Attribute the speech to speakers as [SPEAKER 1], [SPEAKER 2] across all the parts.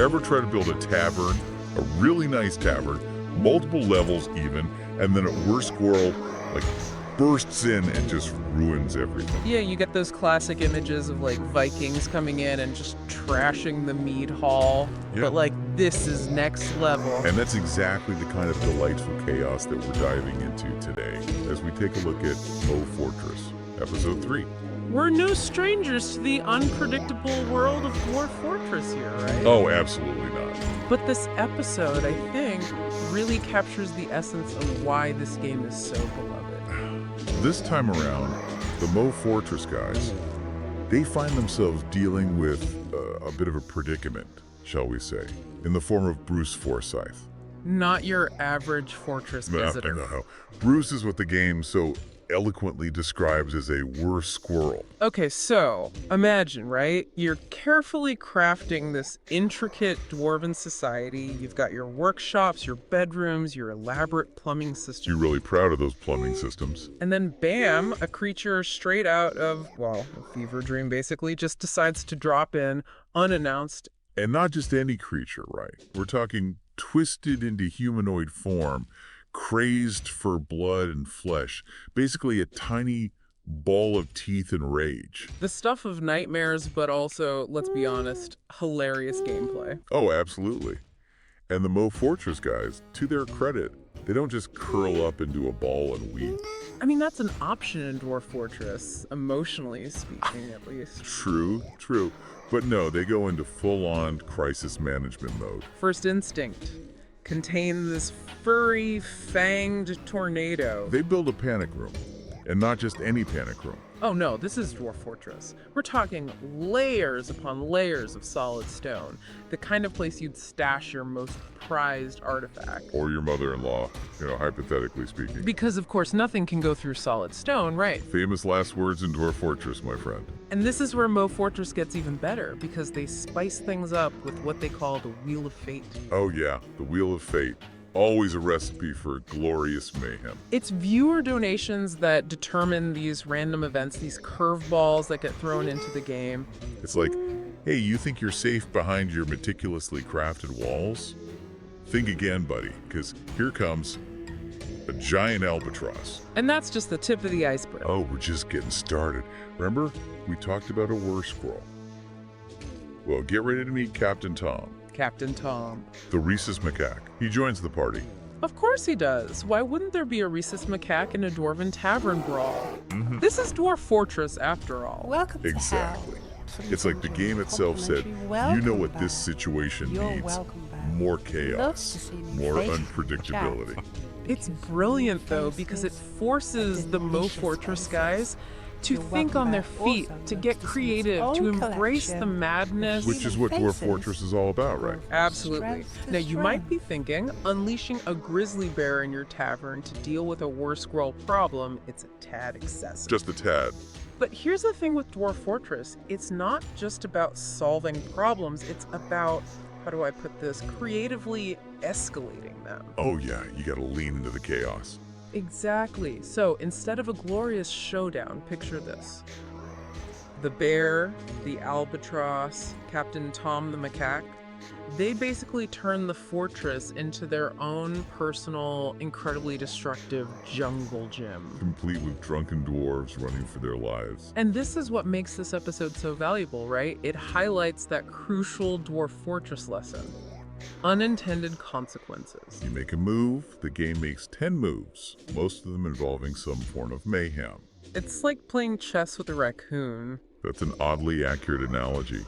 [SPEAKER 1] Ever try to build a tavern, a really nice tavern, multiple levels even, and then a worst squirrel like bursts in and just ruins everything?
[SPEAKER 2] Yeah, you get those classic images of like Vikings coming in and just trashing the mead hall.
[SPEAKER 1] Yeah.
[SPEAKER 2] But like this is next level.
[SPEAKER 1] And that's exactly the kind of delightful chaos that we're diving into today as we take a look at MorlFortress, Episode 3.
[SPEAKER 2] We're no strangers to the unpredictable world of MorlFortress here, right?
[SPEAKER 1] Oh, absolutely not.
[SPEAKER 2] But this episode, I think, really captures the essence of why this game is so beloved.
[SPEAKER 1] This time around, the MorlFortress guys, they find themselves dealing with a bit of a predicament, shall we say, in the form of Bruce Forsyth.
[SPEAKER 2] Not your average fortress visitor.
[SPEAKER 1] No. Bruce is what the game so eloquently describes as a worse squirrel.
[SPEAKER 2] Okay, so imagine, right? You're carefully crafting this intricate dwarven society. You've got your workshops, your bedrooms, your elaborate plumbing system.
[SPEAKER 1] You're really proud of those plumbing systems.
[SPEAKER 2] And then bam, a creature straight out of, well, a fever dream basically, just decides to drop in unannounced.
[SPEAKER 1] And not just any creature, right? We're talking twisted into humanoid form, crazed for blood and flesh, basically a tiny ball of teeth and rage.
[SPEAKER 2] The stuff of nightmares, but also, let's be honest, hilarious gameplay.
[SPEAKER 1] Oh, absolutely. And the MorlFortress guys, to their credit, they don't just curl up into a ball and weep.
[SPEAKER 2] I mean, that's an option in Dwarf Fortress, emotionally speaking, at least.
[SPEAKER 1] True. But no, they go into full-on crisis management mode.
[SPEAKER 2] First instinct. Contain this furry, fanged tornado.
[SPEAKER 1] They build a panic room, and not just any panic room.
[SPEAKER 2] Oh no, this is Dwarf Fortress. We're talking layers upon layers of solid stone. The kind of place you'd stash your most prized artifact.
[SPEAKER 1] Or your mother-in-law, hypothetically speaking.
[SPEAKER 2] Because of course nothing can go through solid stone, right?
[SPEAKER 1] Famous last words in Dwarf Fortress, my friend.
[SPEAKER 2] And this is where MorlFortress gets even better, because they spice things up with what they call the Wheel of Fate.
[SPEAKER 1] Oh yeah, the Wheel of Fate. Always a recipe for glorious mayhem.
[SPEAKER 2] It's viewer donations that determine these random events, these curveballs that get thrown into the game.
[SPEAKER 1] It's like, hey, you think you're safe behind your meticulously crafted walls? Think again, buddy, because here comes a giant albatross.
[SPEAKER 2] And that's just the tip of the iceberg.
[SPEAKER 1] Oh, we're just getting started. Remember, we talked about a worse squirrel. Well, get ready to meet Captain Tom,
[SPEAKER 2] Captain Tom.
[SPEAKER 1] the rhesus macaque. He joins the party.
[SPEAKER 2] Of course he does. Why wouldn't there be a rhesus macaque in a dwarven tavern brawl?
[SPEAKER 1] Mm-hmm.
[SPEAKER 2] This is Dwarf after all.
[SPEAKER 3] Welcome to
[SPEAKER 1] Exactly.
[SPEAKER 3] hell.
[SPEAKER 1] It's like the game itself said, you know what this situation
[SPEAKER 3] You're
[SPEAKER 1] needs.
[SPEAKER 3] welcome back.
[SPEAKER 1] More
[SPEAKER 3] Love to
[SPEAKER 1] chaos,
[SPEAKER 3] see me
[SPEAKER 1] more
[SPEAKER 3] face
[SPEAKER 1] unpredictability.
[SPEAKER 2] It's brilliant, though, because it forces the MorlFortress guys to
[SPEAKER 3] You're
[SPEAKER 2] think
[SPEAKER 3] welcome
[SPEAKER 2] on their
[SPEAKER 3] back.
[SPEAKER 2] feet,
[SPEAKER 3] Also
[SPEAKER 2] to
[SPEAKER 3] love
[SPEAKER 2] get
[SPEAKER 3] to see its
[SPEAKER 2] creative,
[SPEAKER 3] own
[SPEAKER 2] to embrace the
[SPEAKER 3] collection.
[SPEAKER 2] madness.
[SPEAKER 1] Which is what MorlFortress is all about, right?
[SPEAKER 2] Absolutely.
[SPEAKER 3] Strength to
[SPEAKER 2] Now, you might
[SPEAKER 3] strength.
[SPEAKER 2] be thinking, unleashing a grizzly bear in your tavern to deal with a war scroll problem, it's a tad excessive.
[SPEAKER 1] Just a tad.
[SPEAKER 2] But here's the thing with Dwarf it's not just about solving problems, it's about, how do I put this, creatively escalating them.
[SPEAKER 1] Oh yeah, you gotta lean into the chaos.
[SPEAKER 2] Exactly. So instead of a glorious showdown, picture this. The bear, the albatross, Captain Tom the macaque, they basically turn the fortress into their own personal, incredibly destructive jungle gym.
[SPEAKER 1] Complete with drunken dwarves running for their lives.
[SPEAKER 2] And this is what makes this episode so valuable, right? It highlights that crucial Dwarf Fortress lesson. Unintended consequences.
[SPEAKER 1] You make a move, the game makes 10 moves, most of them involving some form of mayhem.
[SPEAKER 2] It's like playing chess with a raccoon.
[SPEAKER 1] That's an oddly accurate analogy.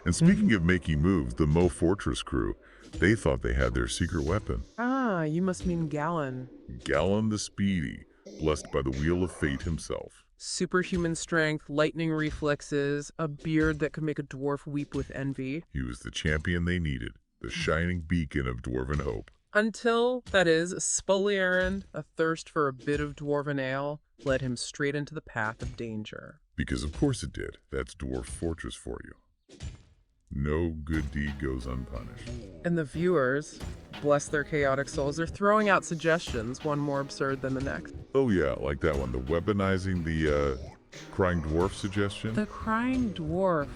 [SPEAKER 1] And speaking of making moves, the MorlFortress crew, they thought they had their secret weapon.
[SPEAKER 2] Ah, you must mean Gallon.
[SPEAKER 1] Gallon the Speedy, blessed by the Wheel of Fate himself.
[SPEAKER 2] Superhuman strength, lightning reflexes, a beard that could make a dwarf weep with envy.
[SPEAKER 1] He was the champion they needed, the shining beacon of dwarven hope.
[SPEAKER 2] Until, that is, a spully errand, a thirst for a bit of dwarven ale, led him straight into the path of danger.
[SPEAKER 1] Because of course it did. That's Dwarf Fortress for you. No good deed goes unpunished.
[SPEAKER 2] And the viewers, bless their chaotic souls, they're throwing out suggestions, one more absurd than the next.
[SPEAKER 1] Oh yeah, like that one, the weaponizing the crying dwarf suggestion.
[SPEAKER 2] The crying dwarf.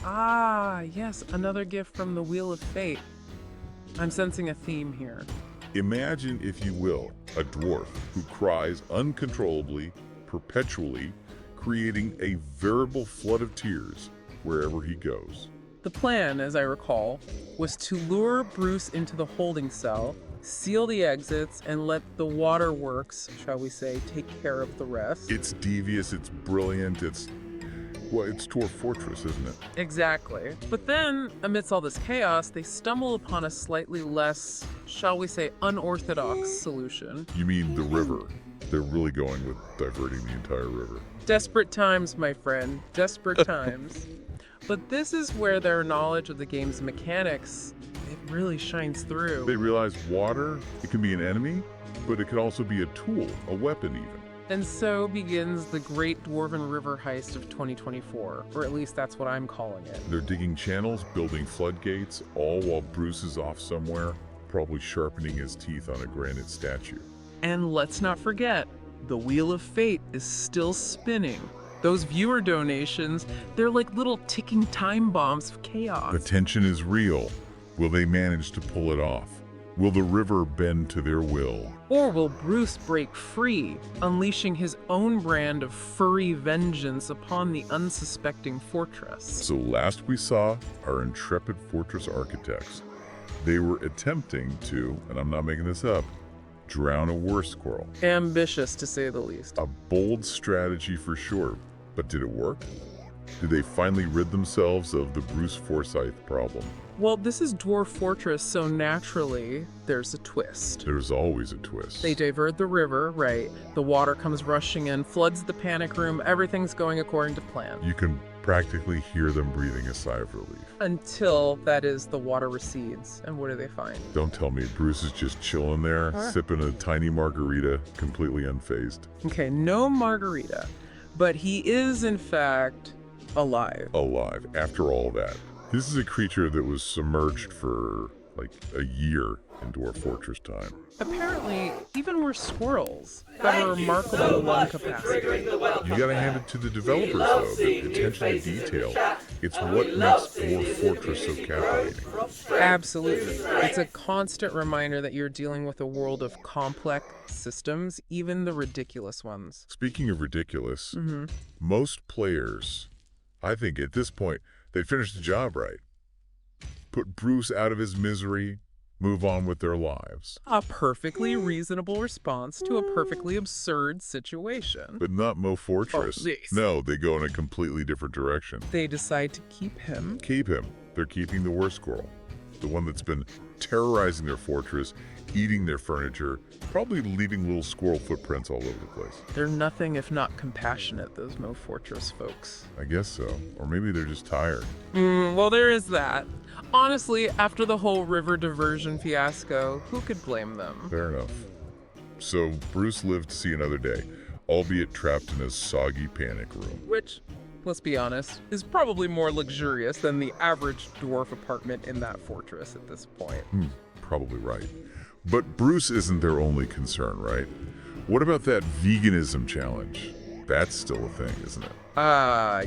[SPEAKER 2] Ah, yes, another gift from the Wheel of Fate. I'm sensing a theme here.
[SPEAKER 1] Imagine, if you will, a dwarf who cries uncontrollably, perpetually, creating a veritable flood of tears wherever he goes.
[SPEAKER 2] The plan, as I recall, was to lure Bruce into the holding cell, seal the exits, and let the waterworks, shall we say, take care of the rest.
[SPEAKER 1] It's devious, it's brilliant, it's Dwarf Fortress, isn't it?
[SPEAKER 2] Exactly. But then, amidst all this chaos, they stumble upon a slightly less, shall we say, unorthodox solution.
[SPEAKER 1] You mean the river. They're really going with diverting the entire river.
[SPEAKER 2] Desperate times, my friend. Desperate times. But this is where their knowledge of the game's mechanics, it really shines through.
[SPEAKER 1] They realize water, it can be an enemy, but it could also be a tool, a weapon even.
[SPEAKER 2] And so begins the Great Dwarven River Heist of 2024, or at least that's what I'm calling it.
[SPEAKER 1] They're digging channels, building floodgates, all while Bruce is off somewhere, probably sharpening his teeth on a granite statue.
[SPEAKER 2] And let's not forget, the Wheel of Fate is still spinning. Those viewer donations, they're like little ticking time bombs of chaos.
[SPEAKER 1] The tension is real. Will they manage to pull it off? Will the river bend to their will?
[SPEAKER 2] Or will Bruce break free, unleashing his own brand of furry vengeance upon the unsuspecting fortress?
[SPEAKER 1] So last we saw our intrepid fortress architects. They were attempting to, and I'm not making this up, drown a war squirrel.
[SPEAKER 2] Ambitious, to say the least.
[SPEAKER 1] A bold strategy for sure, but did it work? Did they finally rid themselves of the Bruce Forsyth problem?
[SPEAKER 2] Well, this is Dwarf Fortress, so naturally, there's a twist.
[SPEAKER 1] There's always a twist.
[SPEAKER 2] They divert the river, right? The water comes rushing in, floods the panic room, everything's going according to plan.
[SPEAKER 1] You can practically hear them breathing a sigh of relief.
[SPEAKER 2] Until, that is, the water recedes. And what do they find?
[SPEAKER 1] Don't tell me Bruce is just chilling there, sipping a tiny margarita, completely unfazed.
[SPEAKER 2] Okay, no margarita. But he is, in fact, alive.
[SPEAKER 1] Alive, after all that. This is a creature that was submerged for like a year in Dwarf Fortress time.
[SPEAKER 2] Apparently, even worse squirrels have a remarkable lung capacity.
[SPEAKER 1] You gotta hand it to the developers though, the attention to detail. It's what makes Dwarf Fortress so captivating.
[SPEAKER 2] Absolutely. It's a constant reminder that you're dealing with a world of complex systems, even the ridiculous ones.
[SPEAKER 1] Speaking of ridiculous, most players, I think at this point, They'd finish the job right. Put Bruce out of his misery, move on with their lives.
[SPEAKER 2] A perfectly reasonable response to a perfectly absurd situation.
[SPEAKER 1] But not MorlFortress.
[SPEAKER 2] please.
[SPEAKER 1] No, they go in a completely different direction.
[SPEAKER 2] They decide to keep him.
[SPEAKER 1] Keep him. They're keeping the worst squirrel. The one that's been terrorizing their fortress, eating their furniture, probably leaving little squirrel footprints all over the place.
[SPEAKER 2] They're nothing if not compassionate, those MorlFortress folks.
[SPEAKER 1] I guess so. Or maybe they're just tired.
[SPEAKER 2] Well, there is that. Honestly, after the whole river diversion fiasco, who could blame them?
[SPEAKER 1] Fair enough. So Bruce lived to see another day, albeit trapped in a soggy panic room.
[SPEAKER 2] Which, let's be honest, is probably more luxurious than the average dwarf apartment in that fortress at this point.
[SPEAKER 1] Probably right. But Bruce isn't their only concern, right? What about that veganism challenge? That's still a thing, isn't it?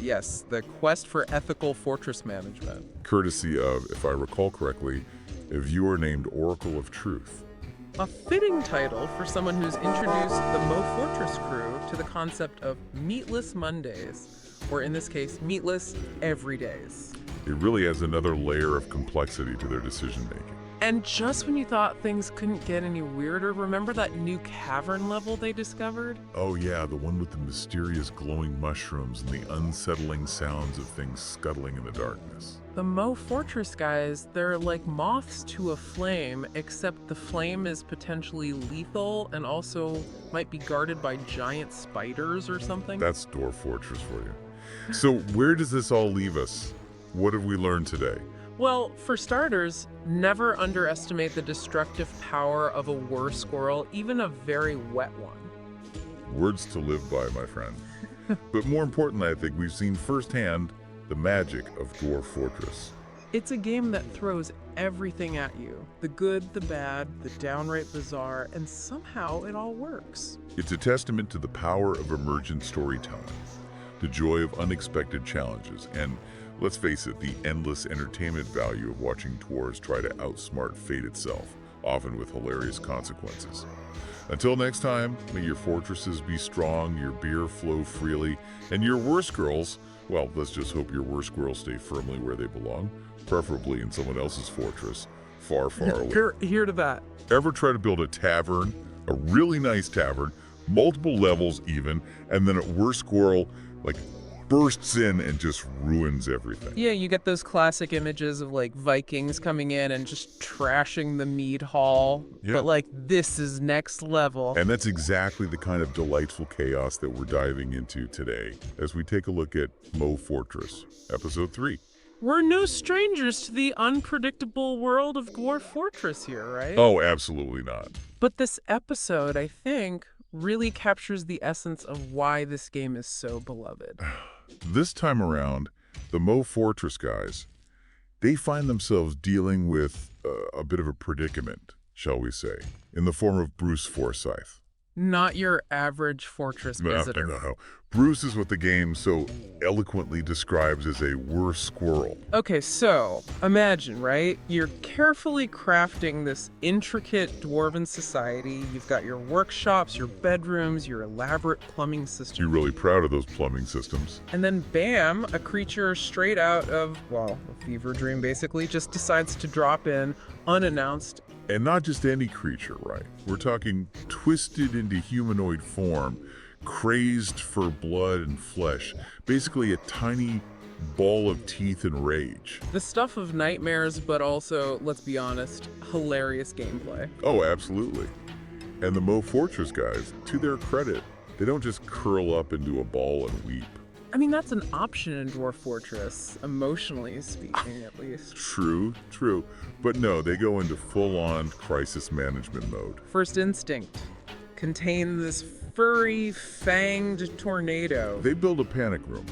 [SPEAKER 2] Yes, the quest for ethical fortress management.
[SPEAKER 1] Courtesy of, if I recall correctly, a viewer named Oracle of Truth.
[SPEAKER 2] A fitting title for someone who's introduced the MorlFortress crew to the concept of meatless Mondays, or in this case, meatless everydays.
[SPEAKER 1] It really adds another layer of complexity to their decision-making.
[SPEAKER 2] And just when you thought things couldn't get any weirder, remember that new cavern level they discovered?
[SPEAKER 1] Oh yeah, the one with the mysterious glowing mushrooms and the unsettling sounds of things scuttling in the darkness.
[SPEAKER 2] The MorlFortress guys, they're like moths to a flame, except the flame is potentially lethal and also might be guarded by giant spiders or something.
[SPEAKER 1] That's Dwarf Fortress for you. So where does this all leave us? What have we learned today?
[SPEAKER 2] Well, for starters, never underestimate the destructive power of a war squirrel, even a very wet one.
[SPEAKER 1] Words to live by, my friend. But more importantly, I think we've seen firsthand the magic of Dwarf Fortress.
[SPEAKER 2] It's a game that throws everything at you. The good, the bad, the downright bizarre, and somehow it all works.
[SPEAKER 1] It's a testament to the power of emergent storytelling, the joy of unexpected challenges, and let's face it, the endless entertainment value of watching dwarves try to outsmart fate itself, often with hilarious consequences. Until next time, may your fortresses be strong, your beer flow freely, and your worst girls, well, let's just hope your worst girls stay firmly where they belong, preferably in someone else's fortress, far, far away.
[SPEAKER 2] Here to that.
[SPEAKER 1] Ever try to build a tavern, a really nice tavern, multiple levels even, and then a worst squirrel, like, bursts in and just ruins everything.
[SPEAKER 2] Yeah, you get those classic images of like Vikings coming in and just trashing the mead hall.
[SPEAKER 1] Yeah.
[SPEAKER 2] But like, this is next level.
[SPEAKER 1] And that's exactly the kind of delightful chaos that we're diving into today as we take a look at MorlFortress, Episode 3.
[SPEAKER 2] We're no strangers to the unpredictable world of Dwarf Fortress here, right?
[SPEAKER 1] Oh, absolutely not.
[SPEAKER 2] But this episode, I think, really captures the essence of why this game is so beloved.
[SPEAKER 1] This time around, the MorlFortress guys, they find themselves dealing with a bit of a predicament, shall we say, in the form of Bruce Forsyth.
[SPEAKER 2] Not your average fortress visitor.
[SPEAKER 1] No. Bruce is what the game so eloquently describes as a worse squirrel.
[SPEAKER 2] Okay, so imagine, right? You're carefully crafting this intricate dwarven society. You've got your workshops, your bedrooms, your elaborate plumbing system.
[SPEAKER 1] You're really proud of those plumbing systems.
[SPEAKER 2] And then bam, a creature straight out of, well, a fever dream basically, just decides to drop in unannounced.
[SPEAKER 1] And not just any creature, right? We're talking twisted into humanoid form, crazed for blood and flesh, basically a tiny ball of teeth and rage.
[SPEAKER 2] The stuff of nightmares, but also, let's be honest, hilarious gameplay.
[SPEAKER 1] Oh, absolutely. And the MorlFortress guys, to their credit, they don't just curl up into a ball and weep.
[SPEAKER 2] I mean, that's an option in Dwarf Fortress, emotionally speaking, at least.
[SPEAKER 1] True. But no, they go into full-on crisis management mode.
[SPEAKER 2] First instinct, contain this furry, fanged tornado.
[SPEAKER 1] They build a panic room,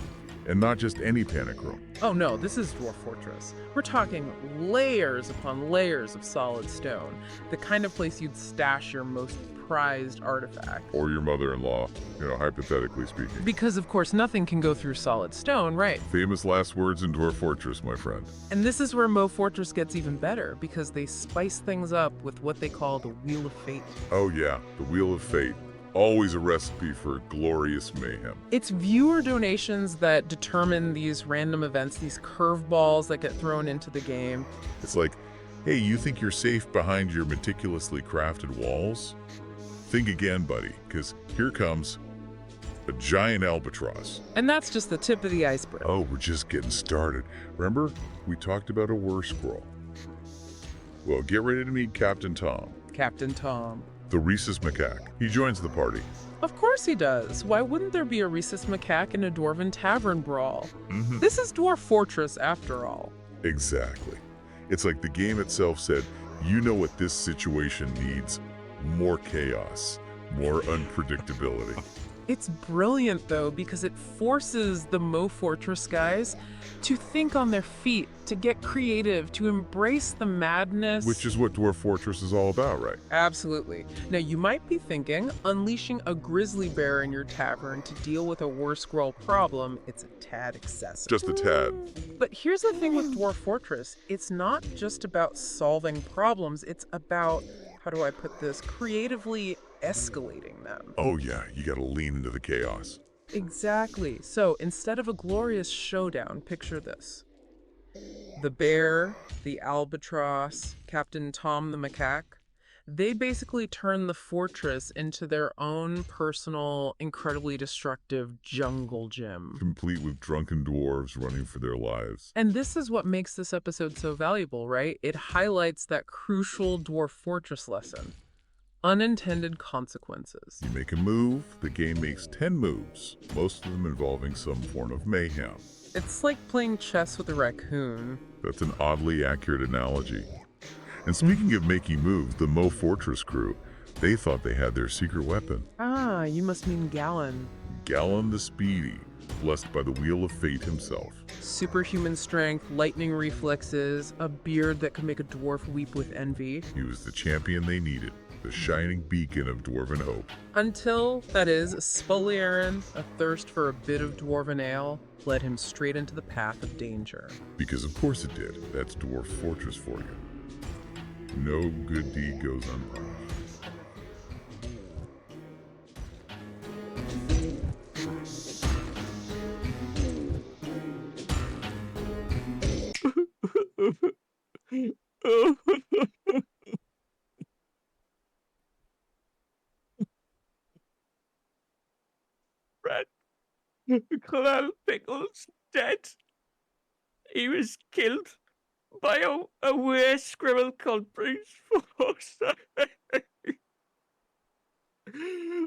[SPEAKER 1] and not just any panic room.
[SPEAKER 2] Oh no, this is Dwarf Fortress. We're talking layers upon layers of solid stone, the kind of place you'd stash your most prized artifact.
[SPEAKER 1] Or your mother-in-law, hypothetically speaking.
[SPEAKER 2] Because of course nothing can go through solid stone, right?
[SPEAKER 1] Famous last words in Dwarf Fortress, my friend.
[SPEAKER 2] And this is where MorlFortress gets even better, because they spice things up with what they call the Wheel of Fate.
[SPEAKER 1] Oh yeah, the Wheel of Fate. Always a recipe for glorious mayhem.
[SPEAKER 2] It's viewer donations that determine these random events, these curveballs that get thrown into the game.
[SPEAKER 1] It's like, hey, you think you're safe behind your meticulously crafted walls? Think again, buddy, because here comes a giant albatross.
[SPEAKER 2] And that's just the tip of the iceberg.
[SPEAKER 1] Oh, we're just getting started. Remember, we talked about a war scroll. Well, get ready to meet Captain Tom,
[SPEAKER 2] Captain Tom.
[SPEAKER 1] the rhesus macaque. He joins the party.
[SPEAKER 2] Of course he does. Why wouldn't there be a rhesus macaque in a dwarven tavern brawl? This is MorlFortress after all.
[SPEAKER 1] Exactly. It's like the game itself said, you know what this situation needs? More chaos, more unpredictability.
[SPEAKER 2] It's brilliant, though, because it forces the MorlFortress guys to think on their feet, to get creative, to embrace the madness.
[SPEAKER 1] Which is what MorlFortress is all about, right?
[SPEAKER 2] Absolutely. Now, you might be thinking, unleashing a grizzly bear in your tavern to deal with a war scroll problem, it's a tad excessive.
[SPEAKER 1] Just a tad.
[SPEAKER 2] But here's the thing with MorlFortress. It's not just about solving problems, it's about, how do I put this, creatively escalating them.
[SPEAKER 1] Oh yeah, you gotta lean into the chaos.
[SPEAKER 2] Exactly. So instead of a glorious showdown, picture this. The bear, the albatross, Captain Tom the macaque, they basically turn the fortress into their own personal, incredibly destructive jungle gym.
[SPEAKER 1] Complete with drunken dwarves running for their lives.
[SPEAKER 2] And this is what makes this episode so valuable, right? It highlights that crucial MorlFortress lesson. Unintended consequences.
[SPEAKER 1] You make a move, the game makes 10 moves, most of them involving some form of mayhem.
[SPEAKER 2] It's like playing chess with a raccoon.
[SPEAKER 1] That's an oddly accurate analogy. And speaking of making moves, the MorlFortress crew, they thought they had their secret weapon.
[SPEAKER 2] Ah, you must mean Gallon.
[SPEAKER 1] Gallon the Speedy, blessed by the Wheel of Fate himself.
[SPEAKER 2] Superhuman strength, lightning reflexes, a beard that could make a dwarf weep with envy.
[SPEAKER 1] He was the champion they needed, the shining beacon of dwarven hope.
[SPEAKER 2] Until, that is, Spoliarin, a thirst for a bit of dwarven ale, led him straight into the path of danger.
[SPEAKER 1] Because of course it did. That's MorlFortress for you. No good deed goes unpunished.
[SPEAKER 3] Fred, Colonel Pickles dead. He was killed by a weird scribble called Bruce Forsyth.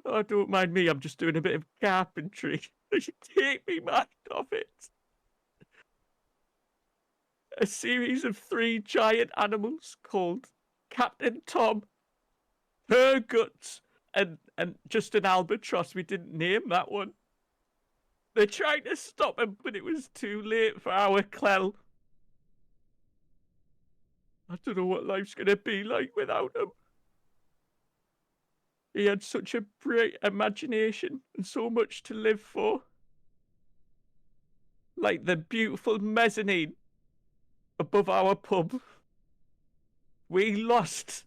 [SPEAKER 3] Oh, don't mind me, I'm just doing a bit of carpentry. Take me mind off it. A series of 3 giant animals called Captain Tom, Her Guts, and just an albatross. We didn't name that one. They tried to stop him, but it was too late for our Clell. I don't know what life's gonna be like without him. He had such a bright imagination and so much to live for. Like the beautiful mezzanine above our pub. We lost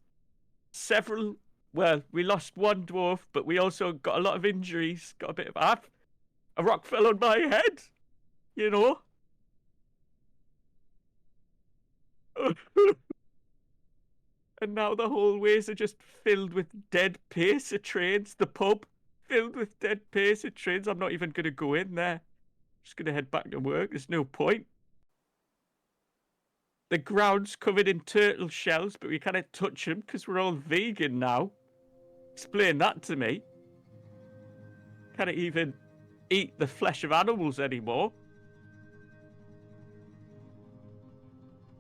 [SPEAKER 3] several. Well, we lost one dwarf, but we also got a lot of injuries. Got a bit of a rock fell on my head, you know. And now the hallways are just filled with dead pacer trains. The pub filled with dead pacer trains. I'm not even going to go in there. Just going to head back to work. There's no point. The ground's covered in turtle shells, but we can't touch them because we're all vegan now. Explain that to me. Can't even eat the flesh of animals anymore.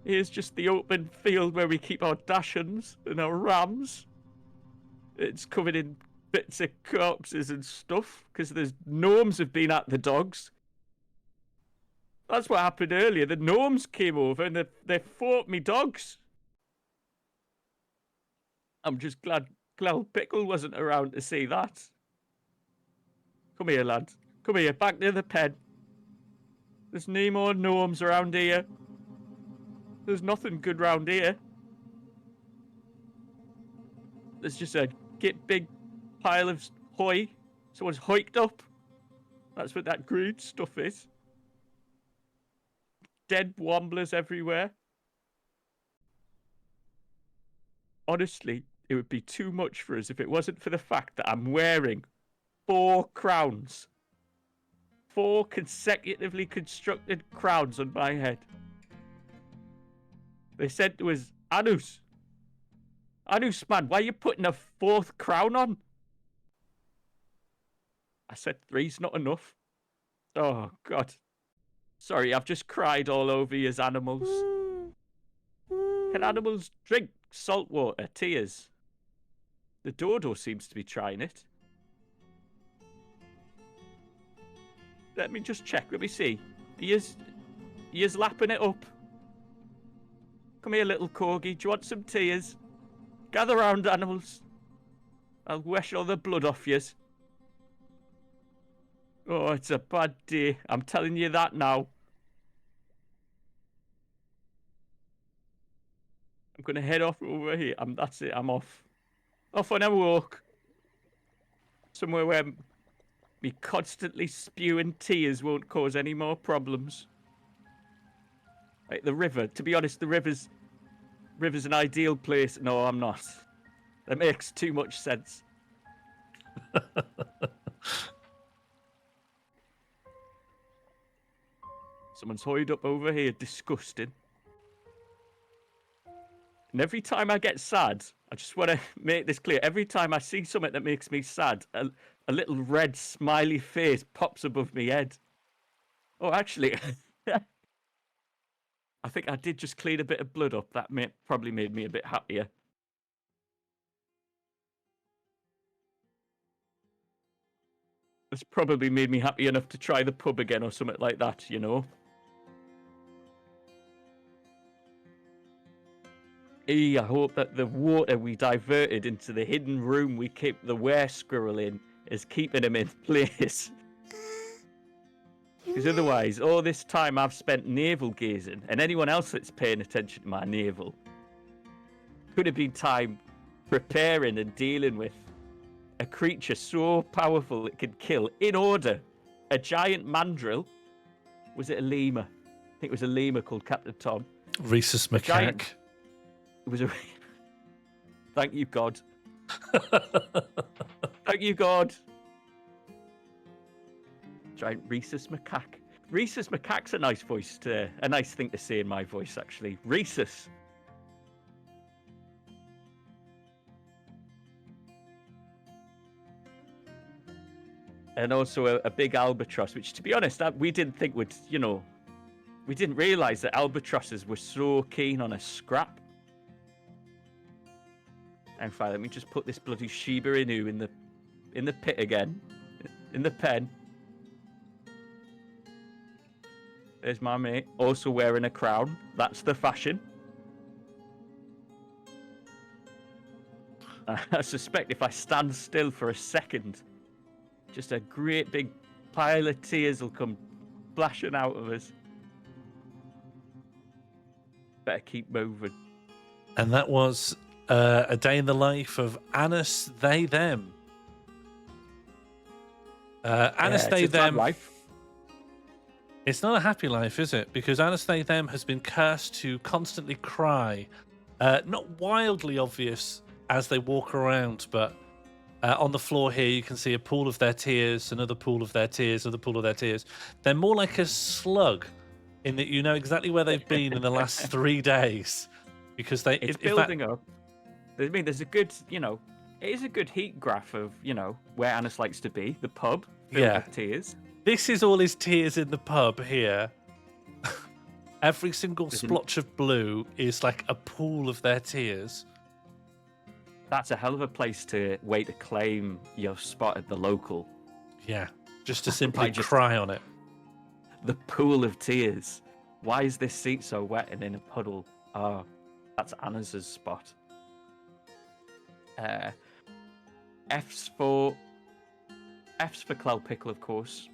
[SPEAKER 3] Here's just the open field where we keep our dachshunds and our rams. It's covered in bits of corpses and stuff because the gnomes have been at the dogs. That's what happened earlier. The gnomes came over and they fought me dogs. I'm just glad Clell Pickle wasn't around to see that. Come here, lad. Come here, back to the pen. There's no more gnomes around here. There's nothing good round here. There's just a big pile of Hoy. Someone's hiked up. That's what that green stuff is. Dead womblers everywhere. Honestly, it would be too much for us if it wasn't for the fact that I'm wearing 4 crowns. 4 consecutively constructed crowns on my head. They said to us, Anus, man, why are you putting a 4th crown on? I said 3's not enough. Oh, God. Sorry, I've just cried all over you as animals. Can animals drink salt water, tears? The dodo seems to be trying it. Let me just check. Let me see. He is lapping it up. Come here, little corgi. Do you want some tears? Gather round, animals. I'll wash all the blood off yous. Oh, it's a bad day. I'm telling you that now. I'm going to head off over here. That's it. I'm off. Off on a walk. Somewhere where me constantly spewing tears won't cause any more problems. Like the river. To be honest, the river's an ideal place. No, I'm not. That makes too much sense. Someone's hoid up over here. Disgusting. And every time I get sad, I just want to make this clear. Every time I see something that makes me sad, a little red smiley face pops above my head. Oh, actually, I think I did just clean a bit of blood up. That probably made me a bit happier. It's probably made me happy enough to try the pub again or something like that, you know? I hope that the water we diverted into the hidden room we keep the were squirrel in is keeping him in place. Because otherwise, all this time I've spent navel gazing, and anyone else that's paying attention to my navel, could have been time preparing and dealing with a creature so powerful it could kill, in order, a giant mandrill. Was it a lemur? I think it was a lemur called Captain Tom.
[SPEAKER 4] Rhesus macaque.
[SPEAKER 3] It was a... Thank you, God. Thank you, God. Giant Rhesus macaque. Rhesus macaque's a nice thing to say in my voice, actually. Rhesus. And also a big albatross, which, to be honest, we didn't think would, we didn't realise that albatrosses were so keen on a scrap. And fine, let me just put this bloody Shiba Inu in the pit again, in the pen. There's my mate, also wearing a crown. That's the fashion. I suspect if I stand still for a second, just a great big pile of tears will come splashing out of us. Better keep moving.
[SPEAKER 4] And that was a day in the life of Anus, they, them. Anus, they, them.
[SPEAKER 3] Life.
[SPEAKER 4] It's not a happy life, is it? Because Anus, they, them has been cursed to constantly cry. Not wildly obvious as they walk around, but on the floor here you can see a pool of their tears, another pool of their tears, another pool of their tears. They're more like a slug in that you know exactly where they've been in the last 3 days. Because
[SPEAKER 3] it's building up. I mean, there's a good, it is a good heat graph of, where Anus likes to be, the pub, filled with tears.
[SPEAKER 4] This is all his tears in the pub here. Every single splotch of blue is like a pool of their tears.
[SPEAKER 3] That's a hell of a place to wait to claim your spot at the local.
[SPEAKER 4] Yeah, just to simply cry on it.
[SPEAKER 3] The pool of tears. Why is this seat so wet and in a puddle? Oh, that's Anna's spot. F's for Cloud Pickle, of course.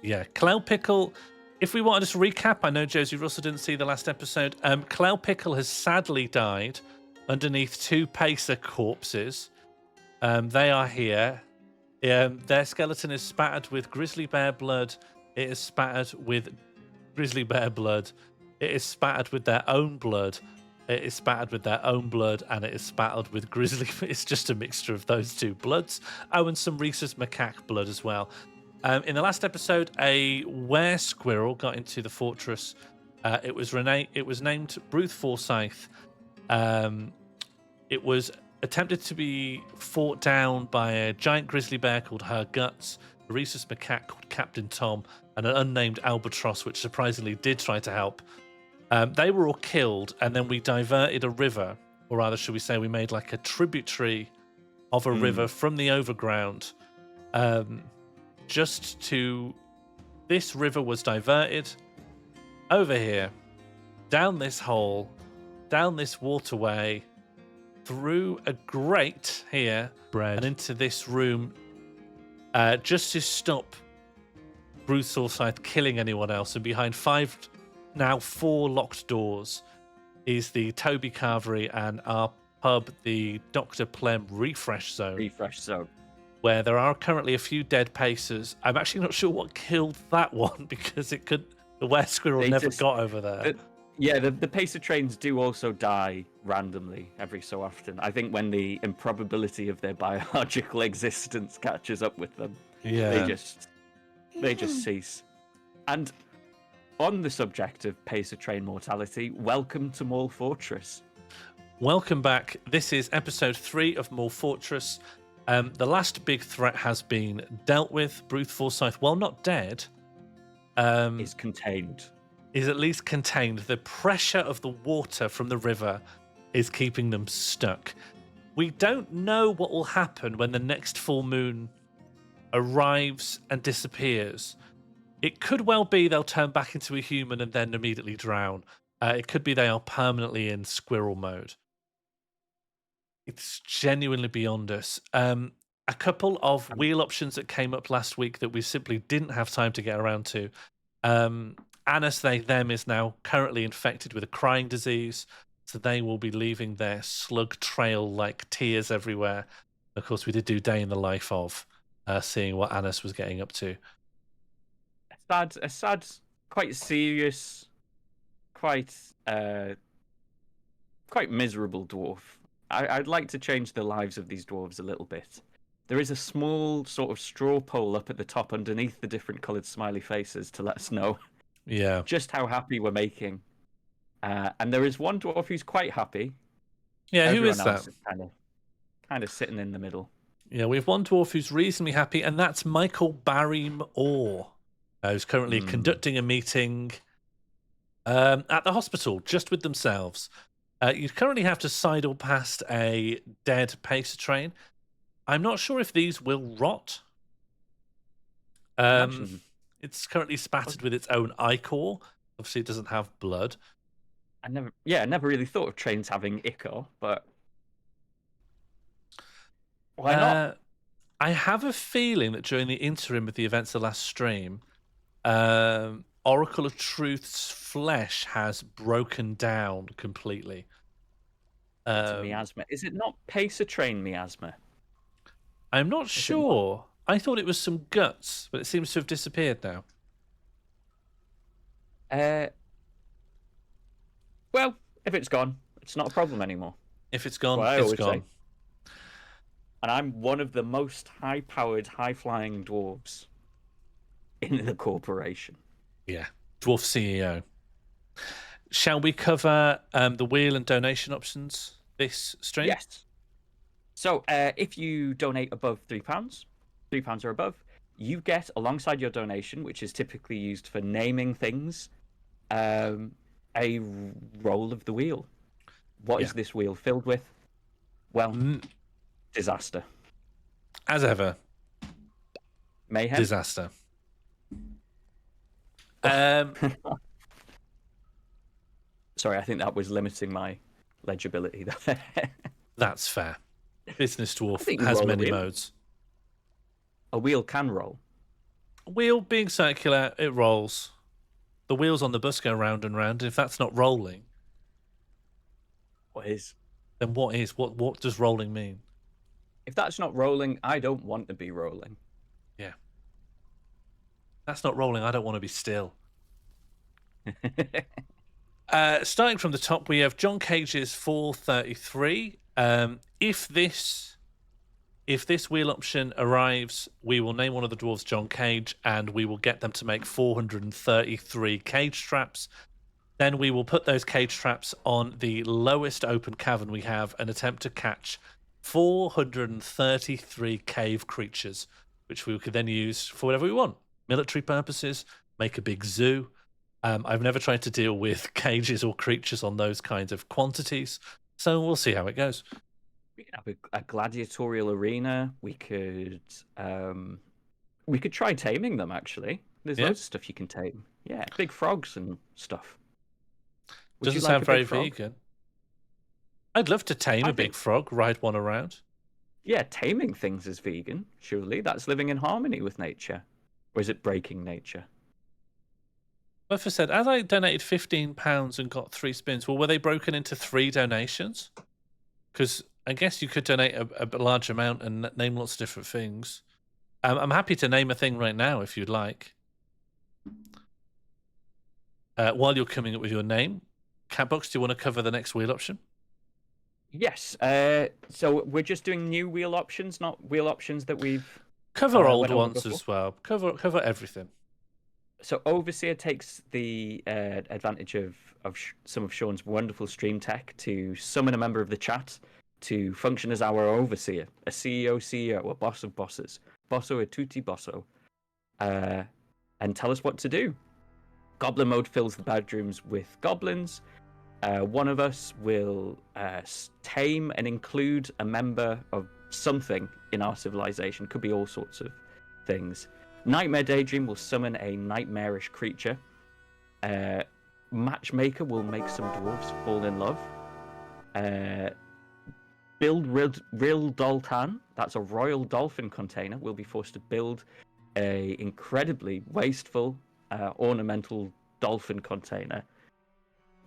[SPEAKER 4] Yeah, Cloud Pickle. If we want to just recap, I know Josie Russell didn't see the last episode. Cloud Pickle has sadly died underneath 2 pacer corpses. They are here. Their skeleton is spattered with grizzly bear blood. It is spattered with grizzly bear blood. It is spattered with their own blood. It is spattered with their own blood, and it is spattered with grizzly. It's just a mixture of those two bloods. Oh, and some rhesus macaque blood as well. In the last episode, a were squirrel got into the fortress. It was named Bruce Forsyth. It was attempted to be fought down by a giant grizzly bear called Her Guts, a rhesus macaque called Captain Tom, and an unnamed albatross, which surprisingly did try to help. They were all killed, and then we diverted a river, or rather, should we say, we made like a tributary of a river from the overground. Just to... This river was diverted over here, down this hole, down this waterway, through a grate here, and into this room, just to stop Bruce Forsyth killing anyone else. And behind now four locked doors is the Toby Carvery and our pub, the Dr. Plem Refresh Zone. Where there are currently a few dead pacers. I'm actually not sure what killed that one because the were squirrel never got over there.
[SPEAKER 3] The pacer trains do also die randomly every so often. I think when the improbability of their biological existence catches up with them, they just cease. And on the subject of pacer train mortality, welcome to MorlFortress.
[SPEAKER 4] Welcome back. This is episode 3 of MorlFortress. The last big threat has been dealt with. Bruce Forsyth, while not dead,
[SPEAKER 3] is contained.
[SPEAKER 4] Is at least contained. The pressure of the water from the river is keeping them stuck. We don't know what will happen when the next full moon arrives and disappears. It could well be they'll turn back into a human and then immediately drown. It could be they are permanently in squirrel mode. It's genuinely beyond us. A couple of wheel options that came up last week that we simply didn't have time to get around to. Anus, they, them is now currently infected with a crying disease, so they will be leaving their slug trail like tears everywhere. Of course, we did do Day in the Life of, seeing what Anus was getting up to.
[SPEAKER 3] A sad, quite serious, quite miserable dwarf. I'd like to change the lives of these dwarves a little bit. There is a small sort of straw pole up at the top underneath the different coloured smiley faces to let us know just how happy we're making. And there is one dwarf who's quite happy.
[SPEAKER 4] Yeah, who is that?
[SPEAKER 3] Kind of sitting in the middle.
[SPEAKER 4] Yeah, we have one dwarf who's reasonably happy, and that's Michael Barrym Orr, who's currently conducting a meeting at the hospital, just with themselves. You currently have to sidle past a dead pacer train. I'm not sure if these will rot. It's currently spattered with its own ichor. Obviously, it doesn't have blood.
[SPEAKER 3] I never really thought of trains having ichor, but why not?
[SPEAKER 4] I have a feeling that during the interim of the events of the last stream, Oracle of Truth's flesh has broken down completely.
[SPEAKER 3] Miasma. Is it not pacer train miasma?
[SPEAKER 4] I'm not sure. I thought it was some guts, but it seems to have disappeared now.
[SPEAKER 3] Well, if it's gone, it's not a problem anymore.
[SPEAKER 4] If it's gone, it's gone.
[SPEAKER 3] Say. And I'm one of the most high-powered, high-flying dwarves in the corporation.
[SPEAKER 4] Yeah, dwarf CEO. Shall we cover the wheel and donation options this stream?
[SPEAKER 3] Yes. So if you donate above £3, £3 or above, you get, alongside your donation, which is typically used for naming things, a roll of the wheel. What is this wheel filled with? Well, disaster.
[SPEAKER 4] As ever.
[SPEAKER 3] Mayhem.
[SPEAKER 4] Disaster.
[SPEAKER 3] Sorry, I think that was limiting my legibility.
[SPEAKER 4] That's fair. Business Dwarf has many modes.
[SPEAKER 3] A wheel can roll.
[SPEAKER 4] A wheel being circular, it rolls. The wheels on the bus go round and round. If that's not rolling,
[SPEAKER 3] what is?
[SPEAKER 4] Then what is? What does rolling mean?
[SPEAKER 5] If that's not rolling, I don't want to be rolling.
[SPEAKER 4] Yeah. That's not rolling. I don't want to be still. Starting from the top, we have John Cage's 433. If this wheel option arrives, we will name one of the dwarves John Cage, and we will get them to make 433 cage traps. Then we will put those cage traps on the lowest open cavern we have and attempt to catch 433 cave creatures, which we could then use for whatever we want. Military purposes, make a big zoo. I've never tried to deal with cages or creatures on those kinds of quantities, so we'll see how it goes.
[SPEAKER 5] We could have a gladiatorial arena. We could try taming them, actually. There's loads of stuff you can tame. Yeah, big frogs and stuff.
[SPEAKER 4] Doesn't sound very vegan. I'd love to tame a big frog, ride one around.
[SPEAKER 5] Yeah, taming things is vegan, surely. That's living in harmony with nature. Or is it breaking nature?
[SPEAKER 4] Buffer said, as I donated £15 and got 3 spins, well, were they broken into 3 donations? Because I guess you could donate a large amount and name lots of different things. I'm happy to name a thing right now if you'd like. While you're coming up with your name, Catbox, do you want to cover the next wheel option?
[SPEAKER 5] Yes. So we're just doing new wheel options, not wheel options that we've...
[SPEAKER 4] Cover old ones as well. Cover everything.
[SPEAKER 5] So Overseer takes the advantage of some of Sean's wonderful stream tech to summon a member of the chat to function as our Overseer, a CEO, a boss of bosses, bosso e tutti bosso, and tell us what to do. Goblin mode fills the bedrooms with goblins. One of us will tame and include a member of something in our civilization. Could be all sorts of things. Nightmare Daydream will summon a nightmarish creature. Matchmaker will make some dwarves fall in love. Build Real Doltan, that's a royal dolphin container, will be forced to build a incredibly wasteful ornamental dolphin container.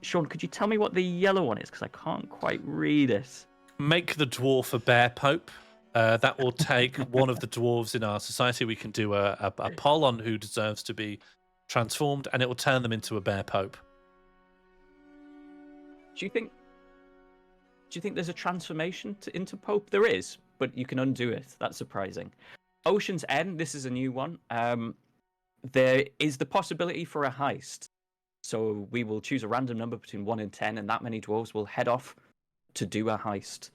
[SPEAKER 5] Sean, could you tell me what the yellow one is? Because I can't quite read it.
[SPEAKER 4] Make the dwarf a bear pope. That will take one of the dwarves in our society. We can do a poll on who deserves to be transformed, and it will turn them into a bear pope.
[SPEAKER 5] Do you think there's a transformation into pope? There is, but you can undo it. That's surprising. Ocean's End, this is a new one. There is the possibility for a heist. So we will choose a random number between 1 and 10, and that many dwarves will head off to do a heist.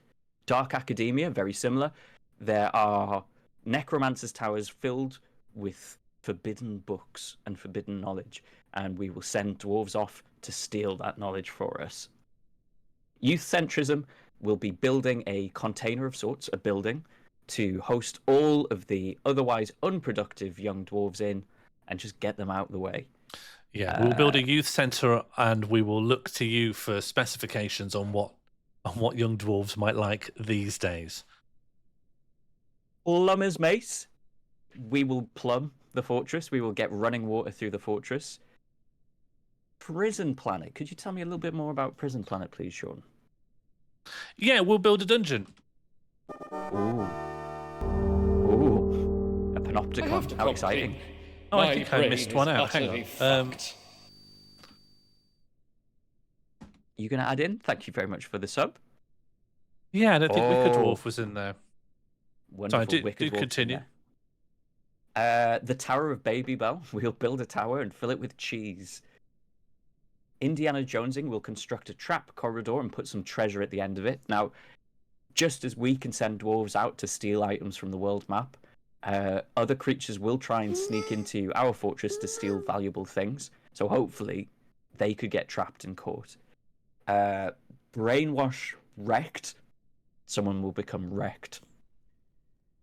[SPEAKER 5] Dark Academia, very similar. There are necromancer's towers filled with forbidden books and forbidden knowledge, and we will send dwarves off to steal that knowledge for us. Youth Centrism will be building a container of sorts, a building, to host all of the otherwise unproductive young dwarves in and just get them out of the way.
[SPEAKER 4] Yeah, we'll build a youth centre, and we will look to you for specifications on what young dwarves might like these days.
[SPEAKER 5] Plumber's Mace. We will plumb the fortress. We will get running water through the fortress. Prison Planet. Could you tell me a little bit more about Prison Planet, please, Sean?
[SPEAKER 4] Yeah, we'll build a dungeon.
[SPEAKER 5] Ooh. A panopticon. How exciting.
[SPEAKER 4] Oh, I think I missed one out. Hang on.
[SPEAKER 5] You going to add in? Thank you very much for the sub.
[SPEAKER 4] Yeah, I don't think Wicked Dwarf was in there.
[SPEAKER 5] Wonderful.
[SPEAKER 4] Sorry, do continue.
[SPEAKER 5] The Tower of Baby Bell. We'll build a tower and fill it with cheese. Indiana Jonesing will construct a trap corridor and put some treasure at the end of it. Now, just as we can send dwarves out to steal items from the world map, other creatures will try and sneak into our fortress to steal valuable things. So hopefully they could get trapped and caught. Brainwash wrecked. Someone will become wrecked.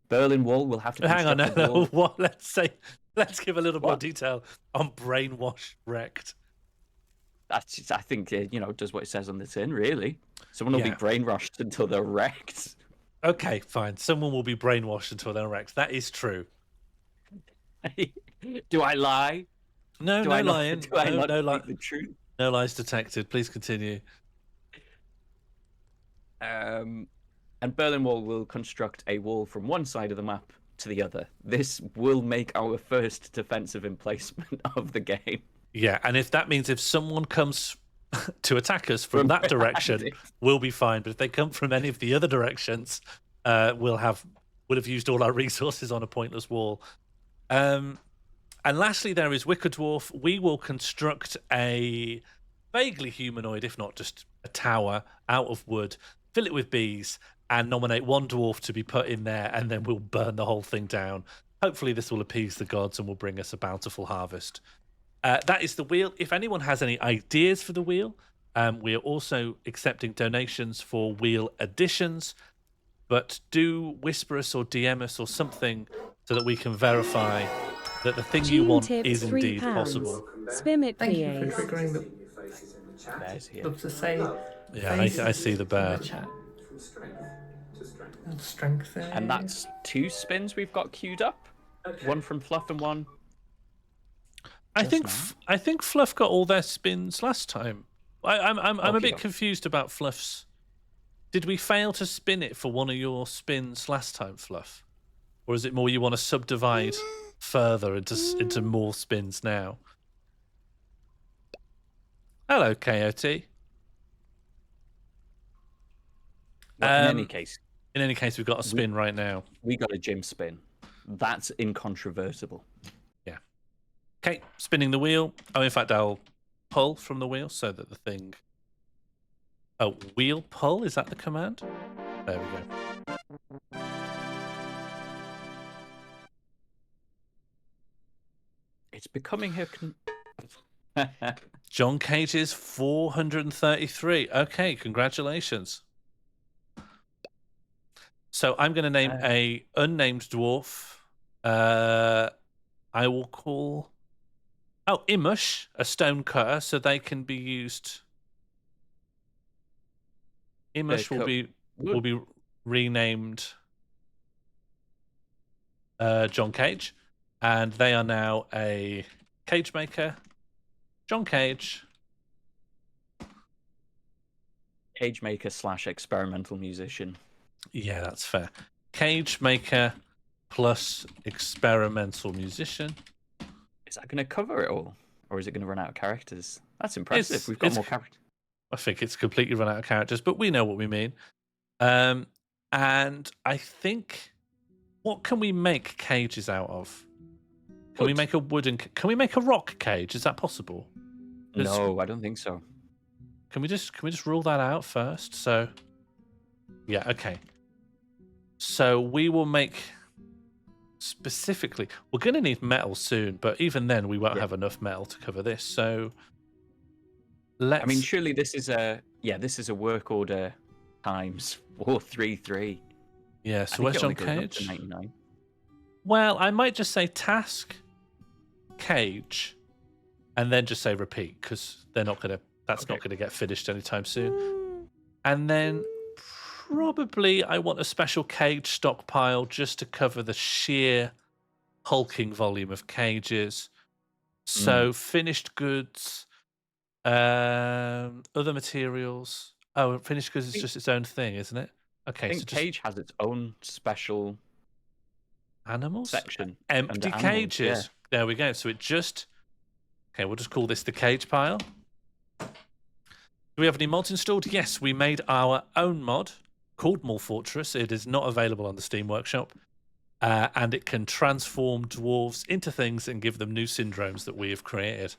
[SPEAKER 5] Berlin Wall will have to
[SPEAKER 4] hang on. No. What? Let's give a little more
[SPEAKER 5] What?
[SPEAKER 4] detail on brainwash wrecked.
[SPEAKER 5] That's, I think, does what it says on the tin, really. Someone will be brainwashed until they're wrecked.
[SPEAKER 4] Okay, fine. Someone will be brainwashed until they're wrecked. That is true.
[SPEAKER 5] Do I lie?
[SPEAKER 4] No,
[SPEAKER 5] Do
[SPEAKER 4] no
[SPEAKER 5] I not-
[SPEAKER 4] lying.
[SPEAKER 5] do I not
[SPEAKER 4] No,
[SPEAKER 5] speak the truth?
[SPEAKER 4] no lies detected. Please continue.
[SPEAKER 5] And Berlin Wall will construct a wall from one side of the map to the other. This will make our first defensive emplacement of the game.
[SPEAKER 4] Yeah, and if that means if someone comes to attack us from that direction, we'll be fine. But if they come from any of the other directions, we'll have used all our resources on a pointless wall. And lastly, there is Wicker Dwarf. We will construct a vaguely humanoid, if not just a tower, out of wood, fill it with bees, and nominate one dwarf to be put in there, and then we'll burn the whole thing down. Hopefully this will appease the gods and will bring us a bountiful harvest. That is the wheel. If anyone has any ideas for the wheel, we are also accepting donations for wheel additions, but do whisper us or DM us or something so that we can verify that the thing you want is indeed possible.
[SPEAKER 6] Spimit
[SPEAKER 7] Thank you
[SPEAKER 6] VAs.
[SPEAKER 7] for triggering the
[SPEAKER 5] Bears here.
[SPEAKER 7] love to say.
[SPEAKER 4] Yeah, I see the
[SPEAKER 7] in
[SPEAKER 4] bear.
[SPEAKER 7] chat. And strength there.
[SPEAKER 5] And that's 2 spins we've got queued up. One from Fluff and one.
[SPEAKER 4] I
[SPEAKER 5] Just
[SPEAKER 4] think
[SPEAKER 5] now.
[SPEAKER 4] I think Fluff got all their spins last time. I'm a bit
[SPEAKER 5] Okey-doke.
[SPEAKER 4] confused about Fluff's. Did we fail to spin it for one of your spins last time, Fluff, or is it more you want to subdivide further into more spins now? Hello, KOT.
[SPEAKER 5] Well, in any case,
[SPEAKER 4] In any case, we've got a spin right now.
[SPEAKER 5] we got a Jim spin. That's incontrovertible.
[SPEAKER 4] Yeah. Okay, spinning the wheel. Oh, in fact, I'll pull from the wheel so that the thing. Oh, wheel pull? Is that the command? There we go.
[SPEAKER 5] It's becoming her.
[SPEAKER 4] John Cage's 433. Okay, congratulations. So I'm going to name a unnamed dwarf. I will call. Oh, Imush, a stone cutter, so they can be used. Imush will be renamed John Cage, and they are now a cage maker. John Cage.
[SPEAKER 5] Cage maker / experimental musician.
[SPEAKER 4] Yeah, that's fair. Cage maker plus experimental musician.
[SPEAKER 5] Is that going to cover it all, or is it going to run out of characters? That's impressive. We've got more characters.
[SPEAKER 4] I think it's completely run out of characters, but we know what we mean. And I think, what can we make cages out of? Can we make a wooden? Can we make a rock cage? Is that possible?
[SPEAKER 5] No, I don't think so.
[SPEAKER 4] Can we just rule that out first? So, yeah, okay. So we will make specifically. We're going to need metal soon, but even then, we won't have enough metal to cover this. So, let's.
[SPEAKER 5] I mean, surely this is a work order times 433.
[SPEAKER 4] Yeah. So where's John
[SPEAKER 5] It only goes up to
[SPEAKER 4] Cage?
[SPEAKER 5] 99.
[SPEAKER 4] Well, I might just say task, cage, and then just say repeat because they're not gonna. That's not gonna get finished anytime soon. And then probably I want a special cage stockpile just to cover the sheer hulking volume of cages. So finished goods, other materials. Oh, finished goods is just its own thing, isn't it? Okay,
[SPEAKER 5] I think
[SPEAKER 4] so just
[SPEAKER 5] Cage has its own special
[SPEAKER 4] animals.
[SPEAKER 5] section.
[SPEAKER 4] Empty
[SPEAKER 5] under animals,
[SPEAKER 4] cages.
[SPEAKER 5] yeah.
[SPEAKER 4] There we go. So it just. Okay, we'll just call this the cage pile. Do we have any mods installed? Yes, we made our own mod called MorlFortress. It is not available on the Steam Workshop. And it can transform dwarves into things and give them new syndromes that we have created.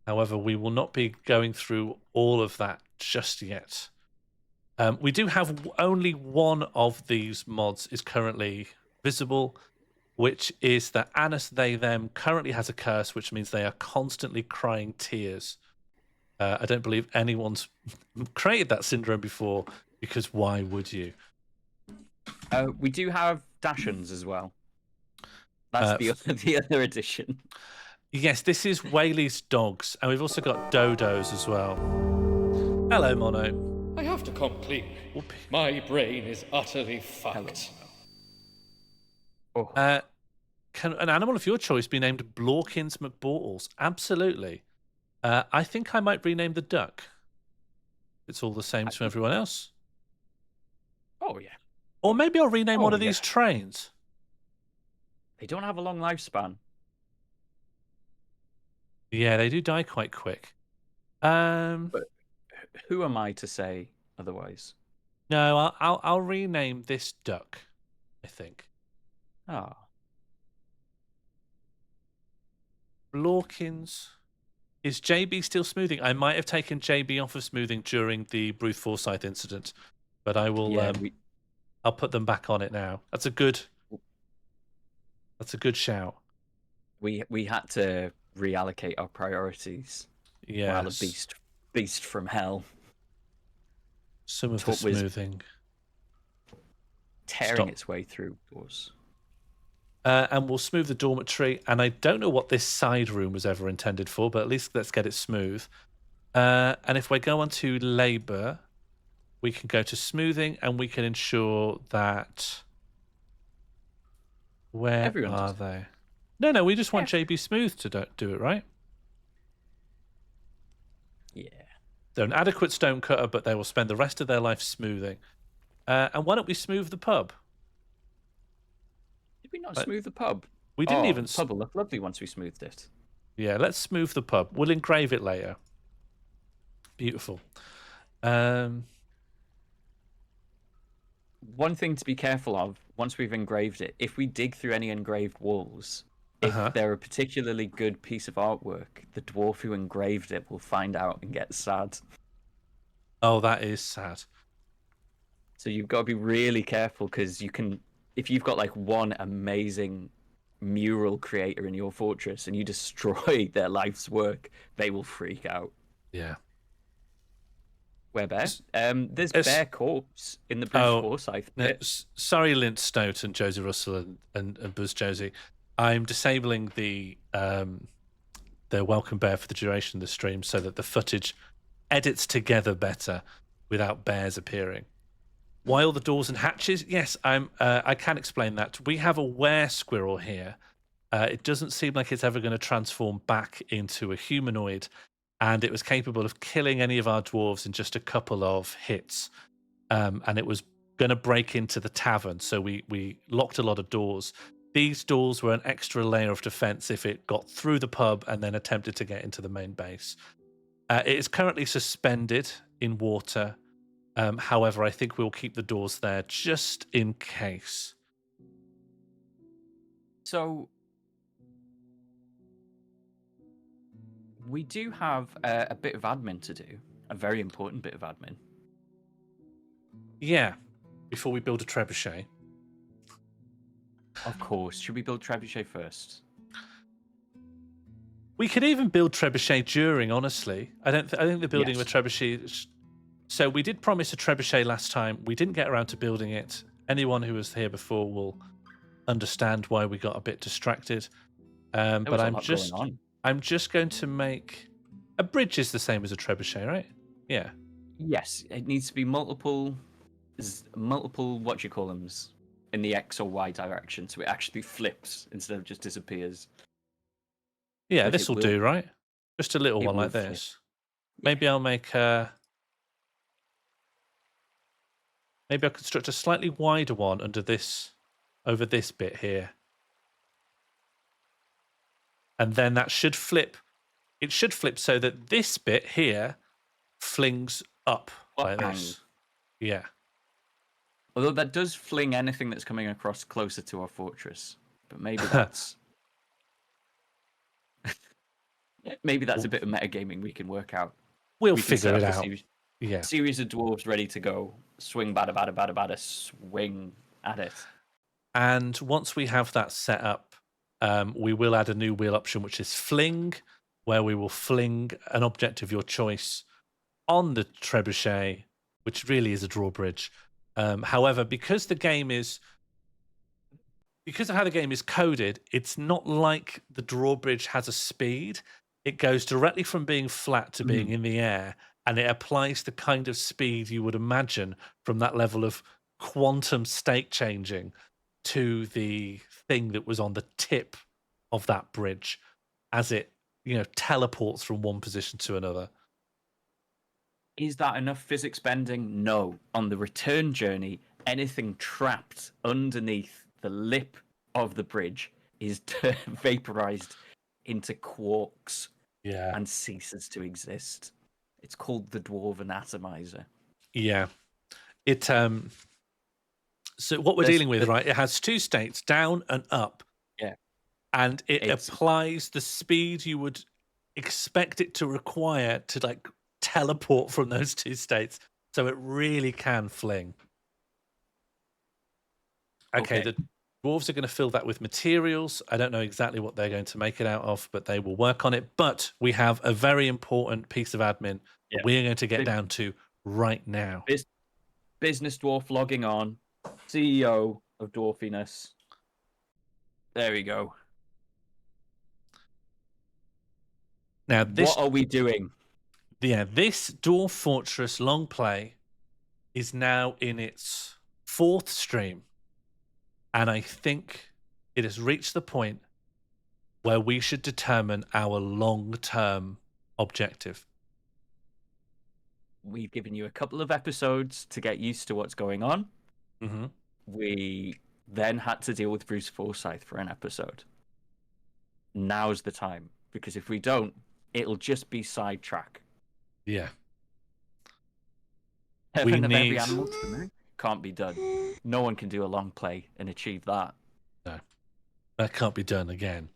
[SPEAKER 4] However, we will not be going through all of that just yet. We do have only one of these mods is currently visible, which is that Anus, they, them currently has a curse, which means they are constantly crying tears. I don't believe anyone's created that syndrome before, because why would you?
[SPEAKER 5] We do have Dachshunds as well. That's the other edition.
[SPEAKER 4] Yes, this is Whaley's dogs, and we've also got dodos as well. Hello, Mono.
[SPEAKER 8] I have to come clean. My brain is utterly fucked.
[SPEAKER 4] Can an animal of your choice be named Blorkins McBortles? Absolutely. I think I might rename the duck. It's all the same to everyone else.
[SPEAKER 5] Oh yeah.
[SPEAKER 4] Or maybe I'll rename one
[SPEAKER 5] Oh,
[SPEAKER 4] of these
[SPEAKER 5] yeah.
[SPEAKER 4] trains.
[SPEAKER 5] They don't have a long lifespan.
[SPEAKER 4] Yeah, they do die quite quick.
[SPEAKER 5] But who am I to say otherwise?
[SPEAKER 4] No, I'll rename this duck, I think.
[SPEAKER 5] Ah,
[SPEAKER 4] Blorkins. Is JB still smoothing? I might have taken JB off of smoothing during the Bruce Forsyth incident, but I will.
[SPEAKER 5] yeah.
[SPEAKER 4] I'll put them back on it now. That's a good shout.
[SPEAKER 5] We had to reallocate our priorities while a
[SPEAKER 4] Yes.
[SPEAKER 5] beast from hell
[SPEAKER 4] Some of the
[SPEAKER 5] was
[SPEAKER 4] smoothing.
[SPEAKER 5] tearing
[SPEAKER 4] Stop.
[SPEAKER 5] its way through doors.
[SPEAKER 4] And we'll smooth the dormitory. And I don't know what this side room was ever intended for, but at least let's get it smooth. And if we go on to labour, we can go to smoothing and we can ensure that... Where
[SPEAKER 5] Everyone
[SPEAKER 4] are
[SPEAKER 5] does.
[SPEAKER 4] they? No, we just want JB Smooth to do it, right?
[SPEAKER 5] Yeah.
[SPEAKER 4] They're an adequate stone cutter, but they will spend the rest of their life smoothing. And why don't we smooth the pub?
[SPEAKER 5] Did we not smooth the pub?
[SPEAKER 4] We didn't even...
[SPEAKER 5] The pub will look lovely once we smoothed it.
[SPEAKER 4] Yeah, let's smooth the pub. We'll engrave it later. Beautiful.
[SPEAKER 5] One thing to be careful of, once we've engraved it, if we dig through any engraved walls, if they're a particularly good piece of artwork, the dwarf who engraved it will find out and get sad.
[SPEAKER 4] Oh, that is sad.
[SPEAKER 5] So you've got to be really careful, because you can, if you've got like one amazing mural creator in your fortress and you destroy their life's work, they will freak out.
[SPEAKER 4] Yeah.
[SPEAKER 5] Where Bear? There's Bear Corpse in the Bruce Forsyth bit.
[SPEAKER 4] Sorry, Lint Stoat and Josie Russell and Buzz Josie. I'm disabling the welcome bear for the duration of the stream so that the footage edits together better without bears appearing. Why all the doors and hatches? Yes, I can explain that. We have a were squirrel here. It doesn't seem like it's ever going to transform back into a humanoid, and it was capable of killing any of our dwarves in just a couple of hits. And it was going to break into the tavern, so we locked a lot of doors. These doors were an extra layer of defense if it got through the pub and then attempted to get into the main base. It is currently suspended in water. However, I think we'll keep the doors there just in case.
[SPEAKER 5] So we do have a bit of admin to do, a very important bit of admin.
[SPEAKER 4] Yeah, before we build a trebuchet.
[SPEAKER 5] Of course. Should we build trebuchet first?
[SPEAKER 4] We could even build trebuchet during, honestly. I think the building of a trebuchet... So we did promise a trebuchet last time. We didn't get around to building it. Anyone who was here before will understand why we got a bit distracted. But I'm just going to make... A bridge is the same as a trebuchet, right? Yeah.
[SPEAKER 5] Yes, it needs to be multiple what-you-call-ems in the X or Y direction, so it actually flips instead of just disappears.
[SPEAKER 4] Yeah, this will do, right? Just a little one like this. Maybe I'll make a... Maybe I'll construct a slightly wider one under this, over this bit here. And then that should flip. It should flip so that this bit here flings up like this. Yeah.
[SPEAKER 5] Although that does fling anything that's coming across closer to our fortress. But maybe that's... maybe that's a bit of metagaming we can work out.
[SPEAKER 4] We'll figure it out. Yeah.
[SPEAKER 5] Series of dwarves ready to go. Swing, bada, bada, bada, bada, swing at it.
[SPEAKER 4] And once we have that set up, we will add a new wheel option, which is fling, where we will fling an object of your choice on the trebuchet, which really is a drawbridge. However, because of how the game is coded, it's not like the drawbridge has a speed. It goes directly from being flat to being in the air, and it applies the kind of speed you would imagine from that level of quantum state changing to the thing that was on the tip of that bridge as it, teleports from one position to another.
[SPEAKER 5] Is that enough physics bending? No. On the return journey, anything trapped underneath the lip of the bridge is vaporized into quarks
[SPEAKER 4] Yeah.
[SPEAKER 5] and ceases to exist. It's called the Dwarven Atomizer.
[SPEAKER 4] Yeah. It so what we're
[SPEAKER 5] There's-
[SPEAKER 4] dealing with, right? It has two states, down and up.
[SPEAKER 5] Yeah.
[SPEAKER 4] And it
[SPEAKER 5] It's-
[SPEAKER 4] applies the speed you would expect it to require to like teleport from those two states. So it really can fling. Okay,
[SPEAKER 5] Okay.
[SPEAKER 4] the dwarves are going to fill that with materials. I don't know exactly what they're going to make it out of, but they will work on it. But we have a very important piece of admin
[SPEAKER 5] Yeah.
[SPEAKER 4] that we're going to get
[SPEAKER 5] Big-
[SPEAKER 4] down to right now.
[SPEAKER 5] Business dwarf logging on. CEO of Dwarfiness. There we go.
[SPEAKER 4] Now, this
[SPEAKER 5] What are we doing?
[SPEAKER 4] this Dwarf Fortress long play is now in its 4th stream. And I think it has reached the point where we should determine our long-term objective.
[SPEAKER 5] We've given you a couple of episodes to get used to what's going on.
[SPEAKER 4] Mm-hmm.
[SPEAKER 5] We then had to deal with Bruce Forsyth for an episode. Now's the time, because if we don't, it'll just be sidetrack.
[SPEAKER 4] Yeah.
[SPEAKER 5] Heaven of every
[SPEAKER 4] need-
[SPEAKER 5] animal to the moon can't be done. No one can do a long play and achieve that.
[SPEAKER 4] No, that can't be done again.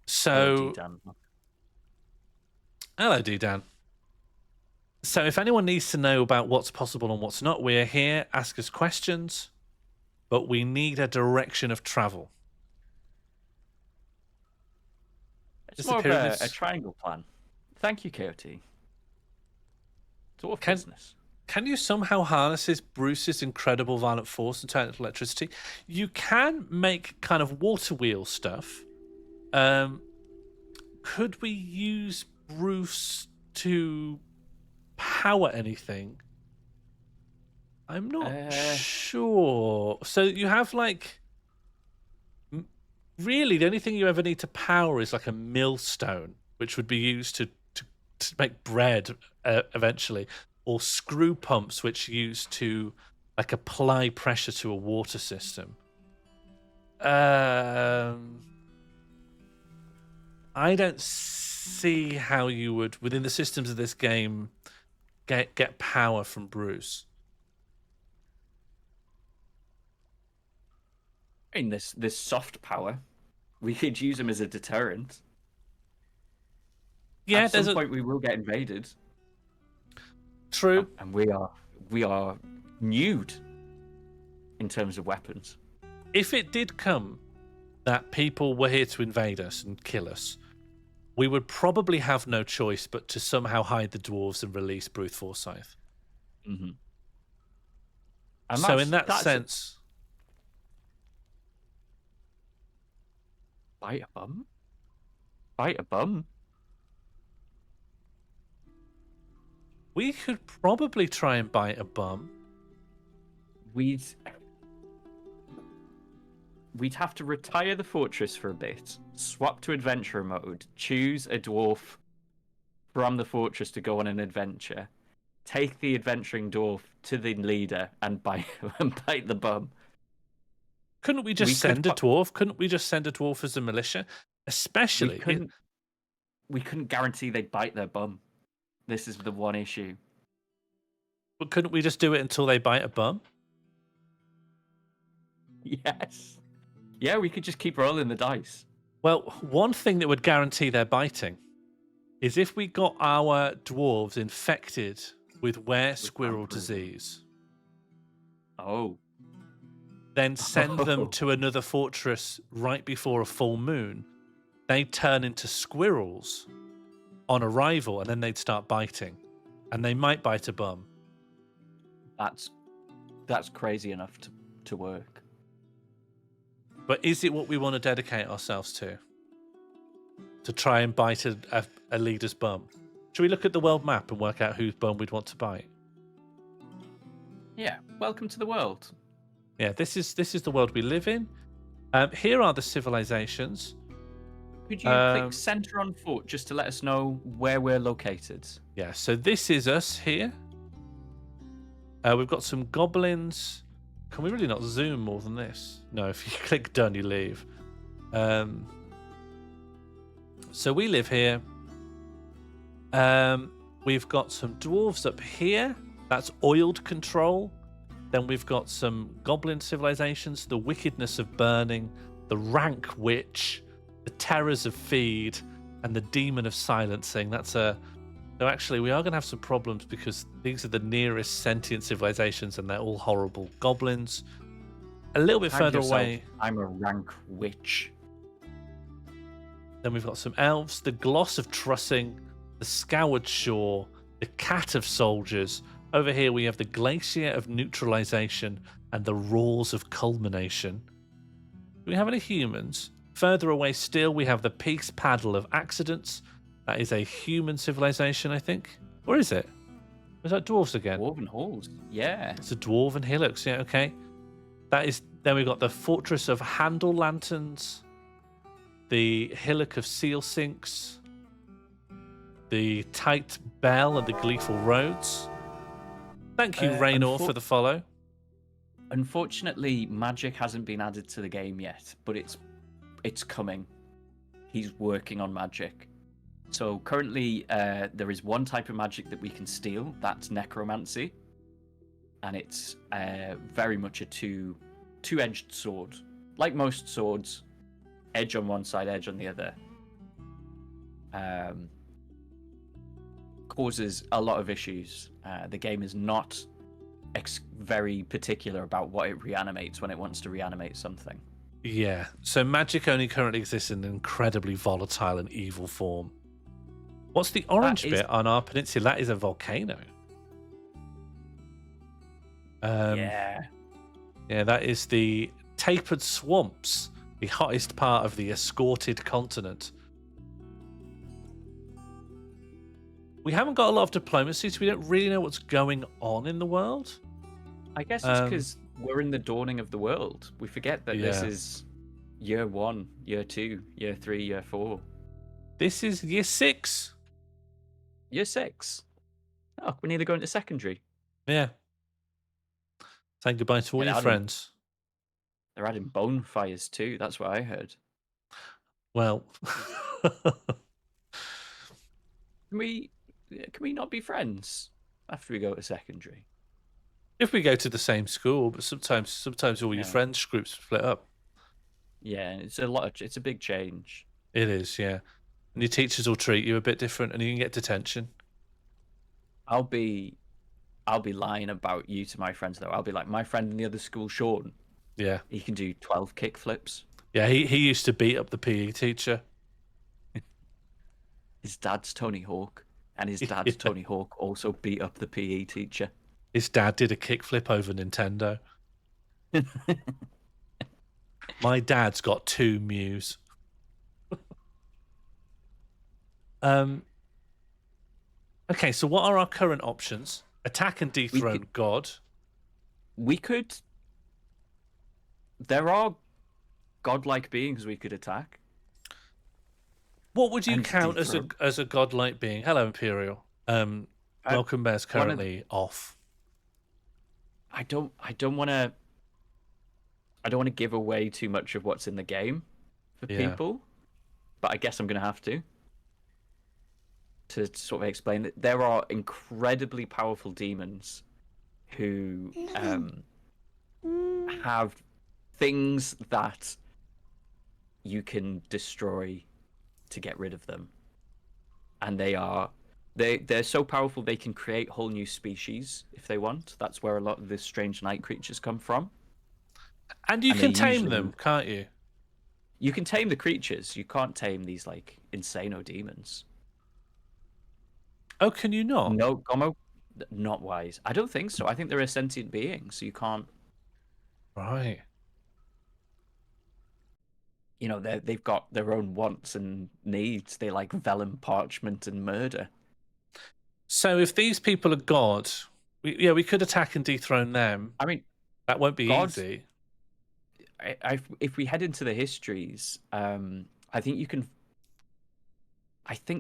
[SPEAKER 4] So,
[SPEAKER 5] Dan.
[SPEAKER 4] hello, D-Dan. So if anyone needs to know about what's possible and what's not, we're here. Ask us questions, but we need a direction of travel.
[SPEAKER 5] It's more of a
[SPEAKER 4] Disappearance.
[SPEAKER 5] triangle plan. Thank you, KOT. Dwarf
[SPEAKER 4] Can-
[SPEAKER 5] business.
[SPEAKER 4] Can you somehow harness Bruce's incredible violent force and turn it into electricity? You can make kind of water wheel stuff. Could we use Bruce to power anything? I'm not sure. So you have like... Really, the only thing you ever need to power is like a millstone, which would be used to make bread eventually. Or screw pumps, which are used to like apply pressure to a water system. I don't see how you would, within the systems of this game, get power from Bruce.
[SPEAKER 5] I mean, this soft power, we could use him as a deterrent.
[SPEAKER 4] Yeah,
[SPEAKER 5] At some point we will get invaded.
[SPEAKER 4] True.
[SPEAKER 5] And we are nude in terms of weapons.
[SPEAKER 4] If it did come that people were here to invade us and kill us, we would probably have no choice but to somehow hide the dwarves and release Bruce Forsyth.
[SPEAKER 5] Mm-hmm.
[SPEAKER 4] So in that sense...
[SPEAKER 5] Bite a bum? Bite a bum?
[SPEAKER 4] We could probably try and bite a bum.
[SPEAKER 5] We'd have to retire the fortress for a bit, swap to adventure mode, choose a dwarf from the fortress to go on an adventure, take the adventuring dwarf to the leader and bite the bum.
[SPEAKER 4] Couldn't we just send a dwarf? Couldn't we just send a dwarf as a militia? Especially...
[SPEAKER 5] We couldn't guarantee they'd bite their bum. This is the one issue.
[SPEAKER 4] But couldn't we just do it until they bite a bum?
[SPEAKER 5] Yes. Yeah, we could just keep rolling the dice.
[SPEAKER 4] Well, one thing that would guarantee their biting is if we got our dwarves infected with squirrel disease.
[SPEAKER 5] Oh.
[SPEAKER 4] Then send them to another fortress right before a full moon. They'd turn into squirrels on arrival, and then they'd start biting. And they might bite a bum.
[SPEAKER 5] That's crazy enough to work.
[SPEAKER 4] But is it what we want to dedicate ourselves to? To try and bite a leader's bum? Should we look at the world map and work out whose bum we'd want to bite?
[SPEAKER 5] Yeah, welcome to the world.
[SPEAKER 4] Yeah, this is the world we live in. Here are the civilizations.
[SPEAKER 5] Could you click center on fort just to let us know where we're located?
[SPEAKER 4] Yeah, so this is us here. We've got some goblins. Can we really not zoom more than this? No, if you click done, you leave. So we live here. We've got some dwarves up here. That's oiled control. Then we've got some goblin civilizations, the wickedness of burning, the rank witch, the terrors of feed, and the demon of silencing. So actually, we are going to have some problems because these are the nearest sentient civilizations, and they're all horrible goblins. A little bit further away,
[SPEAKER 5] I'm a rank witch.
[SPEAKER 4] then we've got some elves, the gloss of trussing, the scoured shore, the cat of soldiers. Over here we have the glacier of neutralization and the roars of culmination. Do we have any humans? Further away still, we have the peace paddle of accidents. That is a human civilization, I think. Or is it? Was that dwarves again?
[SPEAKER 5] Dwarven halls. Yeah.
[SPEAKER 4] It's a dwarven hillocks. Yeah, okay. That is. Then we've got the fortress of handle lanterns, the hillock of seal sinks, the tight bell and the gleeful roads. Thank you, Raynor, for the follow.
[SPEAKER 5] Unfortunately, magic hasn't been added to the game yet, but it's coming. He's working on magic. So currently, there is one type of magic that we can steal. That's necromancy, and it's very much a two-edged sword. Like most swords, edge on one side, edge on the other. Causes a lot of issues. The game is not very particular about what it reanimates when it wants to reanimate something.
[SPEAKER 4] Yeah, so magic only currently exists in an incredibly volatile and evil form. What's the orange bit on our peninsula? That is a volcano.
[SPEAKER 5] Yeah,
[SPEAKER 4] that is the tapered swamps, the hottest part of the escorted continent. We haven't got a lot of diplomacy, so we don't really know what's going on in the world.
[SPEAKER 5] I guess it's because we're in the dawning of the world. We forget that this is year 1, year 2, year 3, year 4.
[SPEAKER 4] This is year 6.
[SPEAKER 5] Year 6. Oh, we're nearly going to secondary.
[SPEAKER 4] Yeah. Saying goodbye to all your friends.
[SPEAKER 5] They're adding bonfires too. That's what I heard.
[SPEAKER 4] Well,
[SPEAKER 5] Can we not be friends after we go to secondary?
[SPEAKER 4] if we go to the same school, but sometimes all your friends groups split up.
[SPEAKER 5] Yeah, it's a big change.
[SPEAKER 4] It is, yeah. And your teachers will treat you a bit different, and you can get detention.
[SPEAKER 5] I'll be lying about you to my friends though. I'll be like, my friend in the other school, Sean.
[SPEAKER 4] Yeah.
[SPEAKER 5] He can do 12 kick flips.
[SPEAKER 4] Yeah, he used to beat up the PE teacher.
[SPEAKER 5] His dad's Tony Hawk, and his dad's Tony Hawk also beat up the PE teacher.
[SPEAKER 4] His dad did a kickflip over Nintendo. My dad's got 2 Mews. Okay, so what are our current options? Attack and dethrone God.
[SPEAKER 5] There are godlike beings we could attack.
[SPEAKER 4] What would you count as a godlike being? Hello, Imperial. Welcome Bear's currently off.
[SPEAKER 5] I don't want to give away too much of what's in the game for people, but I guess I'm going to have to sort of explain that there are incredibly powerful demons who have things that you can destroy to get rid of them, and they're so powerful they can create whole new species if they want. That's where a lot of the strange night creatures come from.
[SPEAKER 4] And you can tame them, can't you?
[SPEAKER 5] You can tame the creatures. You can't tame these like insano demons.
[SPEAKER 4] Oh, can you not?
[SPEAKER 5] No, Gomo, not wise. I don't think so. I think they're a sentient being, so you can't.
[SPEAKER 4] Right.
[SPEAKER 5] You know, they've got their own wants and needs. They like vellum, parchment, and murder.
[SPEAKER 4] So if these people are God, we could attack and dethrone them.
[SPEAKER 5] I mean,
[SPEAKER 4] that won't be easy.
[SPEAKER 5] If we head into the histories, I think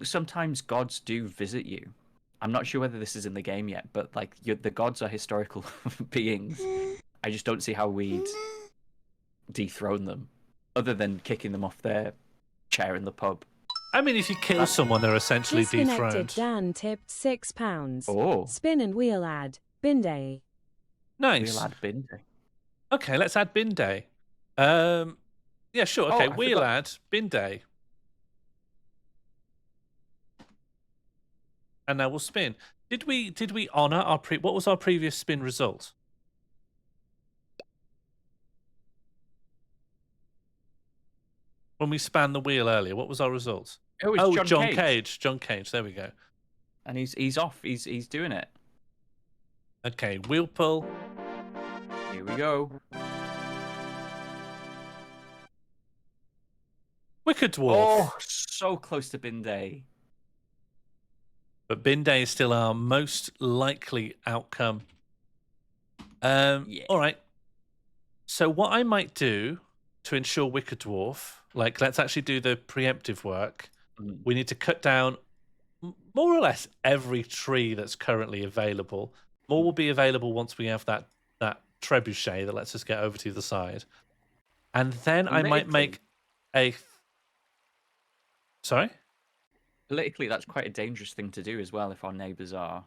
[SPEAKER 5] sometimes gods do visit you I'm not sure whether this is in the game yet, but like the gods are historical beings. I just don't see how we'd dethrone them, other than kicking them off their chair in the pub.
[SPEAKER 4] I mean, if you kill someone, they're essentially
[SPEAKER 6] Disconnected.
[SPEAKER 4] dethroned.
[SPEAKER 6] Dan tipped £6.
[SPEAKER 5] Oh,
[SPEAKER 6] Spin and wheel ad. Bin day.
[SPEAKER 4] Nice.
[SPEAKER 5] we'll add bin day.
[SPEAKER 4] Okay, let's add bin day. Yeah, sure.
[SPEAKER 5] Oh,
[SPEAKER 4] Okay,
[SPEAKER 5] I
[SPEAKER 4] we'll
[SPEAKER 5] forgot.
[SPEAKER 4] add bin day. And now we'll spin. Did we honor our what was our previous spin result? When we spanned the wheel earlier, what was our result?
[SPEAKER 5] It was
[SPEAKER 4] John
[SPEAKER 5] Cage.
[SPEAKER 4] Cage. John Cage. There we go.
[SPEAKER 5] And he's off. He's doing it.
[SPEAKER 4] Okay, wheel pull.
[SPEAKER 5] Here we go.
[SPEAKER 4] Wicked Dwarf.
[SPEAKER 5] Oh, so close to bin day.
[SPEAKER 4] But bin day is still our most likely outcome.
[SPEAKER 5] Yeah.
[SPEAKER 4] All right. So what I might do to ensure Wicked Dwarf, like let's actually do the preemptive work.
[SPEAKER 5] Mhm.
[SPEAKER 4] We need to cut down more or less every tree that's currently available. More will be available once we have that trebuchet that lets us get over to the side. And then I might
[SPEAKER 5] Politically-
[SPEAKER 4] make a... Sorry?
[SPEAKER 5] Politically, that's quite a dangerous thing to do as well. If our neighbours are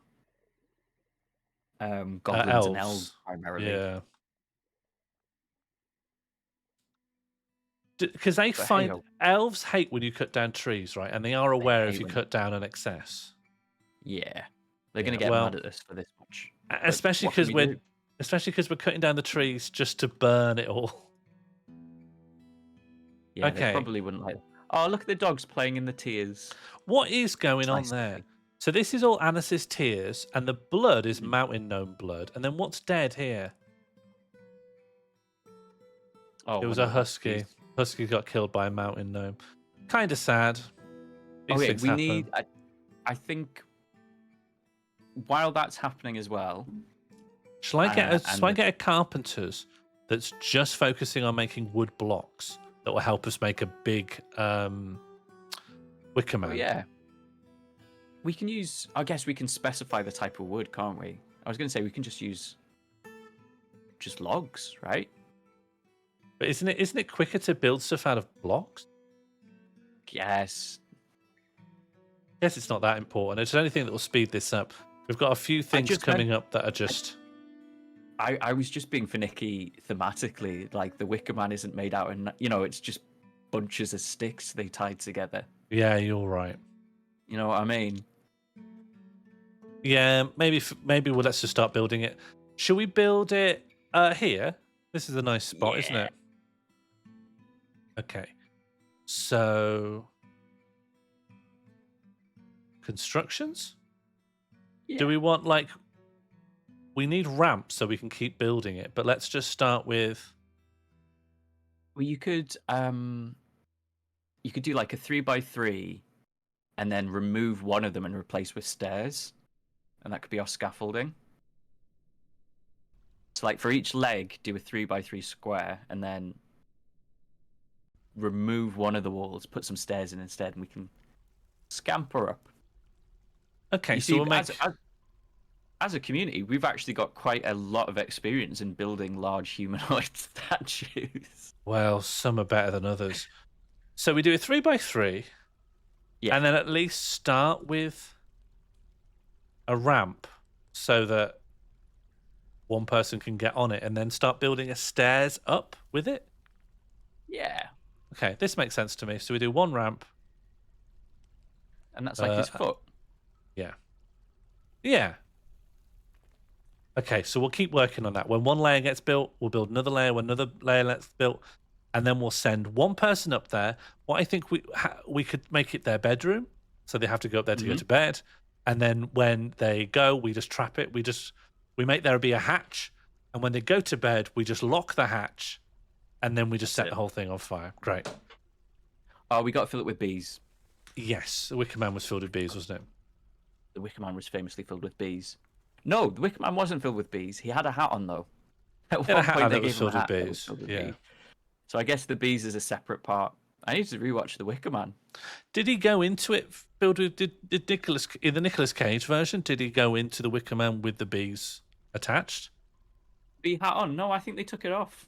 [SPEAKER 5] goblins and elves primarily.
[SPEAKER 4] Yeah. Because they
[SPEAKER 5] But
[SPEAKER 4] find
[SPEAKER 5] hey-ho.
[SPEAKER 4] elves hate when you cut down trees, right? And they are aware if
[SPEAKER 5] hate
[SPEAKER 4] you
[SPEAKER 5] when-
[SPEAKER 4] cut down an excess.
[SPEAKER 5] Yeah, they're
[SPEAKER 4] Yeah,
[SPEAKER 5] gonna get
[SPEAKER 4] well,
[SPEAKER 5] mad at us for this much. But
[SPEAKER 4] Especially
[SPEAKER 5] what can
[SPEAKER 4] because
[SPEAKER 5] we do?
[SPEAKER 4] we're cutting down the trees just to burn it all.
[SPEAKER 5] Yeah,
[SPEAKER 4] okay.
[SPEAKER 5] they probably wouldn't like. Oh, look at the dogs playing in the tears.
[SPEAKER 4] What is going on
[SPEAKER 5] Nice to
[SPEAKER 4] there?
[SPEAKER 5] see.
[SPEAKER 4] So this is all Anis's tears, and the blood is mountain gnome blood. And then what's dead here?
[SPEAKER 5] Oh,
[SPEAKER 4] It was
[SPEAKER 5] one
[SPEAKER 4] a
[SPEAKER 5] of the
[SPEAKER 4] husky.
[SPEAKER 5] huskies.
[SPEAKER 4] Husky got killed by a mountain gnome. Kind of sad. These
[SPEAKER 5] Okay,
[SPEAKER 4] things
[SPEAKER 5] we
[SPEAKER 4] happen.
[SPEAKER 5] need. I think while that's happening as well.
[SPEAKER 4] Shall I get
[SPEAKER 5] and
[SPEAKER 4] shall I get a carpenter's that's just focusing on making wood blocks that will help us make a big wicker man?
[SPEAKER 5] Oh, yeah. We can use. I guess we can specify the type of wood, can't we? I was going to say we can just use just logs, right?
[SPEAKER 4] But isn't it quicker to build stuff out of blocks?
[SPEAKER 5] Yes.
[SPEAKER 4] Guess it's not that important. It's the only thing that will speed this up. We've got a few things
[SPEAKER 5] just
[SPEAKER 4] coming
[SPEAKER 5] meant-
[SPEAKER 4] up that are just.
[SPEAKER 5] I was just being finicky thematically. Like the Wicker Man isn't made out, and it's just bunches of sticks they tied together.
[SPEAKER 4] Yeah, you're right.
[SPEAKER 5] You know what I mean?
[SPEAKER 4] Yeah, maybe let's just start building it. Should we build it here? This is a nice spot, isn't
[SPEAKER 5] Yeah.
[SPEAKER 4] it? Okay. So constructions?
[SPEAKER 5] Yeah.
[SPEAKER 4] Do we want we need ramps so we can keep building it, but let's just start with
[SPEAKER 5] Well, you could do like a 3x3, and then remove one of them and replace with stairs, and that could be our scaffolding. So, like for each leg, do a 3x3 square, and then remove one of the walls, put some stairs in instead, and we can scamper up.
[SPEAKER 4] Okay,
[SPEAKER 5] You
[SPEAKER 4] so
[SPEAKER 5] see,
[SPEAKER 4] we'll make
[SPEAKER 5] as a community, we've actually got quite a lot of experience in building large humanoid statues.
[SPEAKER 4] well, some are better than others. So we do a 3x3.
[SPEAKER 5] Yeah.
[SPEAKER 4] And then at least start with a ramp so that one person can get on it, and then start building a stairs up with it.
[SPEAKER 5] Yeah,
[SPEAKER 4] Okay, this makes sense to me. So we do one ramp.
[SPEAKER 5] and that's like his
[SPEAKER 4] Uh,
[SPEAKER 5] foot.
[SPEAKER 4] Yeah. Okay, so we'll keep working on that. When one layer gets built, we'll build another layer. When another layer gets built, and then we'll send one person up there. What I think we could make it their bedroom, so they have to go up there to go to bed. And then when they go, we just trap it. We make there be a hatch, and when they go to bed, we just lock the hatch, and then we just set the whole thing on fire. Great.
[SPEAKER 5] Oh, we got to fill it with bees.
[SPEAKER 4] Yes, the Wicker Man was filled with bees, wasn't it?
[SPEAKER 5] The Wicker Man was famously filled with bees. No, the Wicker Man wasn't filled with bees. He had a hat on though. At
[SPEAKER 4] He had a
[SPEAKER 5] one
[SPEAKER 4] hat
[SPEAKER 5] point,
[SPEAKER 4] that
[SPEAKER 5] they
[SPEAKER 4] was
[SPEAKER 5] gave him a
[SPEAKER 4] filled with
[SPEAKER 5] hat that was
[SPEAKER 4] bees,
[SPEAKER 5] filled with
[SPEAKER 4] yeah.
[SPEAKER 5] bees. So I guess the bees is a separate part. I need to rewatch The Wicker Man.
[SPEAKER 4] Did he go into it? Build with did Nicholas in the Nicolas Cage version? Did he go into the Wicker Man with the bees attached?
[SPEAKER 5] Bee hat on? No, I think they took it off.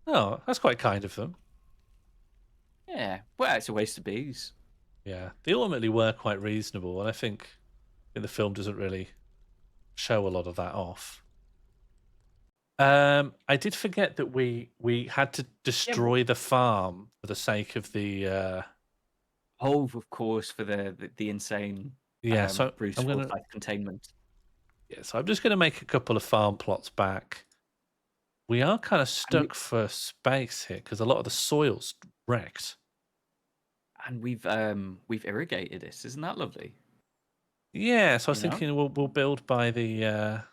[SPEAKER 4] Oh, that's quite kind of them.
[SPEAKER 5] Yeah, well, it's a waste of bees.
[SPEAKER 4] Yeah, they ultimately were quite reasonable, and I think the film doesn't really show a lot of that off. I did forget that we had to destroy the farm for the sake of the.
[SPEAKER 5] Hove, of course, for the insane
[SPEAKER 4] So
[SPEAKER 5] Bruce
[SPEAKER 4] I'm gonna.
[SPEAKER 5] Forsyth containment.
[SPEAKER 4] Yeah, so I'm just going to make a couple of farm plots back. We are kind of stuck for space here because a lot of the soil's wrecked.
[SPEAKER 5] And we've irrigated it. Isn't that lovely?
[SPEAKER 4] Yeah, so I was thinking we'll build by the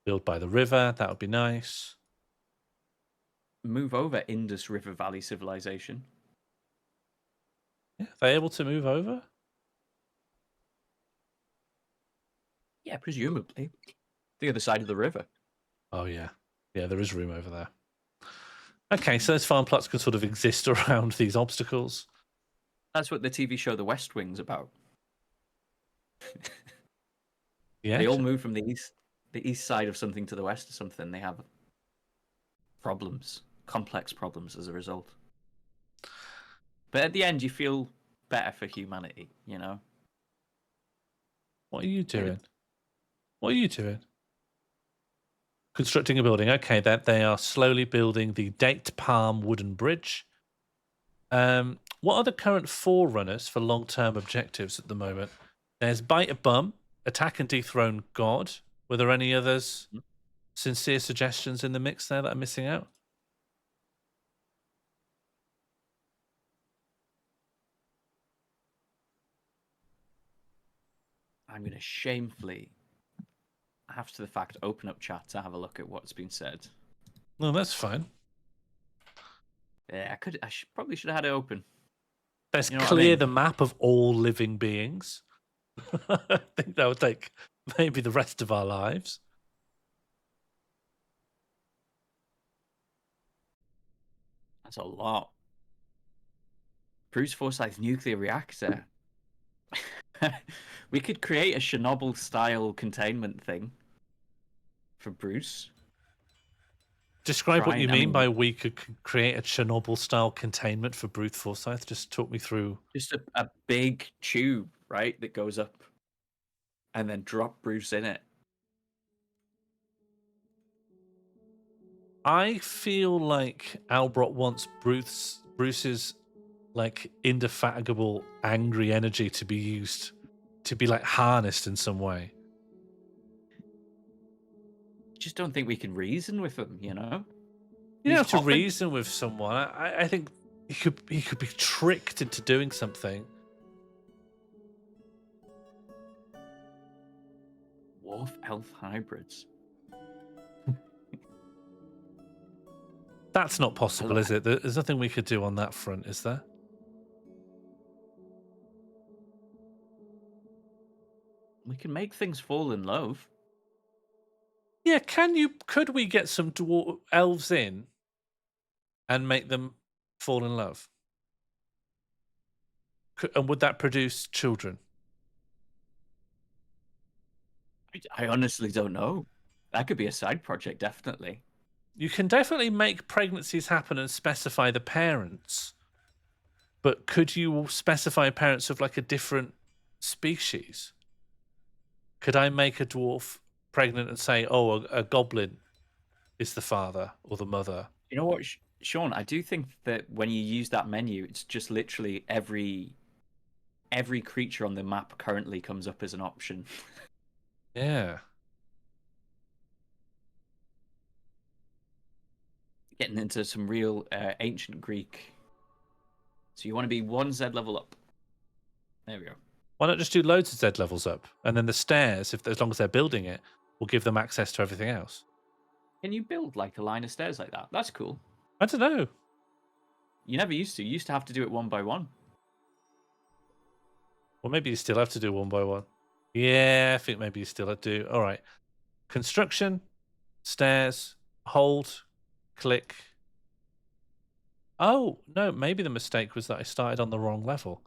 [SPEAKER 4] river. That would be nice.
[SPEAKER 5] Move over Indus River Valley civilization.
[SPEAKER 4] Yeah, are they able to move over?
[SPEAKER 5] Yeah, presumably. The other side of the river.
[SPEAKER 4] Oh yeah, there is room over there. Okay, so those farm plots can sort of exist around these obstacles.
[SPEAKER 5] That's what the TV show The West Wing's about.
[SPEAKER 4] Yeah,
[SPEAKER 5] they all move from the east side of something to the west of something. They have problems, complex problems as a result. But at the end, you feel better for humanity, you know?
[SPEAKER 4] What are you doing? What are you doing? Constructing a building. Okay, that they are slowly building the date palm wooden bridge. What are the current forerunners for long-term objectives at the moment? There's bite a bum, attack and dethrone God. Were there any others? Sincere suggestions in the mix there that I'm missing out?
[SPEAKER 5] I'm going to shamefully, after the fact, open up chat to have a look at what's been said.
[SPEAKER 4] No, that's fine.
[SPEAKER 5] Yeah, probably should have had it open.
[SPEAKER 4] Let's clear the map of all living beings. I think that would take maybe the rest of our lives.
[SPEAKER 5] That's a lot. Bruce Forsyth nuclear reactor. We could create a Chernobyl-style containment thing for Bruce.
[SPEAKER 4] Describe what you mean by we could create a Chernobyl-style containment for Bruce Forsyth. Just talk me through.
[SPEAKER 5] Just a big tube, right, that goes up and then drop Bruce in it.
[SPEAKER 4] I feel like Albert wants Bruce's like indefatigable angry energy to be used, to be like harnessed in some way.
[SPEAKER 5] Just don't think we can reason with him, you know?
[SPEAKER 4] You don't have to reason with someone. I think he could be tricked into doing something.
[SPEAKER 5] Dwarf elf hybrids.
[SPEAKER 4] That's not possible, is it? There's nothing we could do on that front, is there?
[SPEAKER 5] We can make things fall in love.
[SPEAKER 4] Yeah, could we get some elves in and make them fall in love? And would that produce children?
[SPEAKER 5] I honestly don't know. That could be a side project, definitely.
[SPEAKER 4] You can definitely make pregnancies happen and specify the parents. But could you specify parents of like a different species? Could I make a dwarf pregnant and say, oh, a goblin is the father or the mother?
[SPEAKER 5] You know what, Sean? I do think that when you use that menu, it's just literally every creature on the map currently comes up as an option.
[SPEAKER 4] Yeah.
[SPEAKER 5] Getting into some real ancient Greek. So you want to be 1 Z level up. There we go.
[SPEAKER 4] Why not just do loads of Z levels up? And then the stairs, as long as they're building it, will give them access to everything else.
[SPEAKER 5] Can you build like a line of stairs like that? That's cool.
[SPEAKER 4] I don't know.
[SPEAKER 5] You never used to. You used to have to do it 1 by 1.
[SPEAKER 4] Well, maybe you still have to do 1 by 1. Yeah, I think maybe you still have to do. All right. Construction, stairs, hold, click. Oh, no, maybe the mistake was that I started on the wrong level.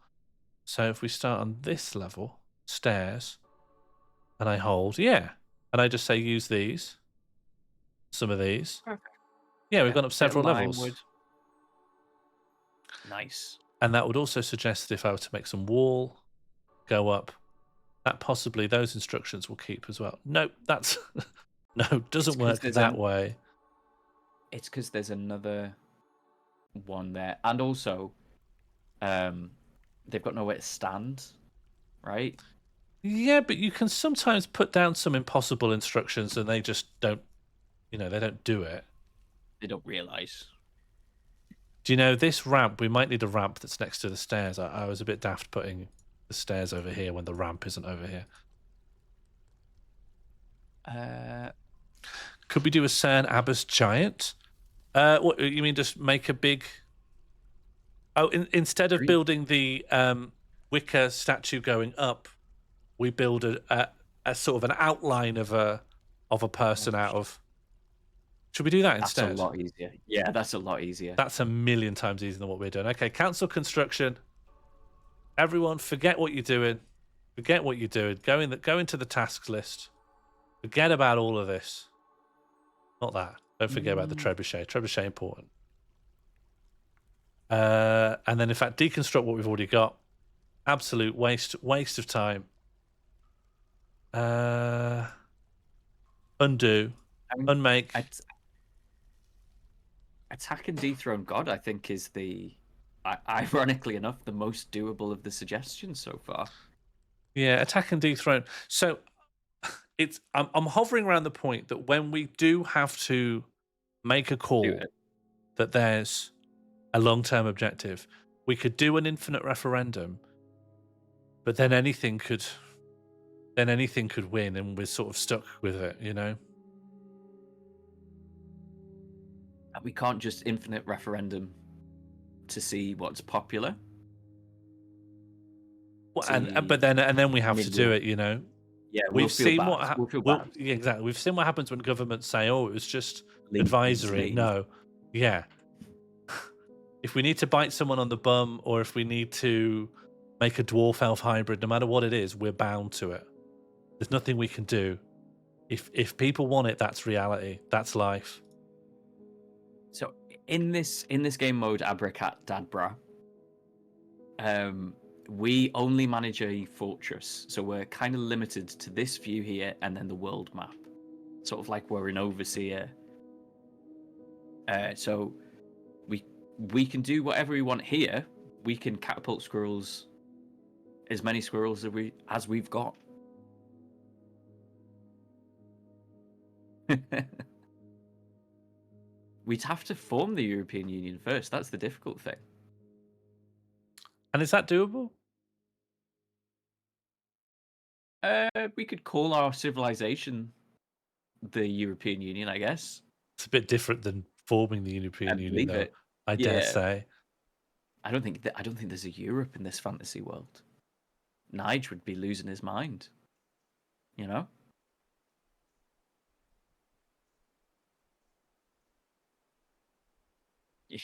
[SPEAKER 4] So if we start on this level, stairs, and I hold, yeah. And I just say use these, some of these.
[SPEAKER 5] Perfect.
[SPEAKER 4] Yeah, we've
[SPEAKER 5] Yeah,
[SPEAKER 4] gone up
[SPEAKER 5] bit of
[SPEAKER 4] several
[SPEAKER 5] lime
[SPEAKER 4] levels.
[SPEAKER 5] wood. Nice.
[SPEAKER 4] And that would also suggest that if I were to make some wall, go up, that possibly those instructions will keep as well. No, that's no, doesn't
[SPEAKER 5] 'cause
[SPEAKER 4] work
[SPEAKER 5] there's
[SPEAKER 4] that way.
[SPEAKER 5] It's because there's another one there, and also, they've got nowhere to stand, right?
[SPEAKER 4] Yeah, but you can sometimes put down some impossible instructions and they just don't, they don't do it.
[SPEAKER 5] They don't realize.
[SPEAKER 4] Do you know this ramp? We might need a ramp that's next to the stairs. I was a bit daft putting the stairs over here when the ramp isn't over here. Could we do a Cern Abbas giant? What you mean? Just make a big. Oh, instead of building the wicker statue going up, we build a sort of an outline of a person out of. Should we do that instead?
[SPEAKER 5] That's a lot easier. Yeah, that's a lot easier.
[SPEAKER 4] That's a million times easier than what we're doing. Okay, cancel construction. Everyone, forget what you're doing. Forget what you're doing. Go into the tasks list. Forget about all of this. Not that. Don't forget about the trebuchet. Trebuchet important. And then, in fact, deconstruct what we've already got. Absolute waste of time. Undo. Unmake.
[SPEAKER 5] Attack and dethrone God, I think, is ironically enough, the most doable of the suggestions so far.
[SPEAKER 4] Yeah, attack and dethrone. So I'm hovering around the point that when we do have to make a call that there's a long-term objective, we could do an infinite referendum, but then anything could win, and we're sort of stuck with it,
[SPEAKER 5] We can't just infinite referendum to see what's popular.
[SPEAKER 4] Well, and then we have to do it,
[SPEAKER 5] Yeah,
[SPEAKER 4] we've seen what
[SPEAKER 5] we'll feel bad.
[SPEAKER 4] Yeah, exactly. We've seen what happens when governments say, "Oh, it was just advisory." No, yeah. If we need to bite someone on the bum, or if we need to make a dwarf elf hybrid, no matter what it is, we're bound to it. There's nothing we can do. If people want it, that's reality. That's life.
[SPEAKER 5] So in this game mode, Abracadabra, we only manage a fortress, so we're kind of limited to this view here and then the world map, sort of like we're an overseer. So we can do whatever we want here. We can catapult squirrels, as many squirrels as we've got. We'd have to form the European Union first. That's the difficult thing.
[SPEAKER 4] And is that doable?
[SPEAKER 5] We could call our civilization the European Union, I guess.
[SPEAKER 4] It's a bit different than forming the European Union, though. I dare say.
[SPEAKER 5] I don't think there's a Europe in this fantasy world. Nige would be losing his mind.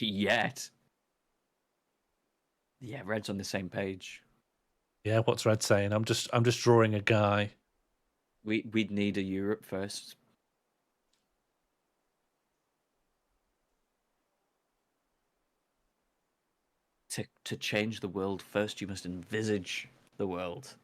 [SPEAKER 5] Yet. Yeah, Red's on the same page.
[SPEAKER 4] Yeah, what's Red saying? I'm just drawing a guy.
[SPEAKER 5] We'd need a Europe first. To change the world, first you must envisage the world.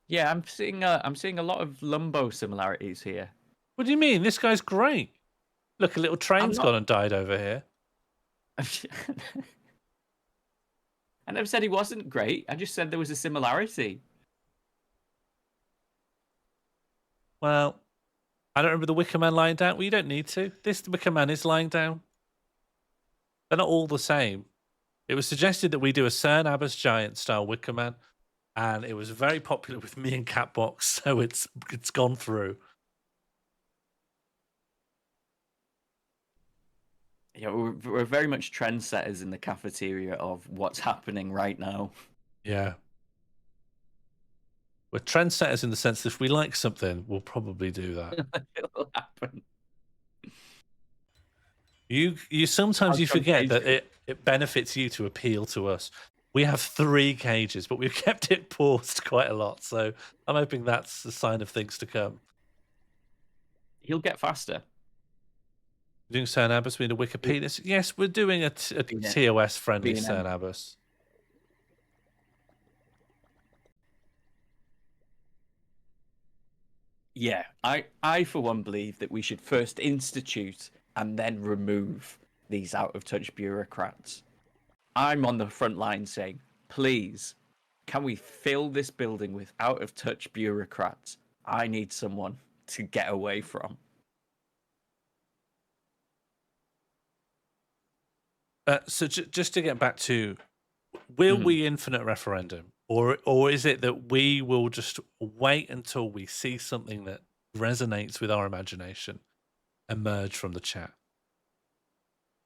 [SPEAKER 5] Yeah, I'm seeing a lot of Lumbo similarities here.
[SPEAKER 4] What do you mean? This guy's great. Look, a little train's gone and died over here.
[SPEAKER 5] I never said he wasn't great. I just said there was a similarity.
[SPEAKER 4] Well, I don't remember the Wicker Man lying down. Well, you don't need to. This Wicker Man is lying down. They're not all the same. It was suggested that we do a Cern Abbas giant style Wicker Man, and it was very popular with me and Catbox, so it's gone through.
[SPEAKER 5] Yeah, we're very much trendsetters in the cafeteria of what's happening right now.
[SPEAKER 4] Yeah. We're trendsetters in the sense that if we like something, we'll probably do that.
[SPEAKER 5] It'll happen.
[SPEAKER 4] You sometimes
[SPEAKER 5] I'll
[SPEAKER 4] you
[SPEAKER 5] come
[SPEAKER 4] forget
[SPEAKER 5] cage
[SPEAKER 4] that
[SPEAKER 5] you.
[SPEAKER 4] it benefits you to appeal to us. We have 3 cages, but we've kept it paused quite a lot. So I'm hoping that's a sign of things to come.
[SPEAKER 5] He'll get faster.
[SPEAKER 4] We're doing Cernabus, we need a Wikipedia. Yes, we're doing a TOS friendly
[SPEAKER 5] being
[SPEAKER 4] Cernabus.
[SPEAKER 5] Yeah, I for one believe that we should first institute and then remove these out of touch bureaucrats. I'm on the front line saying, please, can we fill this building with out of touch bureaucrats? I need someone to get away from.
[SPEAKER 4] So just to get back to, will we infinite referendum, or is it that we will just wait until we see something that resonates with our imagination emerge from the chat?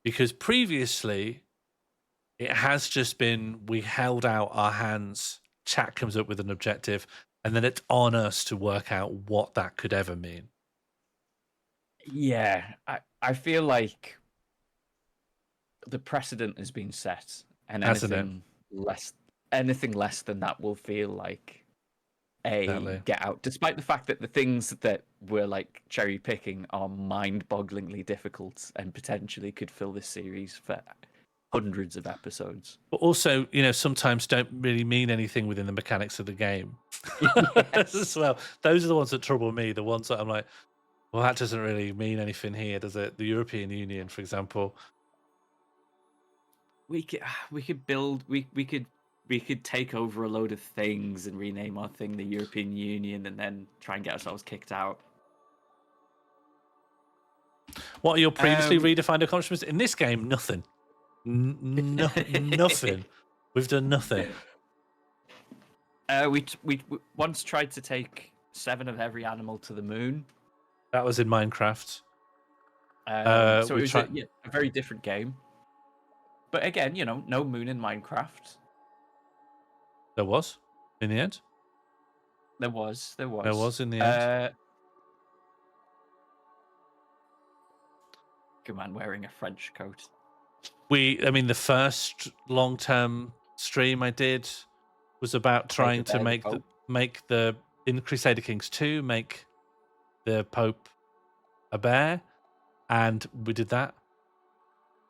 [SPEAKER 4] Because previously, it has just been we held out our hands, chat comes up with an objective, and then it's on us to work out what that could ever mean.
[SPEAKER 5] Yeah, I feel like the precedent has been set, and
[SPEAKER 4] Hasn't it?
[SPEAKER 5] anything less than that will feel like a
[SPEAKER 4] Exactly.
[SPEAKER 5] get out. Despite the fact that the things that we're like cherry picking are mind-bogglingly difficult and potentially could fill this series for hundreds of episodes.
[SPEAKER 4] But also, sometimes don't really mean anything within the mechanics of the game. As well. Those are the ones that trouble me. The ones that I'm like, well, that doesn't really mean anything here, does it? The European Union, for example.
[SPEAKER 5] We could take over a load of things and rename our thing the European Union and then try and get ourselves kicked out.
[SPEAKER 4] What are your previously redefined accomplishments? In this game, nothing. Nothing. We've done nothing.
[SPEAKER 5] We once tried to take 7 of every animal to the moon.
[SPEAKER 4] That was in Minecraft.
[SPEAKER 5] So it was a very different game. But again, no moon in Minecraft.
[SPEAKER 4] There was, in the end.
[SPEAKER 5] There was
[SPEAKER 4] There was in the end.
[SPEAKER 5] Good man wearing a French coat.
[SPEAKER 4] The first long-term stream I did was about trying to make the in Crusader Kings 2 make the Pope a bear, and we did that.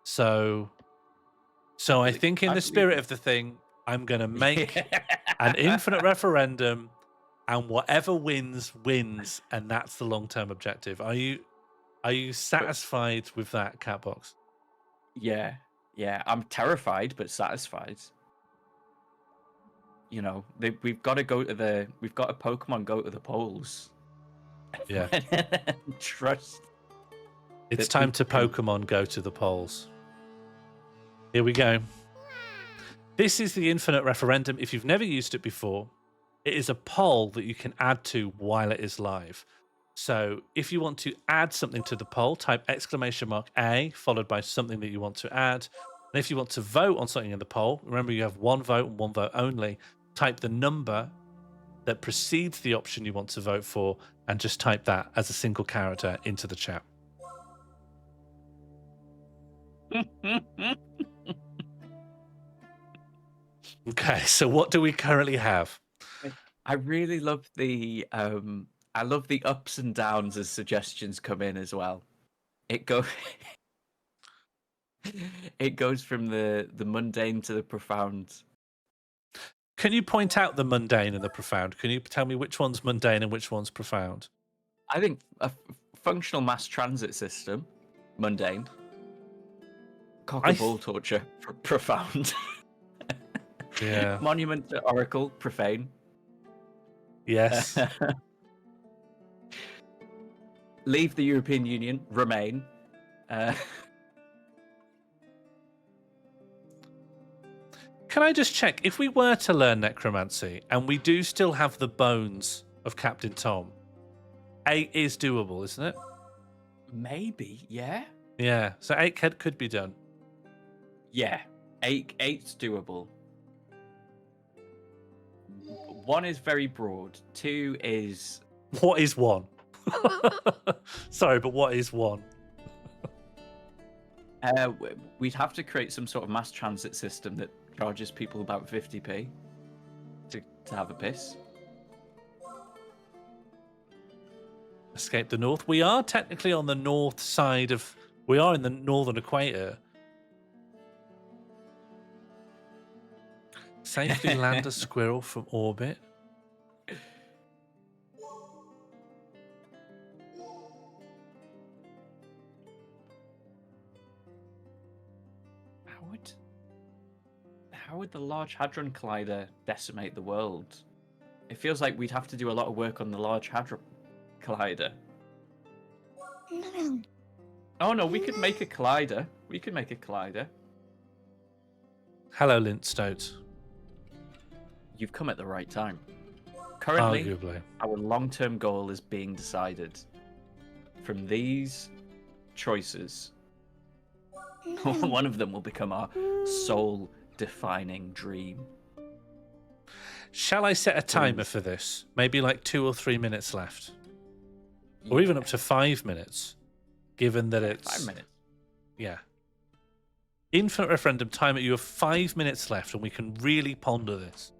[SPEAKER 4] So I think in the spirit of the thing, I'm going to make an infinite referendum, and whatever wins, and that's the long-term objective. Are you satisfied with that, Catbox?
[SPEAKER 5] Yeah. I'm terrified but satisfied. We've got a Pokemon go to the polls.
[SPEAKER 4] Yeah.
[SPEAKER 5] Trust.
[SPEAKER 4] It's time to Pokemon go to the polls. Here we go. This is the infinite referendum. If you've never used it before, it is a poll that you can add to while it is live. So if you want to add something to the poll, type !A followed by something that you want to add. And if you want to vote on something in the poll, remember you have one vote and one vote only. Type the number that precedes the option you want to vote for and just type that as a single character into the chat. Okay, so what do we currently have?
[SPEAKER 5] I really love the ups and downs as suggestions come in as well. It goes from the mundane to the profound.
[SPEAKER 4] Can you point out the mundane and the profound? Can you tell me which one's mundane and which one's profound?
[SPEAKER 5] I think a functional mass transit system, mundane. Cock and ball torture, profound.
[SPEAKER 4] Yeah.
[SPEAKER 5] Monument to Oracle, profane.
[SPEAKER 4] Yes.
[SPEAKER 5] Leave the European Union, remain.
[SPEAKER 4] Can I just check, if we were to learn necromancy and we do still have the bones of Captain Tom, 8 is doable, isn't it?
[SPEAKER 5] Maybe, yeah.
[SPEAKER 4] Yeah, so 8 could be done.
[SPEAKER 5] Yeah, 8's doable. 1 is very broad. 2 is
[SPEAKER 4] What is 1? Sorry, but what is 1?
[SPEAKER 5] we'd have to create some sort of mass transit system that charges people about 50p to have a piss.
[SPEAKER 4] Escape the north. We are technically on the north side of... We are in the northern equator. Safely land a squirrel from orbit.
[SPEAKER 5] How would the Large Hadron Collider decimate the world? It feels like we'd have to do a lot of work on the Large Hadron Collider.
[SPEAKER 7] No.
[SPEAKER 5] Oh no, we could make a collider. We could make a collider.
[SPEAKER 4] Hello, Lintstote.
[SPEAKER 5] You've come at the right time. Currently,
[SPEAKER 4] Arguably.
[SPEAKER 5] our long-term goal is being decided. From these choices, one of them will become our soul-defining dream.
[SPEAKER 4] Shall I set a timer for this? Maybe like 2 or 3 minutes left. Or even up to 5 minutes, given that it's...
[SPEAKER 5] 5 minutes.
[SPEAKER 4] Yeah. Infinite referendum timer, you have 5 minutes left and we can really ponder this.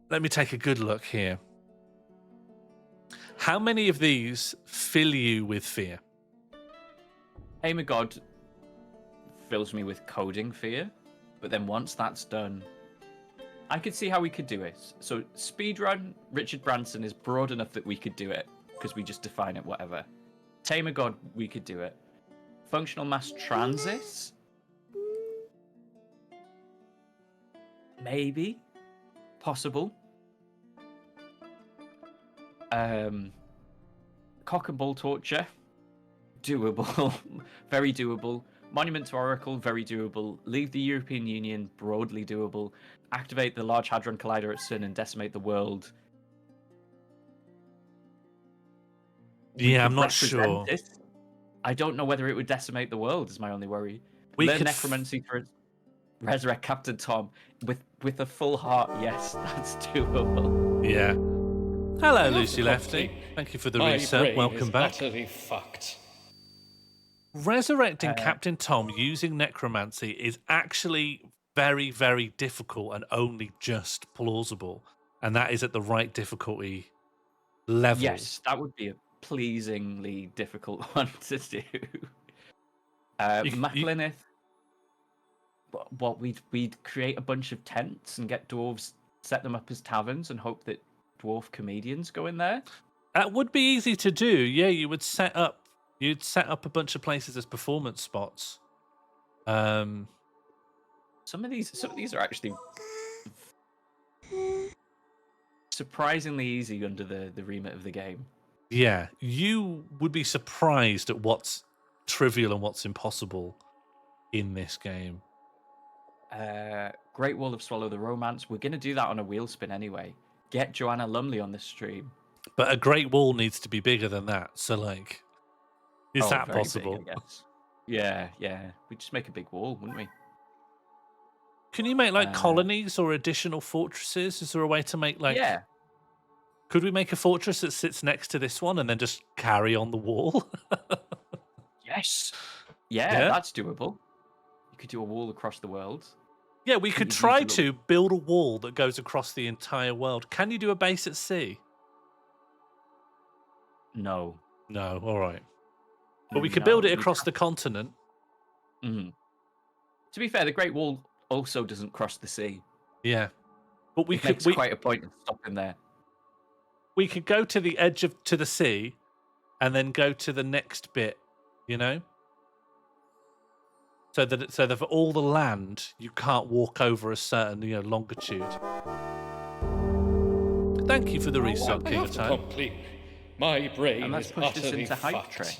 [SPEAKER 4] Let me take a good look here. How many of these fill you with fear?
[SPEAKER 5] Hey, my God fills me with coding fear, but then once that's done, I could see how we could do it. So speedrun Richard Branson is broad enough that we could do it, because we just define it, whatever. Tamer God, we could do it. Functional mass transit? Maybe. Possible. Cock and ball torture? Doable. Very doable. Monument to Oracle? Very doable. Leave the European Union? Broadly doable. Activate the Large Hadron Collider at CERN and decimate the world?
[SPEAKER 4] Yeah, I'm not
[SPEAKER 5] Represent
[SPEAKER 4] sure.
[SPEAKER 5] it. I don't know whether it would decimate the world, is my only worry.
[SPEAKER 4] We
[SPEAKER 5] Learn
[SPEAKER 4] could
[SPEAKER 5] necromancy for resurrect Captain Tom with a full heart. Yes, that's doable.
[SPEAKER 4] Yeah. Hello,
[SPEAKER 8] Enough
[SPEAKER 4] Lucy Lefty.
[SPEAKER 8] complete.
[SPEAKER 4] Thank you for the
[SPEAKER 8] My
[SPEAKER 4] reset.
[SPEAKER 8] brain
[SPEAKER 4] Welcome
[SPEAKER 8] is
[SPEAKER 4] back.
[SPEAKER 8] utterly fucked.
[SPEAKER 4] Resurrecting Captain Tom using necromancy is actually very, very difficult and only just plausible. And that is at the right difficulty level.
[SPEAKER 5] Yes, that would be a pleasingly difficult one to do. Maclineth. What we'd create a bunch of tents and get dwarves, set them up as taverns, and hope that dwarf comedians go in there.
[SPEAKER 4] That would be easy to do. Yeah, you'd set up a bunch of places as performance spots.
[SPEAKER 5] Some of these are actually surprisingly easy under the remit of the game.
[SPEAKER 4] Yeah, you would be surprised at what's trivial and what's impossible in this game.
[SPEAKER 5] Great Wall of Swallow the Romance. We're gonna do that on a wheel spin anyway. Get Joanna Lumley on the stream.
[SPEAKER 4] But a great wall needs to be bigger than that. So, like, is that
[SPEAKER 5] Very big,
[SPEAKER 4] possible?
[SPEAKER 5] I guess. Yeah. We'd just make a big wall, wouldn't we?
[SPEAKER 4] Can you make like colonies or additional fortresses? Is there a way to make like?
[SPEAKER 5] Yeah.
[SPEAKER 4] Could we make a fortress that sits next to this one and then just carry on the wall?
[SPEAKER 5] Yes. Yeah, that's doable. You could do a wall across the world.
[SPEAKER 4] Yeah, we could
[SPEAKER 5] you use
[SPEAKER 4] try
[SPEAKER 5] a
[SPEAKER 4] to build a wall that goes across the entire world. Can you do a base at sea?
[SPEAKER 5] No.
[SPEAKER 4] No, all right. But we could build it across the continent.
[SPEAKER 5] To be fair, the Great Wall also doesn't cross the sea.
[SPEAKER 4] Yeah. But
[SPEAKER 5] It makes quite a point in stopping there.
[SPEAKER 4] We could go to the edge to the sea and then go to the next bit, you know? So that for all the land, you can't walk over a certain, longitude. Thank you for the reset, King of Time.
[SPEAKER 8] Complete. My brain
[SPEAKER 5] And that's
[SPEAKER 8] is
[SPEAKER 5] pushed us
[SPEAKER 8] utterly
[SPEAKER 5] into hype
[SPEAKER 8] fucked.
[SPEAKER 5] train.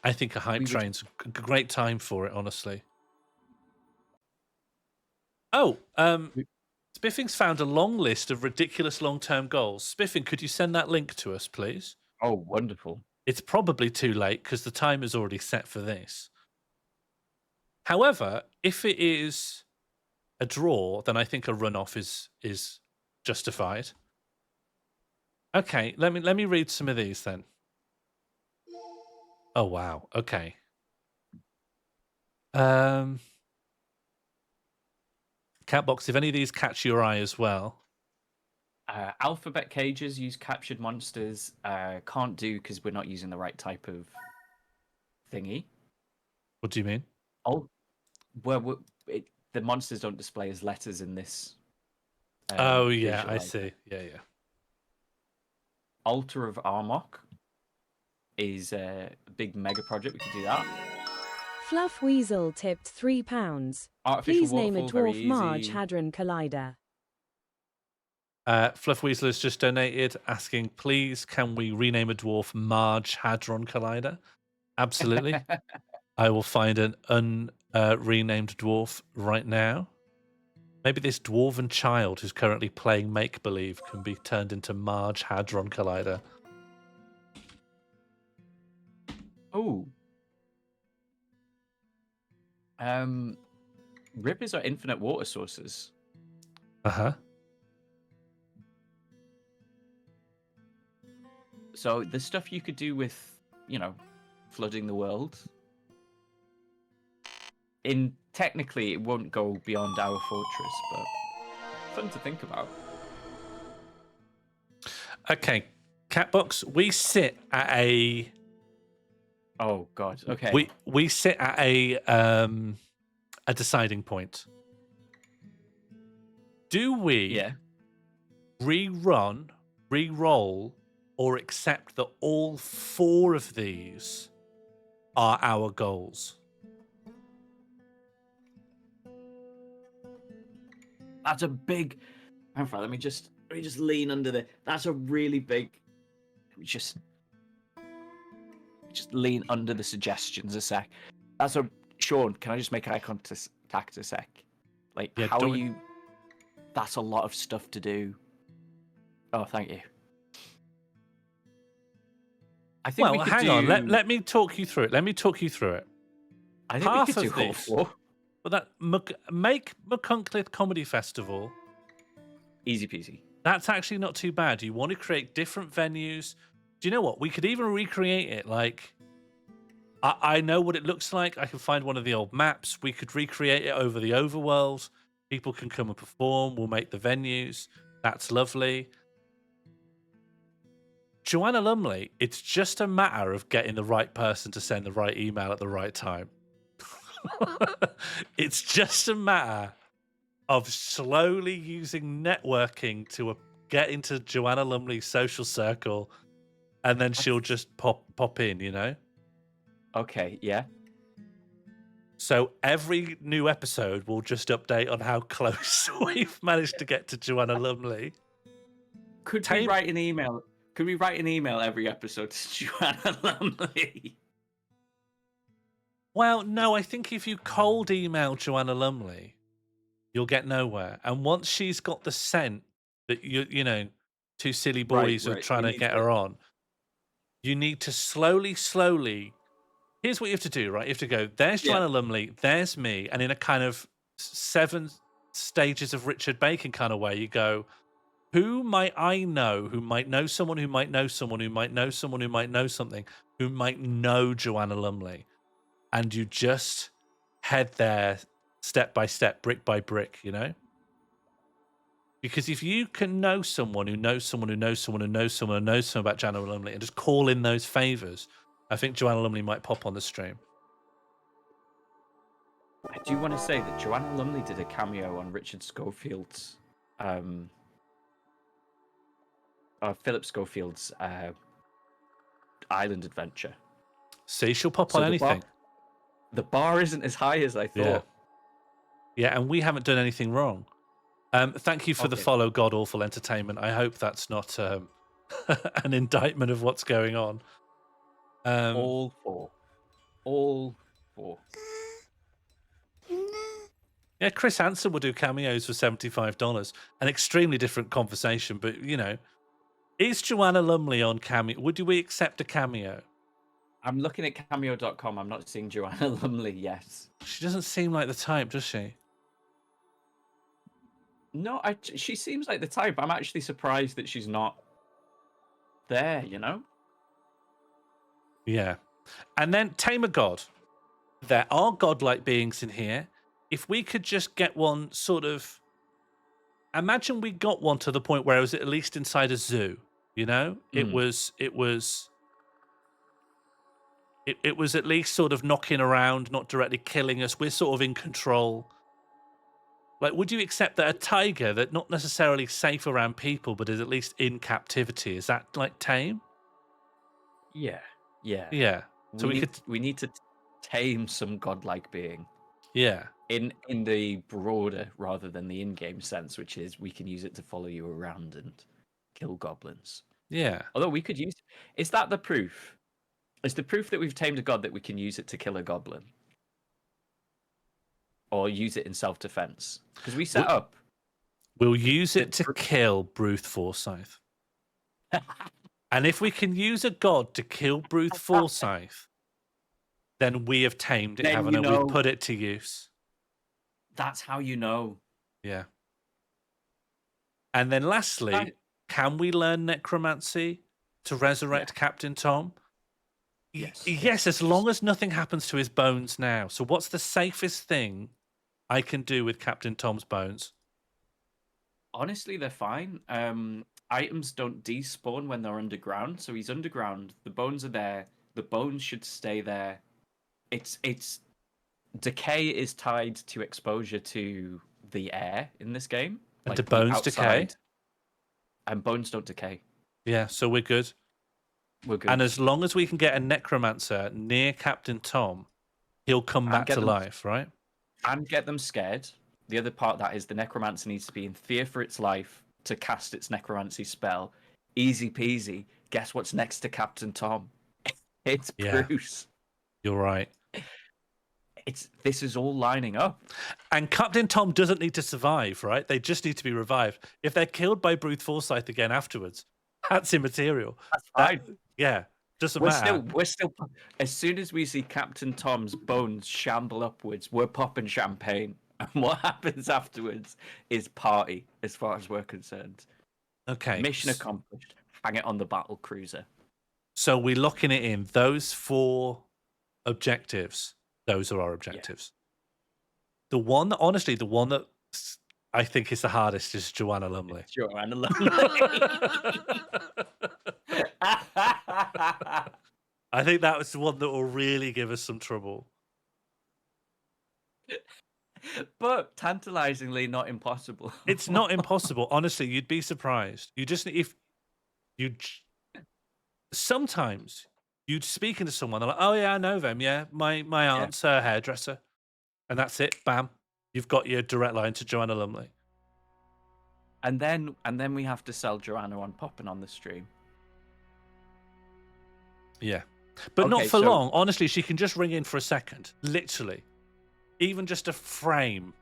[SPEAKER 4] I think a hype train's a great time for it, honestly. Oh, Spiffing's found a long list of ridiculous long-term goals. Spiffing, could you send that link to us, please?
[SPEAKER 5] Oh, wonderful.
[SPEAKER 4] It's probably too late because the timer's already set for this. However, if it is a draw, then I think a runoff is justified. Okay, let me read some of these then. Oh wow. Okay. Catbox, if any of these catch your eye as well.
[SPEAKER 5] Alphabet cages use captured monsters. Can't do because we're not using the right type of thingy.
[SPEAKER 4] What do you mean?
[SPEAKER 5] Oh, well, the monsters don't display as letters in this.
[SPEAKER 4] Oh yeah, I
[SPEAKER 5] visualizer.
[SPEAKER 4] see. Yeah.
[SPEAKER 5] Altar of Armok is a big mega project. We could do that.
[SPEAKER 6] Fluff Weasel tipped £3.
[SPEAKER 5] Artificial
[SPEAKER 6] Please name a
[SPEAKER 5] waterfall, very
[SPEAKER 6] dwarf Marge
[SPEAKER 5] easy.
[SPEAKER 6] Hadron Collider.
[SPEAKER 4] Fluff Weasel has just donated, asking, please, can we rename a dwarf Marge Hadron Collider? Absolutely. I will find an unrenamed dwarf right now. Maybe this dwarven child who's currently playing make-believe can be turned into Marge Hadron Collider.
[SPEAKER 5] Oh. Rivers are infinite water sources.
[SPEAKER 4] Uh-huh.
[SPEAKER 5] So the stuff you could do with, flooding the world. Technically, it won't go beyond our fortress, but fun to think about.
[SPEAKER 4] Okay, Catbox, we sit at a...
[SPEAKER 5] Oh God. Okay.
[SPEAKER 4] We sit at a deciding point. Do we rerun, re-roll, or accept that all 4 of these are our goals?
[SPEAKER 5] That's a big. Let me just lean under the. That's a really big. Let me just lean under the suggestions a sec. Sean, can I just make eye contact a sec? Like,
[SPEAKER 4] Yeah,
[SPEAKER 5] how are you? That's a lot of stuff to do. Oh, thank you. I think we could
[SPEAKER 4] hang
[SPEAKER 5] do...
[SPEAKER 4] on. Let me talk you through it.
[SPEAKER 5] I think we could do all 4.
[SPEAKER 4] But that make McCunklith Comedy Festival.
[SPEAKER 5] Easy peasy.
[SPEAKER 4] That's actually not too bad. You want to create different venues. Do you know what? We could even recreate it. Like, I know what it looks like. I can find one of the old maps. We could recreate it over the overworld. People can come and perform. We'll make the venues. That's lovely. Joanna Lumley, it's just a matter of getting the right person to send the right email at the right time. It's just a matter of slowly using networking to get into Joanna Lumley's social circle, and then she'll just pop in,
[SPEAKER 5] Okay, yeah.
[SPEAKER 4] So every new episode will just update on how close we've managed to get to Joanna Lumley.
[SPEAKER 5] Could we write an email? Could we write an email every episode to Joanna Lumley?
[SPEAKER 4] Well, no, I think if you cold email Joanna Lumley, you'll get nowhere. And once she's got the scent that you know, 2 silly boys are trying to get her on, you need to slowly. Here's what you have to do, right? You have to go, there's Joanna Lumley, there's me, and in a kind of 7 stages of Richard Bacon kind of way, you go, who might I know who might know someone who might know someone who might know someone who might know something who might know Joanna Lumley? And you just head there step by step, brick by brick, Because if you can know someone who knows someone who knows someone who knows someone who knows someone about Joanna Lumley and just call in those favors, I think Joanna Lumley might pop on the stream.
[SPEAKER 5] I do want to say that Joanna Lumley did a cameo on Richard Schofield's Philip Schofield's Island Adventure.
[SPEAKER 4] See, she'll pop on anything.
[SPEAKER 5] The bar isn't as high as I thought.
[SPEAKER 4] Yeah, and we haven't done anything wrong. Thank you for the follow, God Awful Entertainment. I hope that's not an indictment of what's going on.
[SPEAKER 5] All four.
[SPEAKER 4] Yeah, Chris Hansen will do cameos for $75. An extremely different conversation, but is Joanna Lumley on cameo? Would we accept a cameo?
[SPEAKER 5] I'm looking at cameo.com. I'm not seeing Joanna Lumley yet.
[SPEAKER 4] She doesn't seem like the type, does she?
[SPEAKER 5] No, she seems like the type. I'm actually surprised that she's not there,
[SPEAKER 4] Yeah. And then tame a god. There are godlike beings in here. If we could just get one sort of... Imagine we got one to the point where it was at least inside a zoo, It
[SPEAKER 5] Mm.
[SPEAKER 4] was at least sort of knocking around, not directly killing us. We're sort of in control. Like, would you accept that a tiger that not necessarily safe around people, but is at least in captivity, is that like tame?
[SPEAKER 5] Yeah.
[SPEAKER 4] Yeah. So
[SPEAKER 5] we need to tame some godlike being
[SPEAKER 4] Yeah.
[SPEAKER 5] in the broader rather than the in-game sense, which is we can use it to follow you around and kill goblins.
[SPEAKER 4] Yeah.
[SPEAKER 5] Although we could use... Is that the proof? Is the proof that we've tamed a god that we can use it to kill a goblin? Or use it in self-defense? Because we set up...
[SPEAKER 4] We'll use it to kill Bruce Forsyth. And if we can use a god to kill Bruce Forsyth, then we have tamed it,
[SPEAKER 5] Then
[SPEAKER 4] haven't we? We've put it to use.
[SPEAKER 5] That's how you know.
[SPEAKER 4] Yeah. And then lastly, can we learn necromancy to resurrect Captain Tom? Yes, as long as nothing happens to his bones now. So what's the safest thing I can do with Captain Tom's bones?
[SPEAKER 5] Honestly, they're fine. Items don't despawn when they're underground, so he's underground. The bones are there. The bones should stay there. It's decay is tied to exposure to the air in this game.
[SPEAKER 4] And do bones decay?
[SPEAKER 5] And bones don't decay.
[SPEAKER 4] Yeah, so we're good.
[SPEAKER 5] We're good.
[SPEAKER 4] And as long as we can get a necromancer near Captain Tom, he'll come back to life, right?
[SPEAKER 5] And get them scared. The other part of that is the necromancer needs to be in fear for its life to cast its necromancy spell. Easy peasy. Guess what's next to Captain Tom? It's Bruce.
[SPEAKER 4] You're right.
[SPEAKER 5] This is all lining up.
[SPEAKER 4] And Captain Tom doesn't need to survive, right? They just need to be revived. If they're killed by Bruce Forsyth again afterwards, that's immaterial.
[SPEAKER 5] That's fine.
[SPEAKER 4] Doesn't matter.
[SPEAKER 5] We're still. As soon as we see Captain Tom's bones shamble upwards, we're popping champagne. And what happens afterwards is party, as far as we're concerned.
[SPEAKER 4] Okay.
[SPEAKER 5] Mission accomplished. Hang it on the battle cruiser.
[SPEAKER 4] So we're locking it in. Those 4 objectives, those are our objectives. Yeah. The one that I think is the hardest is Joanna Lumley.
[SPEAKER 5] Joanna Lumley.
[SPEAKER 4] I think that was the one that will really give us some trouble.
[SPEAKER 5] But tantalizingly not impossible.
[SPEAKER 4] It's not impossible. Honestly, you'd be surprised. Sometimes you'd speaking to someone, they're like, "Oh yeah, I know them. Yeah, my aunt's a hairdresser," and that's it. Bam, you've got your direct line to Joanna Lumley.
[SPEAKER 5] And then we have to sell Joanna on popping on the stream.
[SPEAKER 4] Yeah, but not for long. Honestly, she can just ring in for a second, literally, even just a frame,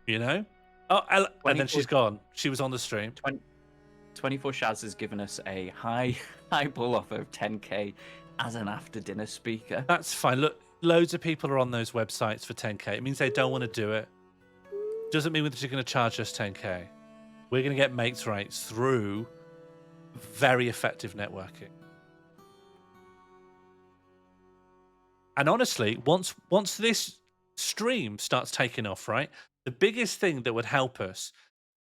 [SPEAKER 4] Oh, and then she's gone. She was on the stream.
[SPEAKER 5] 24 Shaz has given us a high ball offer of 10k as an after dinner speaker.
[SPEAKER 4] That's fine. Look, loads of people are on those websites for 10k. It means they don't want to do it. Doesn't mean that you're going to charge us 10k. We're going to get mates rates through very effective networking. And honestly, once this stream starts taking off, right, the biggest thing that would help us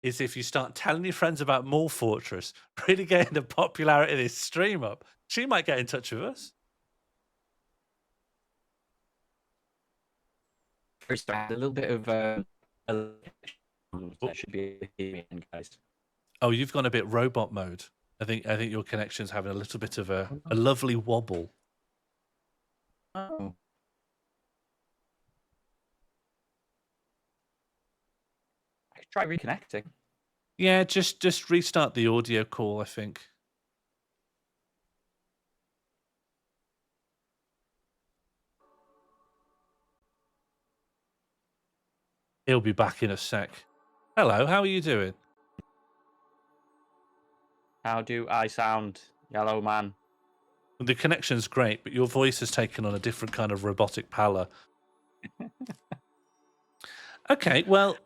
[SPEAKER 4] is if you start telling your friends about MorlFortress, really getting the popularity of this stream up. She might get in touch with us.
[SPEAKER 5] First, I had a little bit of that should be in, guys.
[SPEAKER 4] Oh, you've gone a bit robot mode. I think your connection's having a little bit of a lovely wobble.
[SPEAKER 5] Oh. I could try reconnecting.
[SPEAKER 4] Yeah, just restart the audio call, I think. He'll be back in a sec. Hello, how are you doing?
[SPEAKER 5] How do I sound, yellow man?
[SPEAKER 4] The connection's great, but your voice has taken on a different kind of robotic pallor. Okay, well,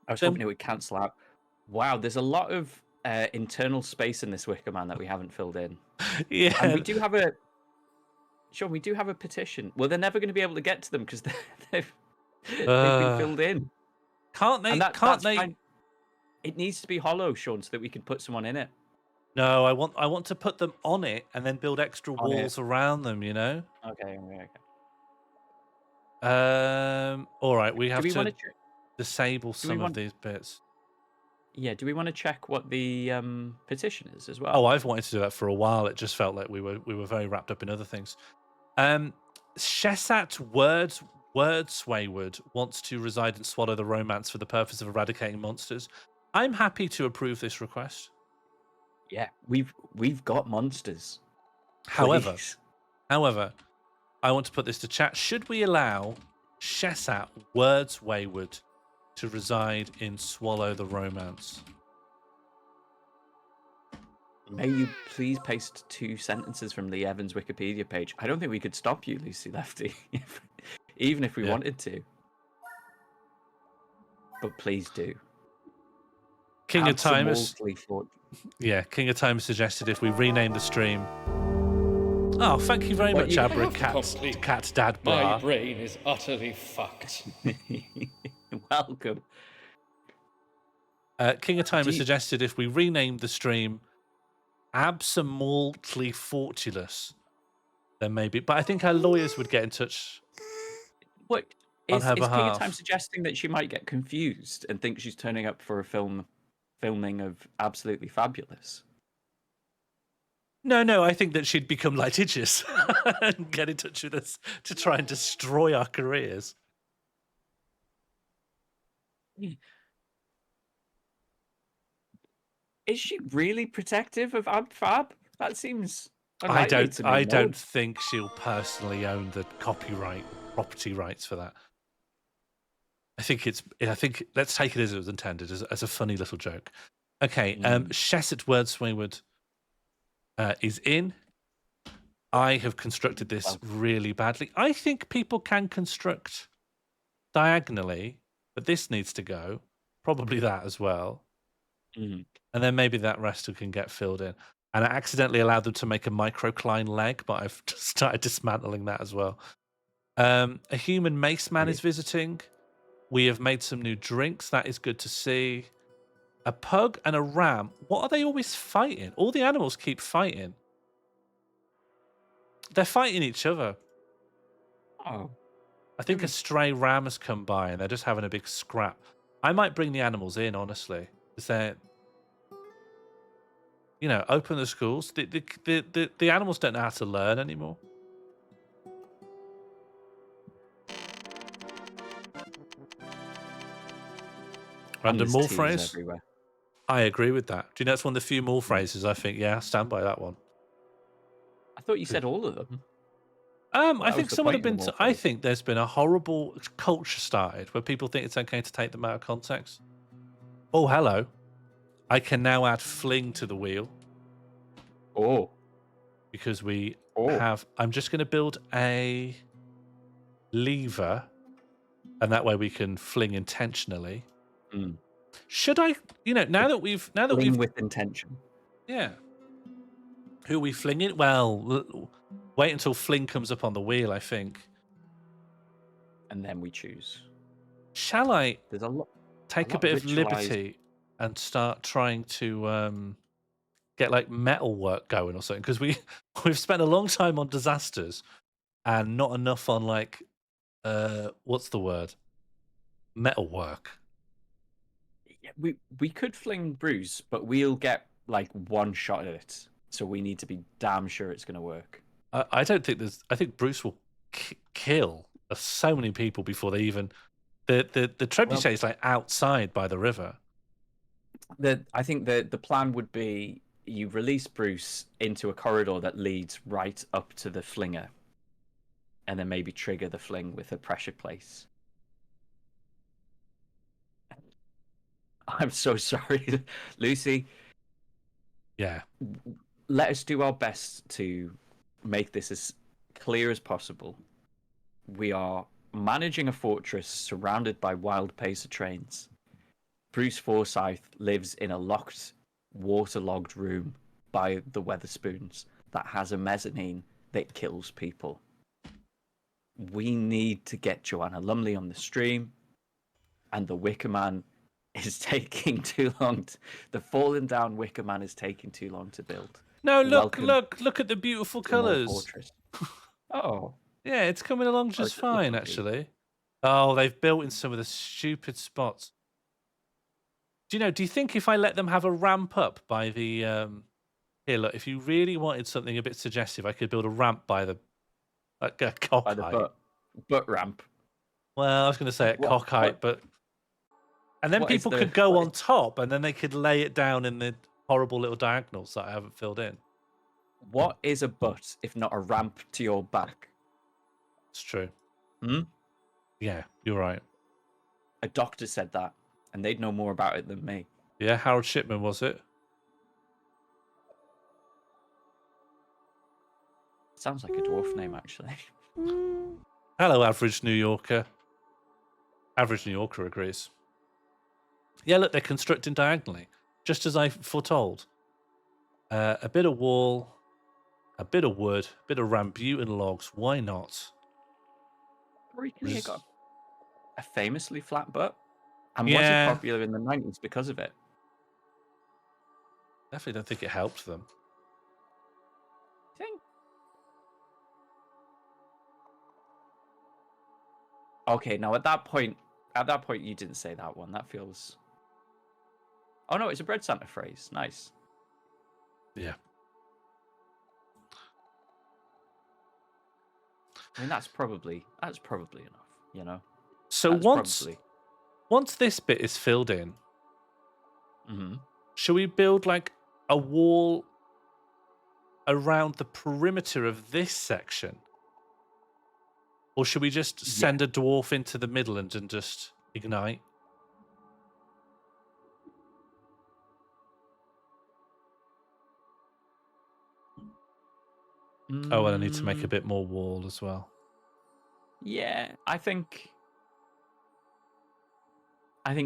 [SPEAKER 5] I was
[SPEAKER 4] Then-
[SPEAKER 5] hoping it would cancel out. Wow, there's a lot of internal space in this Wicker Man that we haven't filled in. And
[SPEAKER 4] Yeah.
[SPEAKER 5] we do have a... Sean, we do have a petition. Well, they're never going to be able to get to them because they've been filled in.
[SPEAKER 4] Can't they?
[SPEAKER 5] And
[SPEAKER 4] Can't
[SPEAKER 5] that's
[SPEAKER 4] they?
[SPEAKER 5] fine. It needs to be hollow, Sean, so that we can put someone in it.
[SPEAKER 4] No, I want to put them on it and then build extra
[SPEAKER 5] On it.
[SPEAKER 4] walls around them. You know.
[SPEAKER 5] Okay.
[SPEAKER 4] All right, we have
[SPEAKER 5] Do we
[SPEAKER 4] to
[SPEAKER 5] want to check?
[SPEAKER 4] disable
[SPEAKER 5] we
[SPEAKER 4] some of
[SPEAKER 5] want-
[SPEAKER 4] these bits.
[SPEAKER 5] Yeah, do we want to check what the petition is as well?
[SPEAKER 4] Oh, I've wanted to do that for a while. It just felt like we were very wrapped up in other things. Shesat Wordswayward wants to reside and swallow the romance for the purpose of eradicating monsters. I'm happy to approve this request.
[SPEAKER 5] Yeah, we've got monsters.
[SPEAKER 4] However,
[SPEAKER 5] Please.
[SPEAKER 4] However, I want to put this to chat. Should we allow Shesat Wordswayward to reside in Swallow the Romance?
[SPEAKER 5] May you please paste 2 sentences from Lee Evans' Wikipedia page? I don't think we could stop you, Lucy Lefty, even if we
[SPEAKER 4] Yeah.
[SPEAKER 5] wanted to. But please do.
[SPEAKER 4] King of Time has,
[SPEAKER 5] Absolutely for-
[SPEAKER 4] King of Time has suggested if we rename the stream. Oh, thank you very
[SPEAKER 5] What,
[SPEAKER 4] much,
[SPEAKER 5] you-
[SPEAKER 4] Abra
[SPEAKER 8] I have to complete.
[SPEAKER 4] Cat Dad
[SPEAKER 8] My
[SPEAKER 4] Bar.
[SPEAKER 8] brain is utterly fucked.
[SPEAKER 5] Welcome.
[SPEAKER 4] King of Time
[SPEAKER 5] Do
[SPEAKER 4] has
[SPEAKER 5] you-
[SPEAKER 4] suggested if we rename the stream Absolutely Fortulous, then maybe. But I think our lawyers would get in touch.
[SPEAKER 5] What
[SPEAKER 4] On
[SPEAKER 5] is
[SPEAKER 4] her
[SPEAKER 5] King of
[SPEAKER 4] behalf.
[SPEAKER 5] Time suggesting that she might get confused and think she's turning up for a filming of Absolutely Fabulous?
[SPEAKER 4] No, I think that she'd become litigious and get in touch with us to try and destroy our careers.
[SPEAKER 5] Is she really protective of Ab Fab? That seems
[SPEAKER 4] I
[SPEAKER 5] unlikely to me, no?
[SPEAKER 4] don't think she'll personally own the copyright property rights for that. I think let's take it as it was intended, as a funny little joke. Okay, Shesset Wordswayward is in. I have constructed this really badly. I think people can construct diagonally, but this needs to go. Probably that as well.
[SPEAKER 5] Mhm.
[SPEAKER 4] And then maybe that rest can get filled in. And I accidentally allowed them to make a microcline leg, but I've started dismantling that as well. A human mace man is visiting. We have made some new drinks. That is good to see. A pug and a ram. What are they always fighting? All the animals keep fighting. They're fighting each other.
[SPEAKER 5] Oh,
[SPEAKER 4] I think a stray ram has come by and they're just having a big scrap. I might bring the animals in, honestly. Because they're, open the schools. The animals don't know how to learn anymore. Random
[SPEAKER 5] there's
[SPEAKER 4] mall
[SPEAKER 5] teas
[SPEAKER 4] phrase.
[SPEAKER 5] everywhere.
[SPEAKER 4] I agree with that. Do you know it's one of the few mall phrases I think, yeah, stand by that one.
[SPEAKER 5] I thought you said all of them.
[SPEAKER 4] I
[SPEAKER 5] that
[SPEAKER 4] think
[SPEAKER 5] was the
[SPEAKER 4] someone have
[SPEAKER 5] point in
[SPEAKER 4] been.
[SPEAKER 5] the mall
[SPEAKER 4] I
[SPEAKER 5] phrase.
[SPEAKER 4] think there's been a horrible culture started where people think it's okay to take them out of context. Oh, hello! I can now add fling to the wheel
[SPEAKER 5] Oh,
[SPEAKER 4] because we
[SPEAKER 5] Oh.
[SPEAKER 4] have. I'm just going to build a lever, and that way we can fling intentionally.
[SPEAKER 5] Mm.
[SPEAKER 4] Should I? Now that we've
[SPEAKER 5] fling with intention.
[SPEAKER 4] yeah. Who are we flinging? Well, wait until fling comes up on the wheel. I think.
[SPEAKER 5] And then we choose.
[SPEAKER 4] Shall I
[SPEAKER 5] There's a lot.
[SPEAKER 4] take a
[SPEAKER 5] lot
[SPEAKER 4] bit of
[SPEAKER 5] ritualized-
[SPEAKER 4] liberty and start trying to get like metal work going or something? Because we've spent a long time on disasters and not enough on like what's the word? Metal work.
[SPEAKER 5] Yeah, we could fling Bruce, but we'll get like one shot at it. So we need to be damn sure it's going to work.
[SPEAKER 4] I don't think there's. I think Bruce will kill so many people before they even. The trebuchet is like outside by the river.
[SPEAKER 5] I think the plan would be you release Bruce into a corridor that leads right up to the flinger, and then maybe trigger the fling with a pressure place. I'm so sorry, Lucy.
[SPEAKER 4] Yeah.
[SPEAKER 5] Let us do our best to make this as clear as possible. We are managing a fortress surrounded by wild pacer trains. Bruce Forsyth lives in a locked, waterlogged room by the Weatherspoons that has a mezzanine that kills people. We need to get Joanna Lumley on the stream, and the Wicker Man is taking too long. The fallen down Wicker Man is taking too long to build.
[SPEAKER 4] No,
[SPEAKER 5] Welcome
[SPEAKER 4] look at the beautiful
[SPEAKER 5] to
[SPEAKER 4] colours.
[SPEAKER 5] MorlFortress. Oh,
[SPEAKER 4] Yeah, it's coming along
[SPEAKER 5] Oh,
[SPEAKER 4] just
[SPEAKER 5] it's a little
[SPEAKER 4] fine,
[SPEAKER 5] bit.
[SPEAKER 4] actually. Oh, they've built in some of the stupid spots. Do you think if I let them have a ramp up by the here, look, if you really wanted something a bit suggestive, I could build a ramp by the like a cock
[SPEAKER 5] by the
[SPEAKER 4] height.
[SPEAKER 5] butt ramp.
[SPEAKER 4] Well, I was going to say at
[SPEAKER 5] What-
[SPEAKER 4] cock height, but and then
[SPEAKER 5] what is
[SPEAKER 4] people
[SPEAKER 5] the-
[SPEAKER 4] could go
[SPEAKER 5] what
[SPEAKER 4] on top, and then they could lay it down in the horrible little diagonals that I haven't filled in.
[SPEAKER 5] What is a butt if not a ramp to your back?
[SPEAKER 4] It's true.
[SPEAKER 5] Hmm?
[SPEAKER 4] Yeah, you're right.
[SPEAKER 5] A doctor said that, and they'd know more about it than me.
[SPEAKER 4] Yeah, Harold Shipman was it?
[SPEAKER 5] Sounds like a dwarf name, actually.
[SPEAKER 4] Hello, average New Yorker. Average New Yorker agrees. Yeah, look, they're constructing diagonally, just as I foretold. A bit of wall, a bit of wood, a bit of rambutan logs. Why not?
[SPEAKER 5] Recently, it got a famously flat butt, and
[SPEAKER 4] Yeah.
[SPEAKER 5] wasn't popular in the 90s because of it.
[SPEAKER 4] Definitely don't think it helped them.
[SPEAKER 5] Think. Okay, now at that point, you didn't say that one. That feels. Oh no, it's a bread Santa phrase. Nice.
[SPEAKER 4] Yeah.
[SPEAKER 5] I mean, that's probably enough. You know.
[SPEAKER 4] So
[SPEAKER 5] That's
[SPEAKER 4] once this bit is filled in,
[SPEAKER 5] hmm
[SPEAKER 4] shall we build like a wall around the perimeter of this section? Or should we just send a dwarf into the middle and just ignite? Oh, and I need to make a bit more wall as well.
[SPEAKER 5] Yeah, I think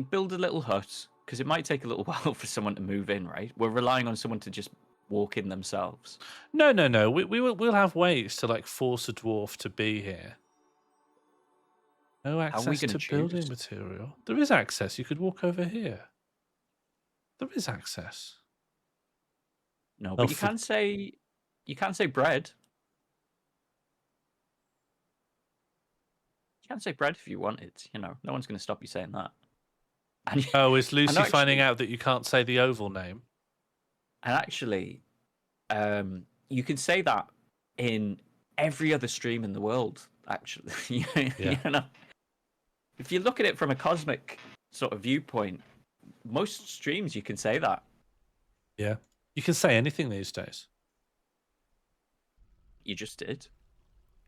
[SPEAKER 5] build a little hut, because it might take a little while for someone to move in, right? We're relying on someone to just walk in themselves.
[SPEAKER 4] No. We'll have ways to like force a dwarf to be here. No
[SPEAKER 5] How are we
[SPEAKER 4] access
[SPEAKER 5] gonna
[SPEAKER 4] to building
[SPEAKER 5] choose?
[SPEAKER 4] material. There is access. You could walk over here. There is access.
[SPEAKER 5] No,
[SPEAKER 4] Oh,
[SPEAKER 5] but you can say bread. You can say bread if you want it. You know, no one's going to stop you saying that. And,
[SPEAKER 4] Oh, is Lucy
[SPEAKER 5] actually-
[SPEAKER 4] finding out that you can't say the oval name?
[SPEAKER 5] and actually, you can say that in every other stream in the world. Actually,
[SPEAKER 4] Yeah.
[SPEAKER 5] you know, if you look at it from a cosmic sort of viewpoint, most streams you can say that.
[SPEAKER 4] Yeah. You can say anything these days.
[SPEAKER 5] You just did.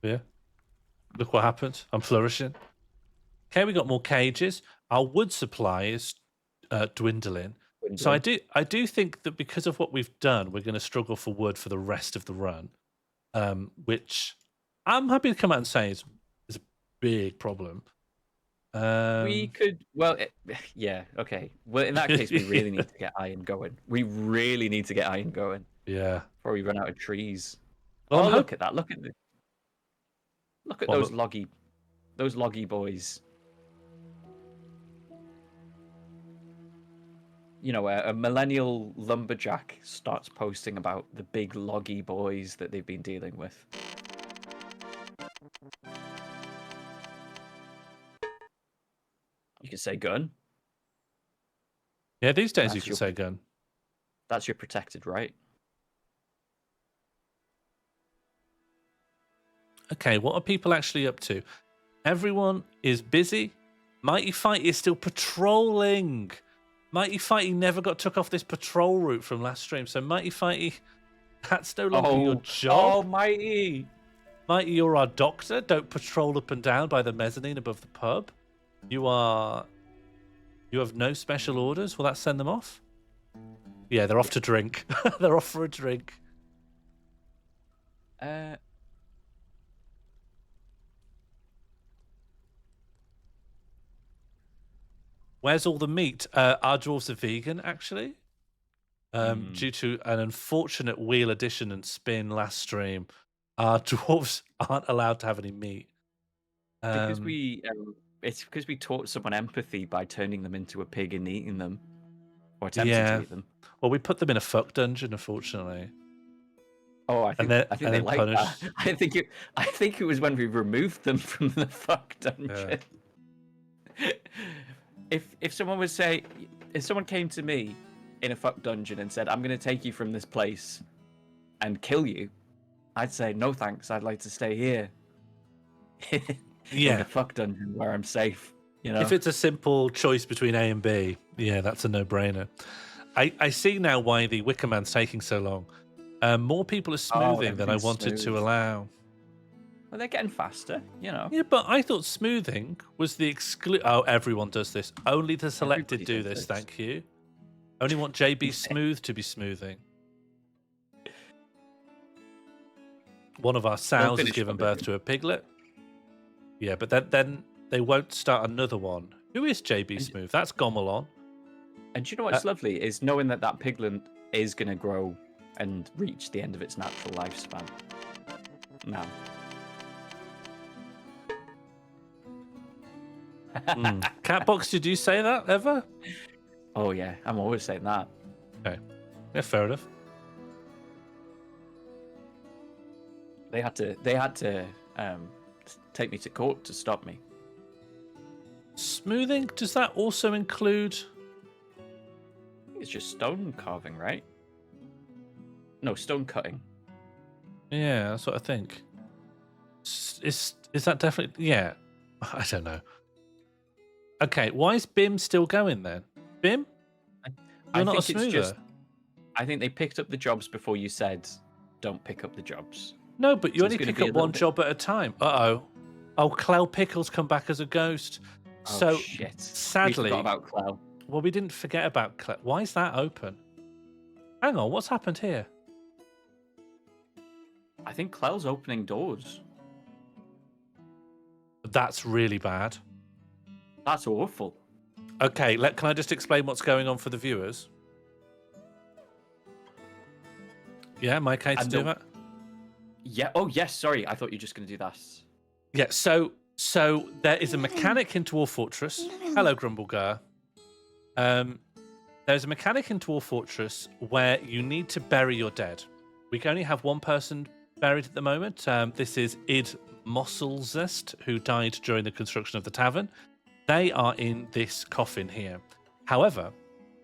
[SPEAKER 4] Yeah. Look what happened. I'm flourishing. Okay, we got more cages. Our wood supply is dwindling. So I do think that because of what we've done, we're going to struggle for wood for the rest of the run, which I'm happy to come out and say is a big problem.
[SPEAKER 5] We could, well, yeah, okay. Well, in that case, we really need to get iron going. We really need to get iron going
[SPEAKER 4] Yeah.
[SPEAKER 5] before we run out of trees.
[SPEAKER 4] Well,
[SPEAKER 5] Oh,
[SPEAKER 4] I'm
[SPEAKER 5] look at that! Look at
[SPEAKER 4] What,
[SPEAKER 5] those loggy boys. You know, a millennial lumberjack starts posting about the big loggy boys that they've been dealing with. You can say gun.
[SPEAKER 4] Yeah, these days
[SPEAKER 5] That's
[SPEAKER 4] you can
[SPEAKER 5] your-
[SPEAKER 4] say gun.
[SPEAKER 5] That's your protected right.
[SPEAKER 4] Okay, what are people actually up to? Everyone is busy. Mighty Fighty is still patrolling. Mighty Fighty never got took off this patrol route from last stream. So Mighty Fighty, that's no longer your job.
[SPEAKER 5] Almighty!
[SPEAKER 4] Mighty, you're our doctor. Don't patrol up and down by the mezzanine above the pub. You have no special orders. Will that send them off? Yeah, they're off to drink. They're off for a drink. Where's all the meat? Our dwarves are vegan, actually. Due to an unfortunate wheel addition and spin last stream, our dwarves aren't allowed to have any meat.
[SPEAKER 5] Because it's because we taught someone empathy by turning them into a pig and eating them, or attempting to eat them.
[SPEAKER 4] Well, we put them in a fuck dungeon, unfortunately.
[SPEAKER 5] Oh, I think
[SPEAKER 4] and
[SPEAKER 5] they
[SPEAKER 4] then
[SPEAKER 5] like
[SPEAKER 4] punished.
[SPEAKER 5] that. I think it was when we removed them from the fuck dungeon. If someone would say, if someone came to me in a fuck dungeon and said, "I'm going to take you from this place and kill you," I'd say, "No, thanks. I'd like to stay here." In the fuck dungeon where I'm safe. You know,
[SPEAKER 4] if it's a simple choice between A and B, that's a no-brainer. I see now why the Wicker Man's taking so long. More people are smoothing than I wanted to allow.
[SPEAKER 5] Well, they're getting faster, you know.
[SPEAKER 4] Yeah, but I thought smoothing was the Oh, everyone does this. Only the selected
[SPEAKER 5] Everybody
[SPEAKER 4] do
[SPEAKER 5] does
[SPEAKER 4] this,
[SPEAKER 5] this.
[SPEAKER 4] thank you. Only want JB Smooth to be smoothing. One of our sows has
[SPEAKER 5] finish
[SPEAKER 4] given
[SPEAKER 5] what they're
[SPEAKER 4] birth to a piglet. Yeah, but then they won't start another one. Who is JB Smooth? That's Gomelon.
[SPEAKER 5] And do you know what's lovely is knowing that piglet is going to grow and reach the end of its natural lifespan. Now.
[SPEAKER 4] Catbox, did you say that ever?
[SPEAKER 5] Oh yeah, I'm always saying that.
[SPEAKER 4] Okay. Yeah, fair enough.
[SPEAKER 5] They had to take me to court to stop me.
[SPEAKER 4] Smoothing, does that also include...
[SPEAKER 5] It's just stone carving, right? No, stone cutting.
[SPEAKER 4] Yeah, that's what I think. Is that definitely... Yeah, I don't know. Okay, why is BIM still going then? BIM? You're not a smoother.
[SPEAKER 5] I think they picked up the jobs before you said, don't pick up the jobs.
[SPEAKER 4] No, but you
[SPEAKER 5] So
[SPEAKER 4] only
[SPEAKER 5] it's gonna
[SPEAKER 4] pick
[SPEAKER 5] be
[SPEAKER 4] up
[SPEAKER 5] a
[SPEAKER 4] one
[SPEAKER 5] little bit-
[SPEAKER 4] job at a time. Uh-oh. Oh, Clow Pickles come back as a ghost.
[SPEAKER 5] Oh,
[SPEAKER 4] So,
[SPEAKER 5] shit.
[SPEAKER 4] sadly...
[SPEAKER 5] We forgot about Clow.
[SPEAKER 4] Well, we didn't forget about Clow. Why is that open? Hang on, what's happened here?
[SPEAKER 5] I think Clow's opening doors.
[SPEAKER 4] That's really bad.
[SPEAKER 5] That's awful.
[SPEAKER 4] Okay, can I just explain what's going on for the viewers? Yeah, am I okay to do that?
[SPEAKER 5] Yeah. Oh, yes. Sorry. I thought you were just going to do that.
[SPEAKER 4] Yeah, so there is a mechanic in MorlFortress. Hello, Grumblegar. There's a mechanic in MorlFortress where you need to bury your dead. We can only have one person buried at the moment. This is Id Mosselzest, who died during the construction of the tavern. They are in this coffin here. However,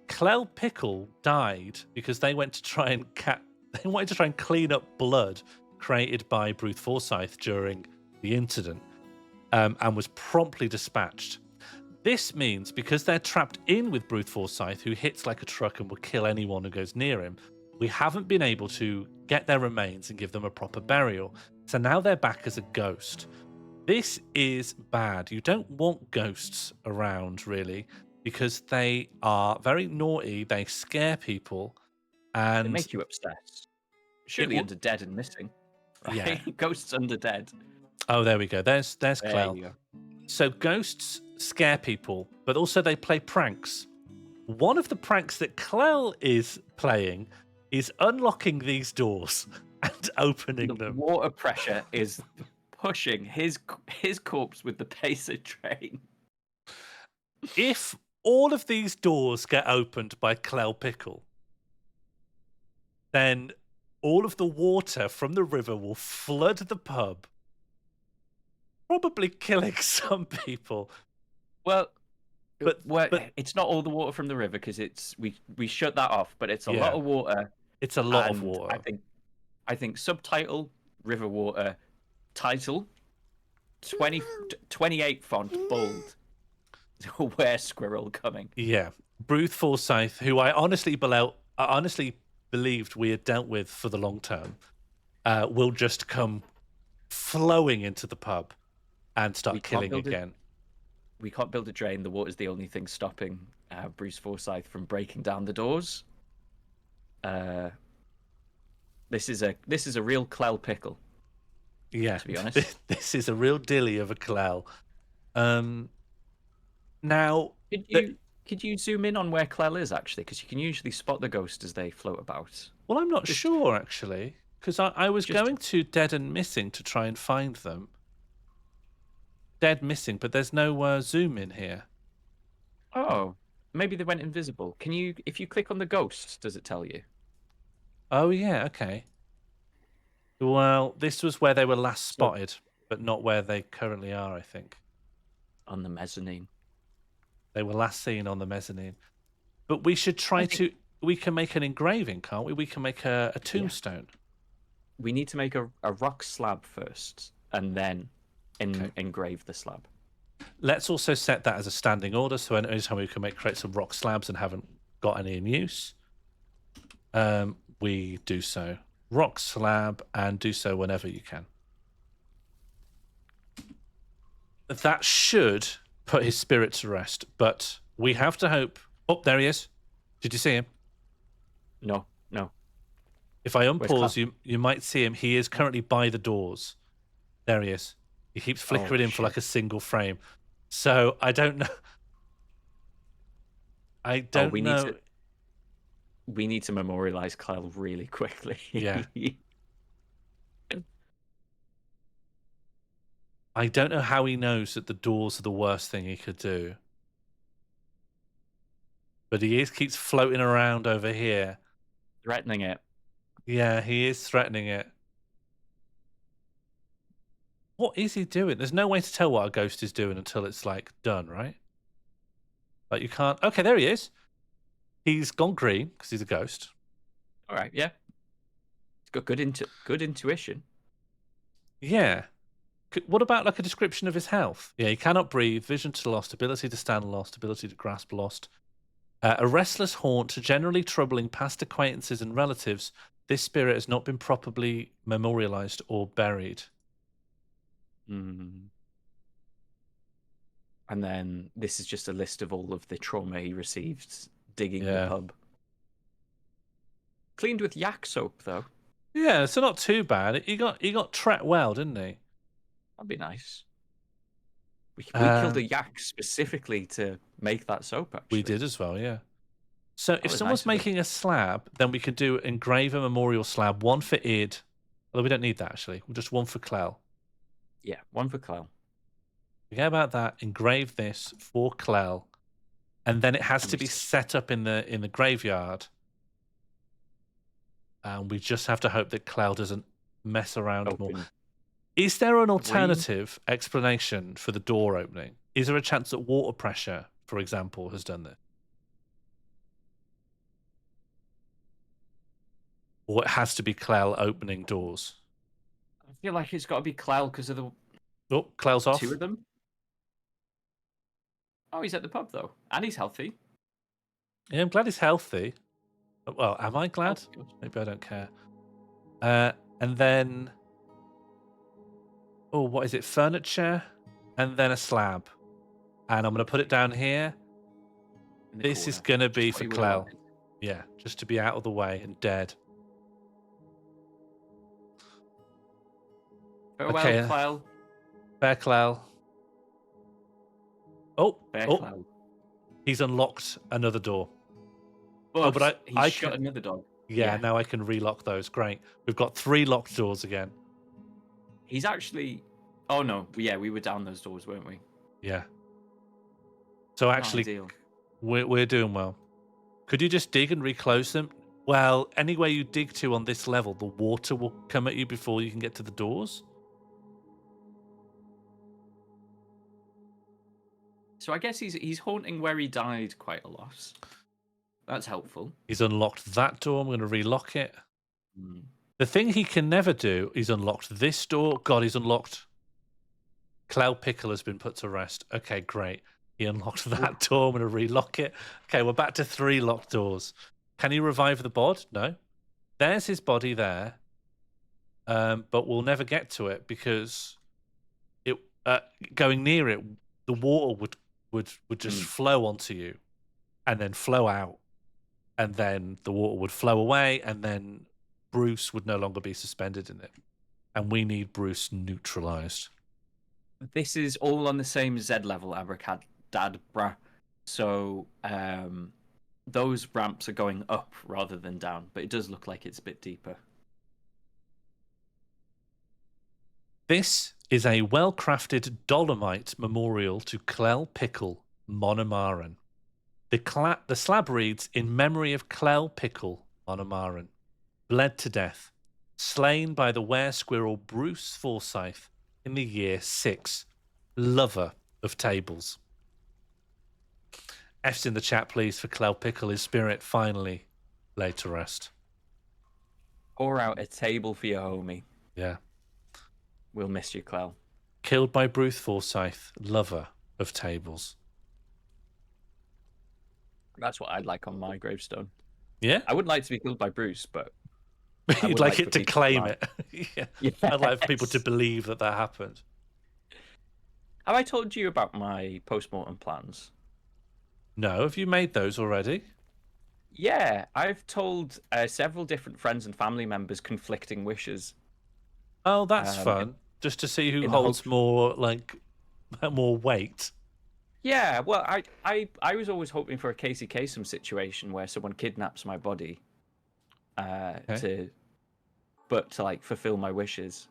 [SPEAKER 4] Clell Pickle died because they went to try and they wanted to try and clean up blood created by Bruce Forsyth during the incident, and was promptly dispatched. This means because they're trapped in with Bruce Forsyth, who hits like a truck and will kill anyone who goes near him, we haven't been able to get their remains and give them a proper burial. So now they're back as a ghost. This is bad. You don't want ghosts around, really, because they are very naughty. They scare people. And
[SPEAKER 5] They make you obsessed. Surely under dead and missing. Right?
[SPEAKER 4] Yeah.
[SPEAKER 5] Ghosts under dead.
[SPEAKER 4] Oh, there we go. There's Clell.
[SPEAKER 5] you go.
[SPEAKER 4] So ghosts scare people, but also they play pranks. One of the pranks that Clell is playing is unlocking these doors and opening
[SPEAKER 5] The
[SPEAKER 4] them.
[SPEAKER 5] water pressure is pushing his corpse with the pace of train.
[SPEAKER 4] If all of these doors get opened by Clell Pickle, then all of the water from the river will flood the pub, probably killing some people.
[SPEAKER 5] Well,
[SPEAKER 4] But
[SPEAKER 5] it's not all the water from the river because we shut that off, but it's a lot of water.
[SPEAKER 4] It's a lot of
[SPEAKER 5] and
[SPEAKER 4] water.
[SPEAKER 5] I think subtitle river water, title 28 font bold. Where squirrel coming?
[SPEAKER 4] Yeah, Bruce Forsyth, who I honestly believed we had dealt with for the long term, will just come flowing into the pub and start killing again.
[SPEAKER 5] We can't build a drain. The water's the only thing stopping Bruce Forsyth from breaking down the doors. This is a real Clell pickle.
[SPEAKER 4] Yeah,
[SPEAKER 5] to be honest,
[SPEAKER 4] this is a real dilly of a Clell. Now,
[SPEAKER 5] Could you zoom in on where Clell is actually? Because you can usually spot the ghost as they float about.
[SPEAKER 4] Well, I'm not
[SPEAKER 5] Just-
[SPEAKER 4] sure actually, because I was
[SPEAKER 5] just-
[SPEAKER 4] going to Dead and Missing to try and find them. Dead Missing, but there's no zoom in here.
[SPEAKER 5] Oh, maybe they went invisible. Can you, if you click on the ghost, does it tell you?
[SPEAKER 4] Oh yeah, okay. Well, this was where they were last spotted, but not where they currently are, I think.
[SPEAKER 5] On the mezzanine.
[SPEAKER 4] They were last seen on the mezzanine. But we should try to... We can make an engraving, can't we? We can make a tombstone.
[SPEAKER 5] We need to make a rock slab first, and then engrave the slab.
[SPEAKER 4] Let's also set that as a standing order, so anytime we can create some rock slabs and haven't got any in use, we do so. Rock slab, and do so whenever you can. That should put his spirit to rest, but we have to hope... Oh, there he is. Did you see him?
[SPEAKER 5] No.
[SPEAKER 4] If I unpause, you might see him. He is currently by the doors. There he is. He keeps flickering in for like a single frame. So I don't know. I don't know.
[SPEAKER 5] We need to memorialize Clell really quickly.
[SPEAKER 4] Yeah. I don't know how he knows that the doors are the worst thing he could do. But he keeps floating around over here.
[SPEAKER 5] Threatening it.
[SPEAKER 4] Yeah, he is threatening it. What is he doing? There's no way to tell what a ghost is doing until it's like done, right? Like you can't... Okay, there he is. He's gone green because he's a ghost.
[SPEAKER 5] All right, yeah. He's got good intuition.
[SPEAKER 4] Yeah. What about like a description of his health? Yeah, he cannot breathe, vision to lost, ability to stand lost, ability to grasp lost. A restless haunt, generally troubling past acquaintances and relatives. This spirit has not been properly memorialized or buried.
[SPEAKER 5] And then this is just a list of all of the trauma he received digging the pub. Cleaned with yak soap, though.
[SPEAKER 4] Yeah, so not too bad. He got trapped well, didn't he?
[SPEAKER 5] That'd be nice. We killed a yak specifically to make that soap, actually.
[SPEAKER 4] We did as well, yeah. So if
[SPEAKER 5] was
[SPEAKER 4] someone's
[SPEAKER 5] nice of
[SPEAKER 4] making a slab, then we could do engrave a memorial slab, one for Id. Although we don't need that, actually. Just one for Clell.
[SPEAKER 5] Yeah, one for Clell.
[SPEAKER 4] Forget about that. Engrave this for Clell. And then it has to be set up in the graveyard. And we just have to hope that Clell doesn't mess around more. Is there an alternative explanation for the door opening? Is there a chance that water pressure, for example, has done this? Or it has to be Clell opening doors?
[SPEAKER 5] I feel like it's got to be Clell because of the...
[SPEAKER 4] Oh, Clell's off.
[SPEAKER 5] Two of them? Oh, he's at the pub, though. And he's healthy.
[SPEAKER 4] Yeah, I'm glad he's healthy. Well, am I glad? Maybe I don't care. And then... Oh, what is it? Furniture? And then a slab. And I'm going to put it down here. This is going to be for Clell. Yeah, just to be out of the way and dead.
[SPEAKER 5] Farewell, Clell.
[SPEAKER 4] Fair Clell. Oh,
[SPEAKER 5] Clell.
[SPEAKER 4] He's unlocked another door.
[SPEAKER 5] But I shut another door.
[SPEAKER 4] Yeah, now I can relock those. Great. We've got 3 locked doors again.
[SPEAKER 5] He's actually... Oh, no. Yeah, we were down those doors, weren't we?
[SPEAKER 4] Yeah. So actually, we're doing well. Could you just dig and reclose them? Well, anywhere you dig to on this level, the water will come at you before you can get to the doors.
[SPEAKER 5] So I guess he's haunting where he died quite a lot. That's helpful.
[SPEAKER 4] He's unlocked that door. I'm going to relock it. The thing he can never do is unlock this door. God, he's unlocked. Cloud Pickle has been put to rest. Okay, great. He unlocked that door. I'm going to relock it. Okay, we're back to 3 locked doors. Can he revive the bod? No. There's his body there. But we'll never get to it because it going near it, the water would just flow onto you and then flow out. And then the water would flow away and then Bruce would no longer be suspended in it. And we need Bruce neutralized.
[SPEAKER 5] This is all on the same Z level, Abracadabra. So those ramps are going up rather than down, but it does look like it's a bit deeper.
[SPEAKER 4] This is a well-crafted dolomite memorial to Clell Pickle Monomaran. The slab reads, "In memory of Clell Pickle Monomaran, bled to death, slain by the were-squirrel Bruce Forsyth in the year 6, lover of tables." F's in the chat, please, for Clell Pickle. His spirit finally laid to rest.
[SPEAKER 5] Pour out a table for your homie.
[SPEAKER 4] Yeah.
[SPEAKER 5] We'll miss you, Clell.
[SPEAKER 4] Killed by Bruce Forsyth, lover of tables.
[SPEAKER 5] That's what I'd like on my gravestone.
[SPEAKER 4] Yeah?
[SPEAKER 5] I wouldn't like to be killed by Bruce, but
[SPEAKER 4] You'd like it
[SPEAKER 5] for
[SPEAKER 4] to
[SPEAKER 5] people
[SPEAKER 4] claim
[SPEAKER 5] lie.
[SPEAKER 4] it. Yeah.
[SPEAKER 5] Yes.
[SPEAKER 4] I'd like for people to believe that happened.
[SPEAKER 5] Have I told you about my post-mortem plans?
[SPEAKER 4] No, have you made those already?
[SPEAKER 5] Yeah, I've told several different friends and family members conflicting wishes.
[SPEAKER 4] Oh, that's fun. Just to see who
[SPEAKER 5] in the
[SPEAKER 4] holds
[SPEAKER 5] hope-
[SPEAKER 4] more, like, more weight.
[SPEAKER 5] Yeah, well, I was always hoping for a Casey Kasem situation where someone kidnaps my body to like fulfill my wishes.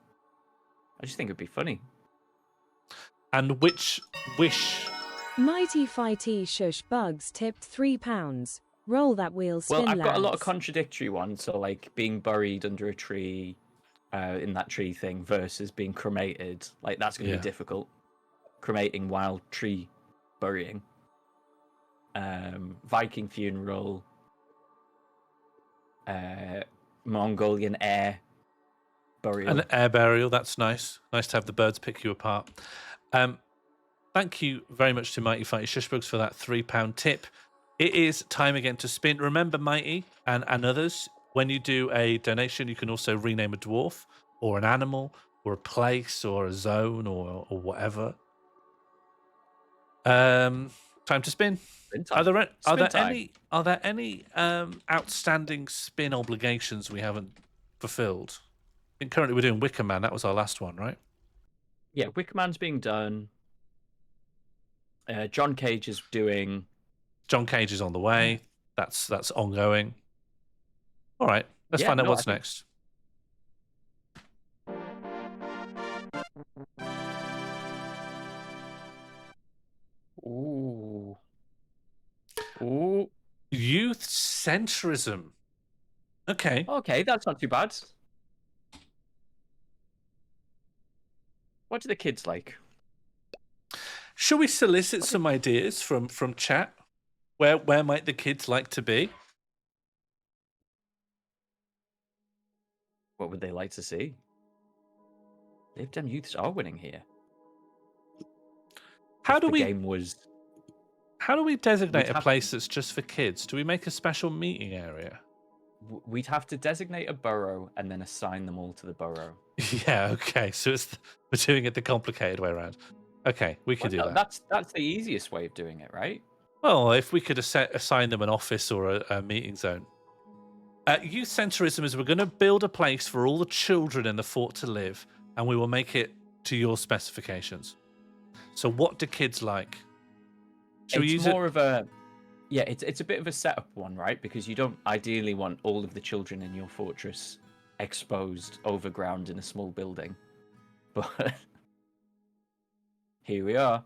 [SPEAKER 5] I just think it'd be funny.
[SPEAKER 4] And which wish?
[SPEAKER 6] Mighty Fighty Shush Bugs tipped £3. Roll that wheel, spin,
[SPEAKER 5] Well, I've got a lot of
[SPEAKER 6] lads.
[SPEAKER 5] contradictory ones. So, like being buried under a tree, in that tree thing, versus being cremated. Like that's going to be difficult. Cremating while tree burying. Viking funeral. Mongolian air burial.
[SPEAKER 4] An air burial. That's nice. Nice to have the birds pick you apart. Thank you very much to Mighty Fighty Shushbugs for that £3 tip. It is time again to spin. Remember, Mighty and others, when you do a donation, you can also rename a dwarf or an animal or a place or a zone or whatever. Time to spin. Are there any outstanding spin obligations we haven't fulfilled? I think currently we're doing Wicker Man. That was our last one, right?
[SPEAKER 5] Yeah, Wicker Man's being done. John Cage is doing.
[SPEAKER 4] John Cage is on the way. That's ongoing. All right, let's find out what's next.
[SPEAKER 5] Ooh.
[SPEAKER 4] Youth centrism. Okay.
[SPEAKER 5] Okay, that's not too bad. What do the kids like?
[SPEAKER 4] Should we solicit some ideas from chat? Where might the kids like to be?
[SPEAKER 5] What would they like to see? Live Dem Youths are winning here.
[SPEAKER 4] How
[SPEAKER 5] If
[SPEAKER 4] do
[SPEAKER 5] the
[SPEAKER 4] we
[SPEAKER 5] game was?
[SPEAKER 4] How do we designate
[SPEAKER 5] We'd
[SPEAKER 4] a place that's just for kids? Do we make a special meeting area?
[SPEAKER 5] We'd have to designate a borough and then assign them all to the borough.
[SPEAKER 4] Yeah, okay. So we're doing it the complicated way around. Okay, we can do that.
[SPEAKER 5] That's the easiest way of doing it, right?
[SPEAKER 4] Well, if we could assign them an office or a meeting zone. Youth centrism is we're going to build a place for all the children in the fort to live, and we will make it to your specifications. So what do kids like? Should we use
[SPEAKER 5] more of a... Yeah, it's a bit of a setup one, right? Because you don't ideally want all of the children in your fortress exposed overground in a small building. But here we are.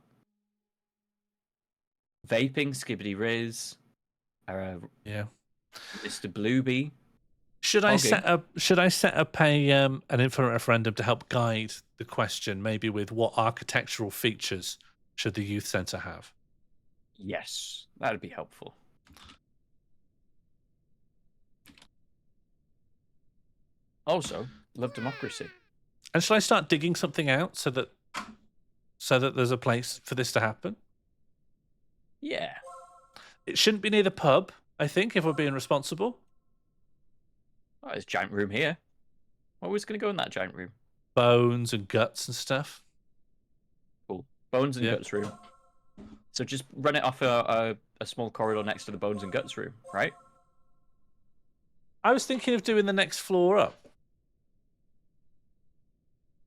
[SPEAKER 5] Vaping, Skibbity Riz.
[SPEAKER 4] Yeah.
[SPEAKER 5] Mr. Blueby.
[SPEAKER 4] Should I set up an infinite referendum to help guide the question, maybe with what architectural features should the youth centre have?
[SPEAKER 5] Yes, that'd be helpful. Also, love democracy.
[SPEAKER 4] And shall I start digging something out so that there's a place for this to happen?
[SPEAKER 5] Yeah.
[SPEAKER 4] It shouldn't be near the pub, I think, if we're being responsible.
[SPEAKER 5] Oh, there's a giant room here. What was going to go in that giant room?
[SPEAKER 4] Bones and guts and stuff.
[SPEAKER 5] Cool. Bones and guts room. So just run it off a small corridor next to the bones and guts room, right?
[SPEAKER 4] I was thinking of doing the next floor up.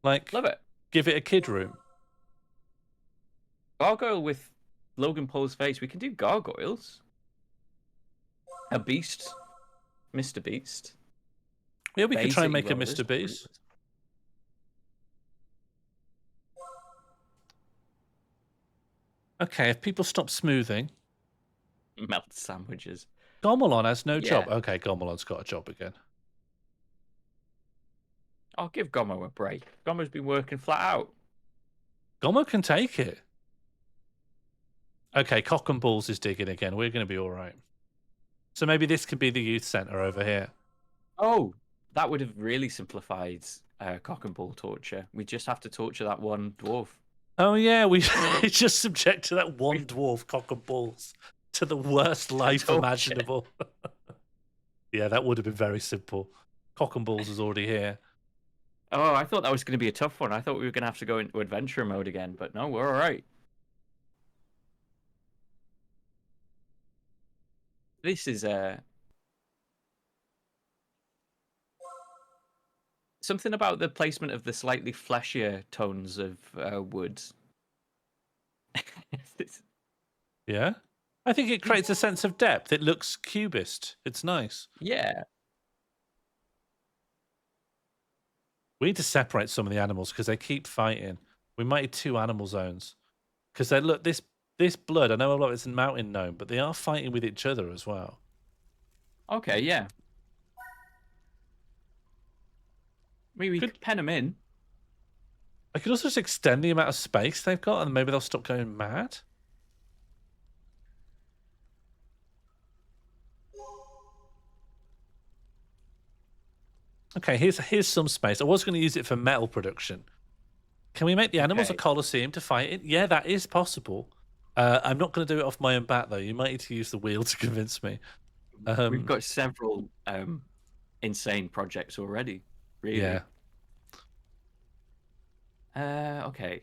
[SPEAKER 4] Like,
[SPEAKER 5] love it.
[SPEAKER 4] Give it a kid room.
[SPEAKER 5] I'll go with Logan Paul's face. We can do gargoyles. A beast, Mr. Beast.
[SPEAKER 4] Yeah, we could
[SPEAKER 5] Bay
[SPEAKER 4] try and
[SPEAKER 5] City
[SPEAKER 4] make a
[SPEAKER 5] Rollers.
[SPEAKER 4] Mr. Beast. Okay, if people stop smoothing.
[SPEAKER 5] Melt sandwiches.
[SPEAKER 4] Gomelon has no
[SPEAKER 5] Yeah.
[SPEAKER 4] job. Okay, Gomelon's got a job again.
[SPEAKER 5] I'll give Gomo a break. Gomo's been working flat out.
[SPEAKER 4] Gomo can take it. Okay, Cock and Balls is digging again. We're going to be all right. So maybe this could be the youth centre over here.
[SPEAKER 5] Oh, that would have really simplified cock and ball torture. We just have to torture that one dwarf.
[SPEAKER 4] Oh, yeah, we just subjected that one dwarf, Cock and Balls, to the worst life
[SPEAKER 5] Torture.
[SPEAKER 4] imaginable. Yeah, that would have been very simple. Cock and Balls is already here.
[SPEAKER 5] Oh, I thought that was going to be a tough one. I thought we were going to have to go into adventure mode again, but no, we're all right. This is something about the placement of the slightly fleshier tones of wood.
[SPEAKER 4] Yeah? I think it creates a sense of depth. It looks cubist. It's nice.
[SPEAKER 5] Yeah.
[SPEAKER 4] We need to separate some of the animals because they keep fighting. We might need 2 animal zones. Because they look, this blood, I know a lot of it's a mountain gnome, but they are fighting with each other as well.
[SPEAKER 5] Okay, yeah. Maybe we could pen them in.
[SPEAKER 4] I could also just extend the amount of space they've got and maybe they'll stop going mad. Okay, here's some space. I was going to use it for metal production. Can we make the animals a coliseum to fight in? Yeah, that is possible. I'm not going to do it off my own bat, though. You might need to use the wheel to convince me.
[SPEAKER 5] We've got several insane projects already, really.
[SPEAKER 4] Yeah.
[SPEAKER 5] Okay.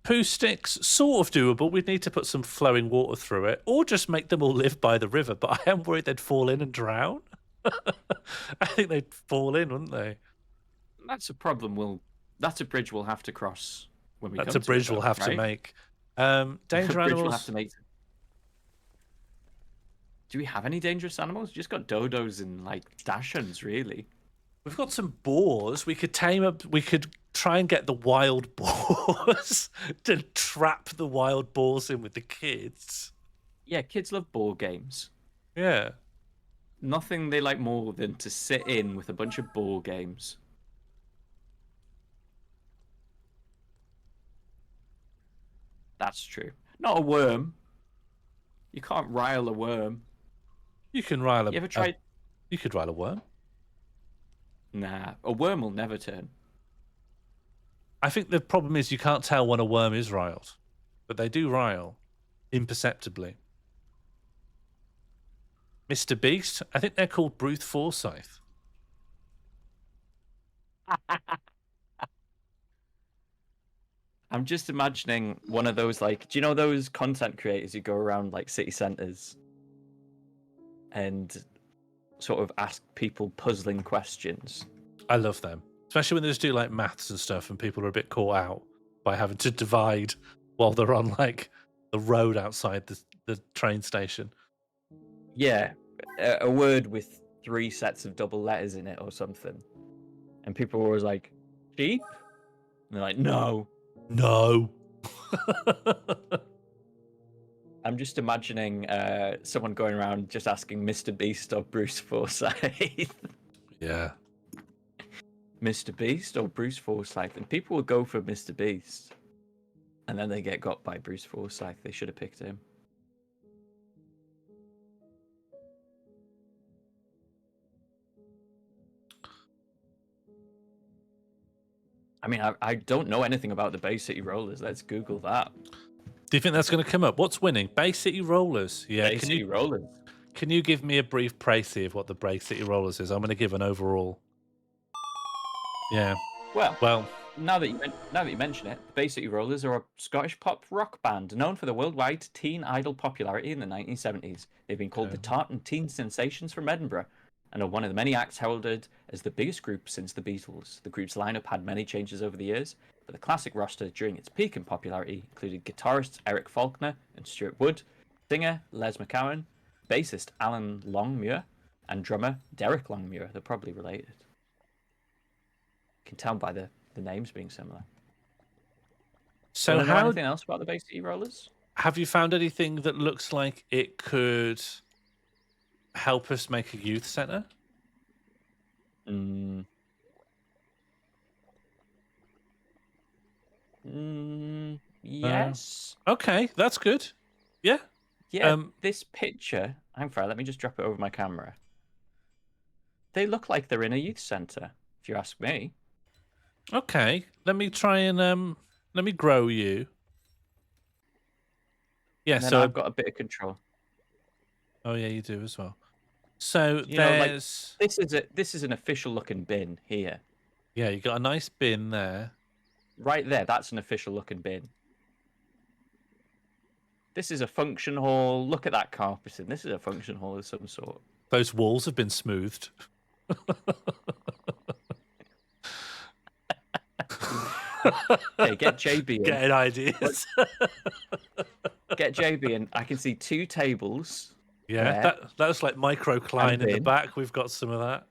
[SPEAKER 4] Poo sticks, sort of doable. We'd need to put some flowing water through it, or just make them all live by the river. But I am worried they'd fall in and drown. I think they'd fall in, wouldn't they?
[SPEAKER 5] That's a problem. That's a bridge we'll have to cross when we.
[SPEAKER 4] That's
[SPEAKER 5] come
[SPEAKER 4] a bridge
[SPEAKER 5] to it,
[SPEAKER 4] we'll have to
[SPEAKER 5] right?
[SPEAKER 4] make. Danger animals.
[SPEAKER 5] We'll have to make. Do we have any dangerous animals? We just got dodos and like dachshunds, really.
[SPEAKER 4] We've got some boars. We could tame up. We could try and get the wild boars to trap the wild boars in with the kids.
[SPEAKER 5] Yeah, kids love board games.
[SPEAKER 4] Yeah.
[SPEAKER 5] Nothing they like more than to sit in with a bunch of board games. That's true. Not a worm. You can't rile a worm.
[SPEAKER 4] You can rile a.
[SPEAKER 5] You ever tried?
[SPEAKER 4] You could rile a worm.
[SPEAKER 5] Nah, a worm will never turn.
[SPEAKER 4] I think the problem is you can't tell when a worm is riled, but they do rile imperceptibly. Mr. Beast, I think they're called Bruce Forsyth.
[SPEAKER 5] I'm just imagining one of those, like, do you know those content creators who go around like city centers and sort of ask people puzzling questions?
[SPEAKER 4] I love them, especially when they just do like maths and stuff, and people are a bit caught out by having to divide while they're on like the road outside the train station.
[SPEAKER 5] Yeah, a word with 3 sets of double letters in it or something, and people were always like, "Sheep," and they're like, "No."
[SPEAKER 4] No.
[SPEAKER 5] I'm just imagining someone going around just asking Mr. Beast or Bruce Forsyth.
[SPEAKER 4] Yeah.
[SPEAKER 5] Mr. Beast or Bruce Forsyth, and people will go for Mr. Beast, and then they get got by Bruce Forsyth. They should have picked him. I mean, I don't know anything about the Bay City Rollers. Let's Google that.
[SPEAKER 4] Do you think that's going to come up? What's winning? Bay City Rollers. Yeah.
[SPEAKER 5] Bay City Rollers.
[SPEAKER 4] Can you give me a brief précis of what the Bay City Rollers is? I'm going to give an overall. Yeah.
[SPEAKER 5] Well, now that you mention it, the Bay City Rollers are a Scottish pop rock band known for their worldwide teen idol popularity in the 1970s. They've been called the Tartan Teen Sensations from Edinburgh, and are one of the many acts heralded as the biggest group since the Beatles. The group's lineup had many changes over the years, But the classic roster during its peak in popularity included guitarists Eric Faulkner and Stuart Wood, singer Les McCowan, bassist Alan Longmuir, and drummer Derek Longmuir. They're probably related. You can tell by the names being similar.
[SPEAKER 4] So
[SPEAKER 5] Do you know
[SPEAKER 4] how
[SPEAKER 5] anything else about the Bay City Rollers?
[SPEAKER 4] have you found anything that looks like it could help us make a youth center?
[SPEAKER 5] Yes.
[SPEAKER 4] Okay, that's good. Yeah.
[SPEAKER 5] Yeah, this picture... I'm sorry, let me just drop it over my camera. They look like they're in a youth centre, if you ask me.
[SPEAKER 4] Okay. Let me try and let me grow you. Yeah,
[SPEAKER 5] And then
[SPEAKER 4] so
[SPEAKER 5] I've got a bit of control.
[SPEAKER 4] oh yeah, you do as well. So
[SPEAKER 5] You know, like,
[SPEAKER 4] there's
[SPEAKER 5] this is an official looking bin here.
[SPEAKER 4] yeah, you got a nice bin there.
[SPEAKER 5] Right there, that's an official looking bin. This is a function hall. Look at that carpeting. This is a function hall of some sort.
[SPEAKER 4] Those walls have been smoothed.
[SPEAKER 5] Okay, get JB in.
[SPEAKER 4] Getting ideas.
[SPEAKER 5] Get JB in. I can see 2 tables.
[SPEAKER 4] Yeah,
[SPEAKER 5] there.
[SPEAKER 4] that's like microcline in the
[SPEAKER 5] bin.
[SPEAKER 4] back. We've got some of that.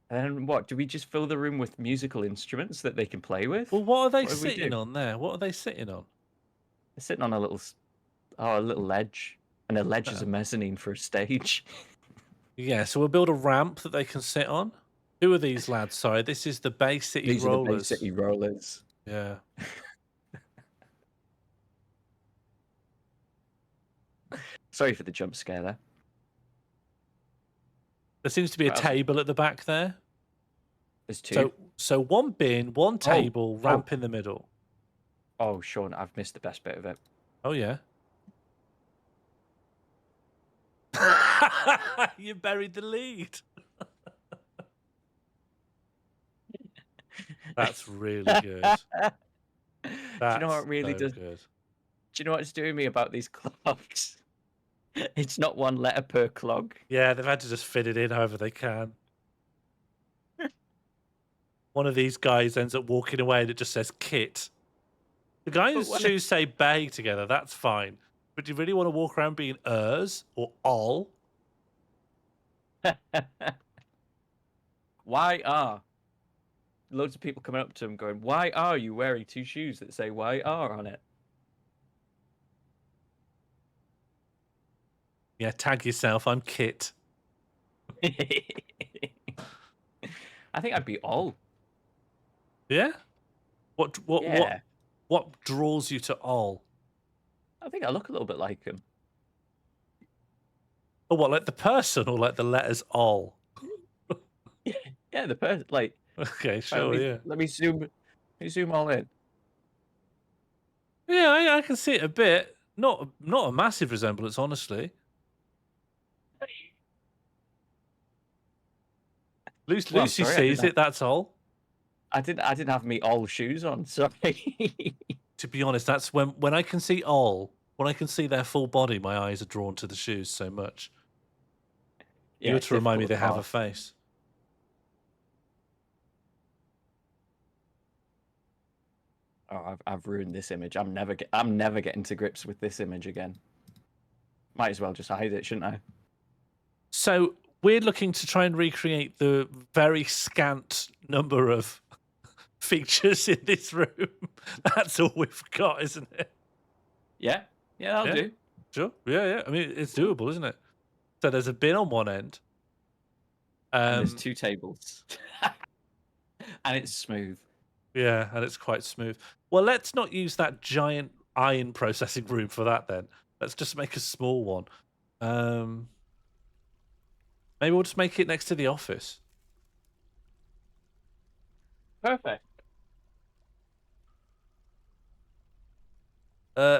[SPEAKER 5] And what? Do we just fill the room with musical instruments that they can play with?
[SPEAKER 4] Well, what are they
[SPEAKER 5] What do we
[SPEAKER 4] sitting
[SPEAKER 5] do?
[SPEAKER 4] on there? What are they sitting on?
[SPEAKER 5] They're sitting on a little ledge. And a ledge is a mezzanine for a stage.
[SPEAKER 4] Yeah, so we'll build a ramp that they can sit on. Who are these lads? Sorry, this is the Bay City
[SPEAKER 5] These
[SPEAKER 4] Rollers.
[SPEAKER 5] are the Bay City Rollers.
[SPEAKER 4] Yeah.
[SPEAKER 5] Sorry for the jump scare there.
[SPEAKER 4] There seems to be a
[SPEAKER 5] What else?
[SPEAKER 4] table at the back there.
[SPEAKER 5] There's 2.
[SPEAKER 4] So one bin, one table, ramp in the middle.
[SPEAKER 5] Oh, Sean, I've missed the best bit of it.
[SPEAKER 4] Oh yeah. You buried the lead. That's really good.
[SPEAKER 5] Do you know what really does?
[SPEAKER 4] Good.
[SPEAKER 5] Do you know what's doing me about these clogs? It's not one letter per clog.
[SPEAKER 4] Yeah, they've had to just fit it in however they can. One of these guys ends up walking away and it just says kit. The guys'
[SPEAKER 5] what
[SPEAKER 4] shoes say bay together, that's fine. But do you really want to walk around being ers or all?
[SPEAKER 5] Why are loads of people coming up to him going, why are you wearing 2 shoes that say YR on it?
[SPEAKER 4] Yeah, tag yourself, I'm Kit.
[SPEAKER 5] I think I'd be all.
[SPEAKER 4] Yeah?
[SPEAKER 5] Yeah.
[SPEAKER 4] What draws you to all?
[SPEAKER 5] I think I look a little bit like him.
[SPEAKER 4] Oh, what, like the person or like the letters all?
[SPEAKER 5] Yeah, the person. Like,
[SPEAKER 4] Okay, sure, yeah.
[SPEAKER 5] Let me zoom all in.
[SPEAKER 4] Yeah, I can see it a bit. Not a massive resemblance, honestly. Lucy
[SPEAKER 5] Well, sorry, I
[SPEAKER 4] sees
[SPEAKER 5] didn't
[SPEAKER 4] it, that's all.
[SPEAKER 5] I didn't have me all shoes on. Sorry.
[SPEAKER 4] To be honest, that's when I can see all, when I can see their full body, my eyes are drawn to the shoes so much.
[SPEAKER 5] Yeah,
[SPEAKER 4] You were
[SPEAKER 5] it's
[SPEAKER 4] to remind me they
[SPEAKER 5] difficult
[SPEAKER 4] have a face.
[SPEAKER 5] Oh, I've ruined this image. I'm never getting to grips with this image again. Might as well just hide it, shouldn't I?
[SPEAKER 4] So we're looking to try and recreate the very scant number of features in this room. That's all we've got, isn't it?
[SPEAKER 5] Yeah, that'll
[SPEAKER 4] Yeah.
[SPEAKER 5] do.
[SPEAKER 4] Sure. Yeah. I mean, it's doable, isn't it? So there's a bin on one end.
[SPEAKER 5] And there's 2 tables, and it's smooth.
[SPEAKER 4] Yeah, and it's quite smooth. Well, let's not use that giant iron processing room for that then. Let's just make a small one. Maybe we'll just make it next to the office.
[SPEAKER 5] Perfect.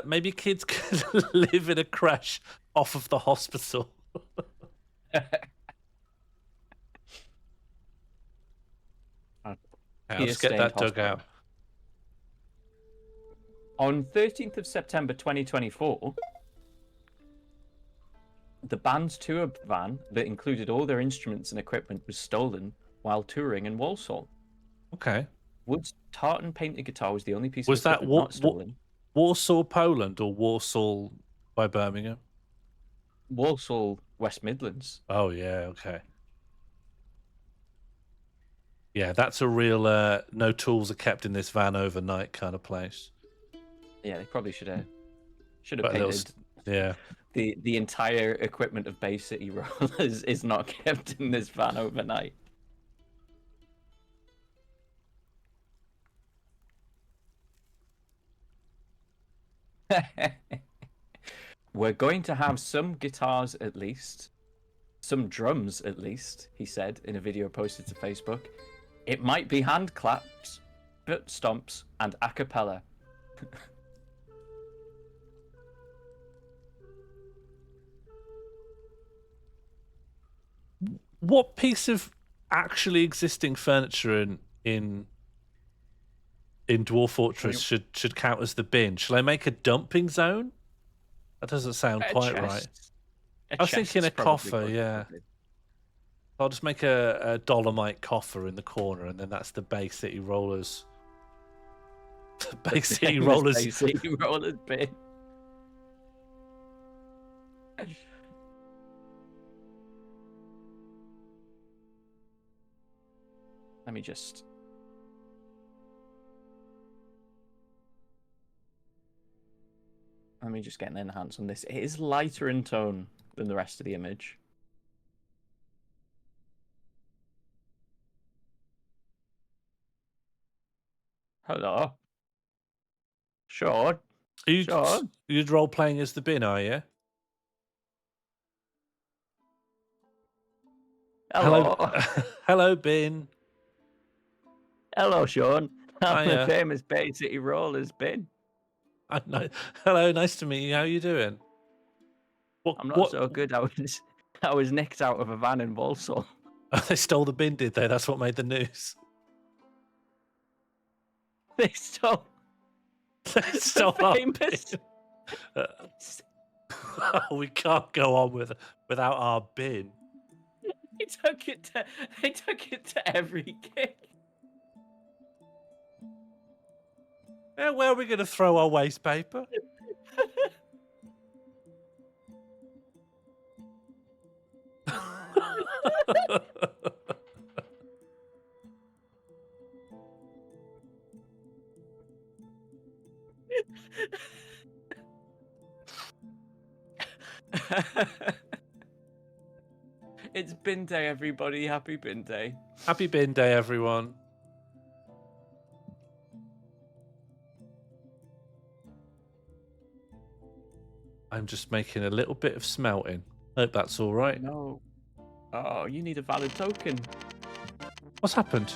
[SPEAKER 4] Maybe kids can live in a crash off of the hospital. Let's get that dug out.
[SPEAKER 5] On 13th of September 2024, the band's tour van that included all their instruments and equipment was stolen while touring in Walsall.
[SPEAKER 4] Okay.
[SPEAKER 5] Wood's tartan painted guitar was the only piece
[SPEAKER 4] Was
[SPEAKER 5] of
[SPEAKER 4] that
[SPEAKER 5] equipment not stolen.
[SPEAKER 4] Warsaw, Poland, or Warsaw by Birmingham?
[SPEAKER 5] Walsall, West Midlands.
[SPEAKER 4] Oh yeah, okay. Yeah, that's a real no tools are kept in this van overnight kind of place.
[SPEAKER 5] Yeah, they probably should have
[SPEAKER 4] But a little
[SPEAKER 5] painted
[SPEAKER 4] yeah.
[SPEAKER 5] the entire equipment of Bay City Rollers is not kept in this van overnight. We're going to have some guitars at least, some drums at least, he said in a video posted to Facebook. It might be hand claps, foot stomps, and a cappella.
[SPEAKER 4] What piece of actually existing furniture in Dwarf Fortress should count as the bin? Shall I make a dumping zone? That doesn't sound quite right. I was thinking a coffer, yeah. I'll just make a dolomite coffer in the corner, and then that's the Bay City Rollers. The Bay City Rollers.
[SPEAKER 5] Bay City Rollers bin. Let me just. Let me just get an enhance on this. It is lighter in tone than the rest of the image. Hello. Sure.
[SPEAKER 4] You're role playing as the bin, are you?
[SPEAKER 5] Hello.
[SPEAKER 4] Hello, bin.
[SPEAKER 5] Hello, Sean. I'm
[SPEAKER 4] Hiya.
[SPEAKER 5] the famous Bay City Rollers bin.
[SPEAKER 4] Hello, nice to meet you. How are you doing?
[SPEAKER 5] I'm not so good. I was nicked out of a van in Walsall.
[SPEAKER 4] They stole the bin, did they? That's what made the news.
[SPEAKER 5] They stole.
[SPEAKER 4] They stole our
[SPEAKER 5] famous.
[SPEAKER 4] bin. We can't go on without our bin.
[SPEAKER 5] They took it to every gig.
[SPEAKER 4] Yeah, where are we going to throw our waste paper?
[SPEAKER 5] It's bin day, everybody. Happy bin day.
[SPEAKER 4] Happy bin day, everyone. I'm just making a little bit of smelting. Hope that's all right.
[SPEAKER 5] No. Oh, you need a valid token.
[SPEAKER 4] What's happened?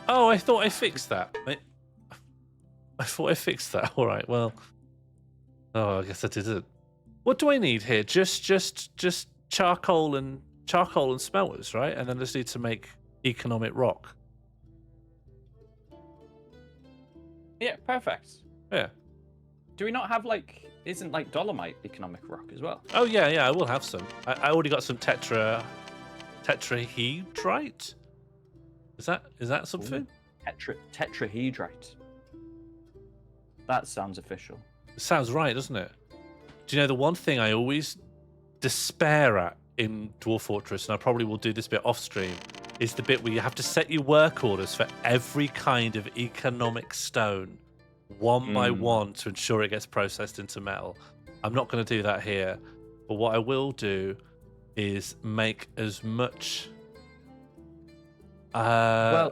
[SPEAKER 4] Oh, I thought I fixed that. I thought I fixed that. All right. Well. Oh, I guess I didn't. What do I need here? Just charcoal and smelters, right? And then I just need to make economic rock.
[SPEAKER 5] Yeah, perfect.
[SPEAKER 4] Yeah.
[SPEAKER 5] Do we not have isn't dolomite economic rock as well?
[SPEAKER 4] Oh yeah, I will have some. I already got some tetrahedrite. Is that something?
[SPEAKER 5] Tetrahedrite. That sounds official.
[SPEAKER 4] It sounds right, doesn't it? Do you know the one thing I always despair at in Dwarf Fortress, and I probably will do this bit off stream, is the bit where you have to set your work orders for every kind of economic stone, one by one, to ensure it gets processed into metal. I'm not going to do that here, but what I will do is make as much.
[SPEAKER 5] My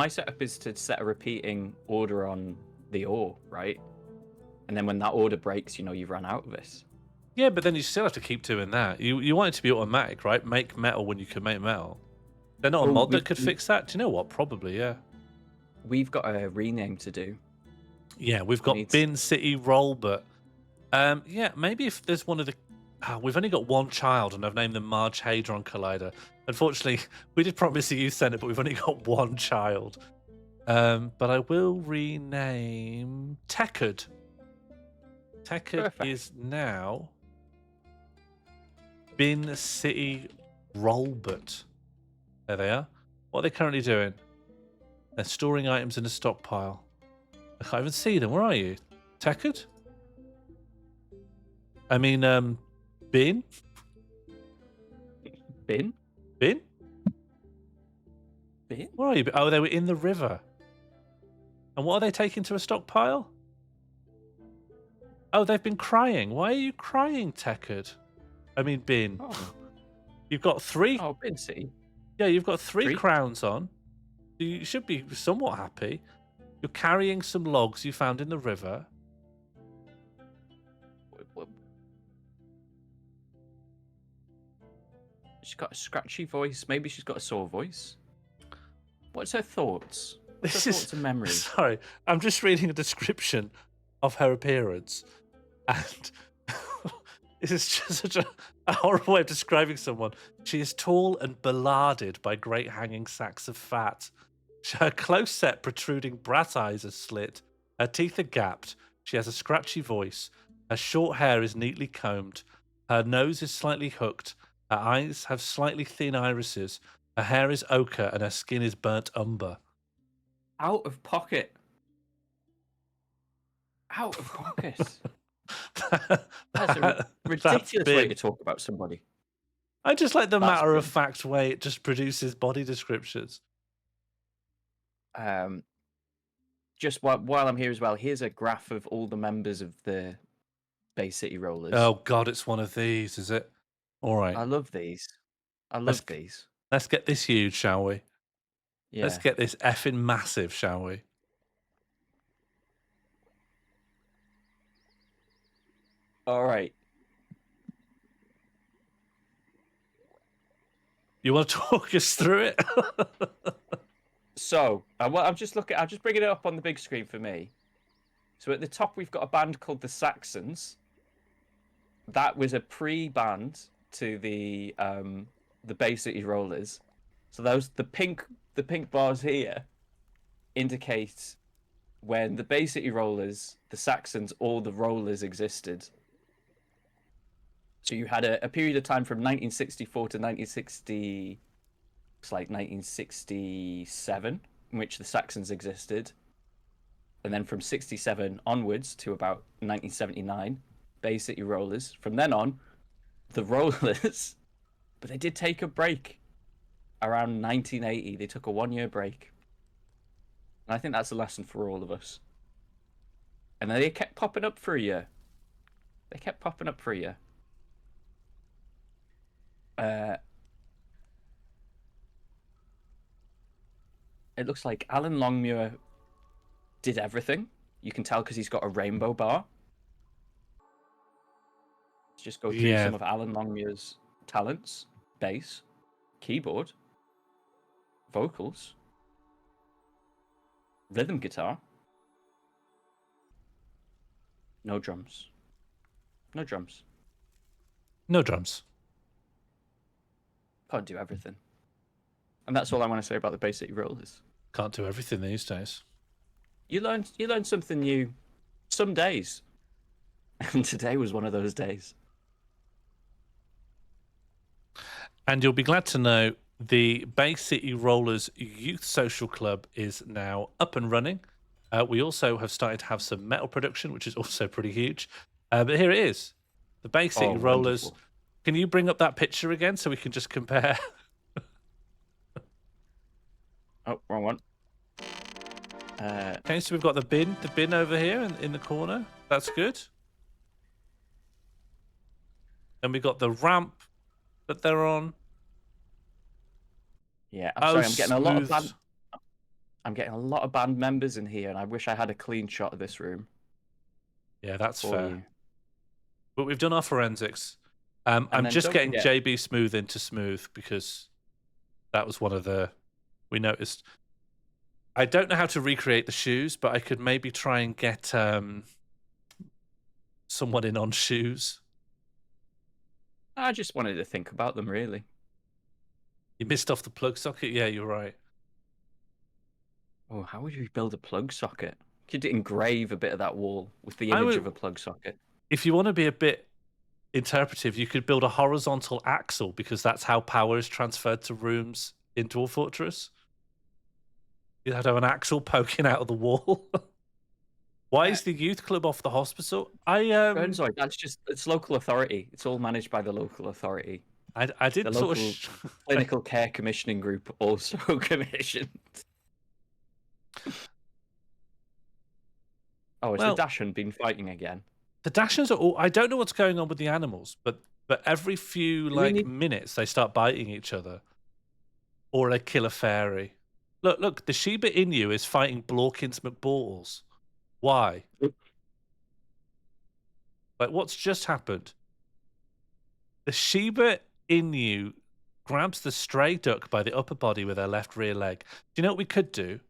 [SPEAKER 4] setup
[SPEAKER 5] is to set a repeating order on the ore, right? And then when that order breaks, you've run out of this.
[SPEAKER 4] Yeah, but then you still have to keep doing that. You want it to be automatic, right? Make metal when you can make metal. They're not a mod that could fix that. Do you know what? Probably, yeah.
[SPEAKER 5] We've got a rename to do.
[SPEAKER 4] Yeah, we've got Bin City Roll, but yeah, maybe if there's one of the. We've only got one child, and I've named them Marge Hadron Collider. Unfortunately, we did promise a youth centre, but we've only got one child. But I will rename Tekard. Tekard is now Bin City Rolbert. There they are. What are they currently doing? They're storing items in a stockpile. I can't even see them. Where are you? Tekard? I mean, Bin?
[SPEAKER 5] Bin?
[SPEAKER 4] Bin?
[SPEAKER 5] Bin?
[SPEAKER 4] Where are you? Oh, they were in the river. And what are they taking to a stockpile? Oh, they've been crying. Why are you crying, Tekard? I mean, Bin.
[SPEAKER 5] Oh,
[SPEAKER 4] You've got 3.
[SPEAKER 5] oh Bin City.
[SPEAKER 4] Yeah, you've got 3
[SPEAKER 5] Three?
[SPEAKER 4] crowns on. You should be somewhat happy. You're carrying some logs you found in the river.
[SPEAKER 5] She's got a scratchy voice. Maybe she's got a sore voice. What's her thoughts? What's her thoughts and memories?
[SPEAKER 4] Sorry, I'm just reading a description of her appearance, and this is just such a horrible way of describing someone. She is tall and bellarded by great hanging sacks of fat. Her close-set, protruding brat eyes are slit. Her teeth are gapped. She has a scratchy voice. Her short hair is neatly combed. Her nose is slightly hooked. Her eyes have slightly thin irises. Her hair is ochre and her skin is burnt umber.
[SPEAKER 5] Out of pocket. Out of pocket. That's a ridiculous way to talk about somebody.
[SPEAKER 4] I just like the
[SPEAKER 5] That's
[SPEAKER 4] matter-of-fact way it just produces body descriptions.
[SPEAKER 5] Just while I'm here as well, here's a graph of all the members of the Bay City Rollers.
[SPEAKER 4] Oh, God, it's one of these, is it? All right.
[SPEAKER 5] I love these. I love these.
[SPEAKER 4] Let's get this huge, shall we?
[SPEAKER 5] Yeah.
[SPEAKER 4] Let's get this effing massive, shall we?
[SPEAKER 5] All right.
[SPEAKER 4] You want to talk us through it?
[SPEAKER 5] So, I'm just bringing it up on the big screen for me. So at the top, we've got a band called the Saxons. That was a pre-band to the Bay City Rollers. So the pink bars here indicate when the Bay City Rollers, the Saxons, all the Rollers existed. So you had a period of time from 1964 to 1960. It's like 1967, in which the Saxons existed. And then from 67 onwards to about 1979, Bay City Rollers. From then on, the Rollers. But they did take a break. Around 1980, they took a 1-year break. And I think that's a lesson for all of us. And then they kept popping up for a year. It looks like Alan Longmuir did everything. You can tell because he's got a rainbow bar. Let's just go through some of Alan Longmuir's talents. Bass, keyboard, vocals, rhythm guitar. No drums. No drums.
[SPEAKER 4] No drums.
[SPEAKER 5] Can't do everything. And that's all I want to say about the Bay City Rollers.
[SPEAKER 4] Can't do everything these days.
[SPEAKER 5] You learn something new some days. And today was one of those days.
[SPEAKER 4] And you'll be glad to know the Bay City Rollers Youth Social Club is now up and running. We also have started to have some metal production, which is also pretty huge. But here it is. The Bay City Rollers.
[SPEAKER 5] Wonderful.
[SPEAKER 4] Can you bring up that picture again so we can just compare?
[SPEAKER 5] Oh, wrong one.
[SPEAKER 4] Okay, so we've got the bin over here in the corner. That's good. And we've got the ramp that they're on.
[SPEAKER 5] Yeah,
[SPEAKER 4] Oh,
[SPEAKER 5] I'm getting a lot of
[SPEAKER 4] smooth.
[SPEAKER 5] I'm getting a lot of band members in here, and I wish I had a clean shot of this room.
[SPEAKER 4] Yeah, that's
[SPEAKER 5] for
[SPEAKER 4] fair.
[SPEAKER 5] you.
[SPEAKER 4] But we've done our forensics. I'm
[SPEAKER 5] then
[SPEAKER 4] just
[SPEAKER 5] don't
[SPEAKER 4] getting
[SPEAKER 5] forget-
[SPEAKER 4] JB Smooth into Smooth because that was one of the... We noticed... I don't know how to recreate the shoes, but I could maybe try and get someone in on shoes.
[SPEAKER 5] I just wanted to think about them, really.
[SPEAKER 4] You missed off the plug socket? Yeah, you're right.
[SPEAKER 5] Oh, how would you build a plug socket? Could you engrave a bit of that wall with the
[SPEAKER 4] I
[SPEAKER 5] image
[SPEAKER 4] would-
[SPEAKER 5] of a plug socket?
[SPEAKER 4] If you want to be a bit interpretive. You could build a horizontal axle because that's how power is transferred to rooms in Dwarf Fortress. You'd have to have an axle poking out of the wall. Why is the youth club off the hospital?
[SPEAKER 5] Sorry, it's local authority. It's all managed by the local authority.
[SPEAKER 4] I did
[SPEAKER 5] The
[SPEAKER 4] sort
[SPEAKER 5] local
[SPEAKER 4] of
[SPEAKER 5] clinical care commissioning group also commissioned. Oh, has
[SPEAKER 4] Well,
[SPEAKER 5] the Dashan been fighting again?
[SPEAKER 4] the Dashers are all. I don't know what's going on with the animals, but every few
[SPEAKER 5] Do we
[SPEAKER 4] like
[SPEAKER 5] need-
[SPEAKER 4] minutes they start biting each other, or they kill a fairy. Look, the Shiba Inu is fighting Blorkins McBalls. Why? Like, what's just happened? The Shiba Inu grabs the stray duck by the upper body with her left rear leg. Do you know what we could do?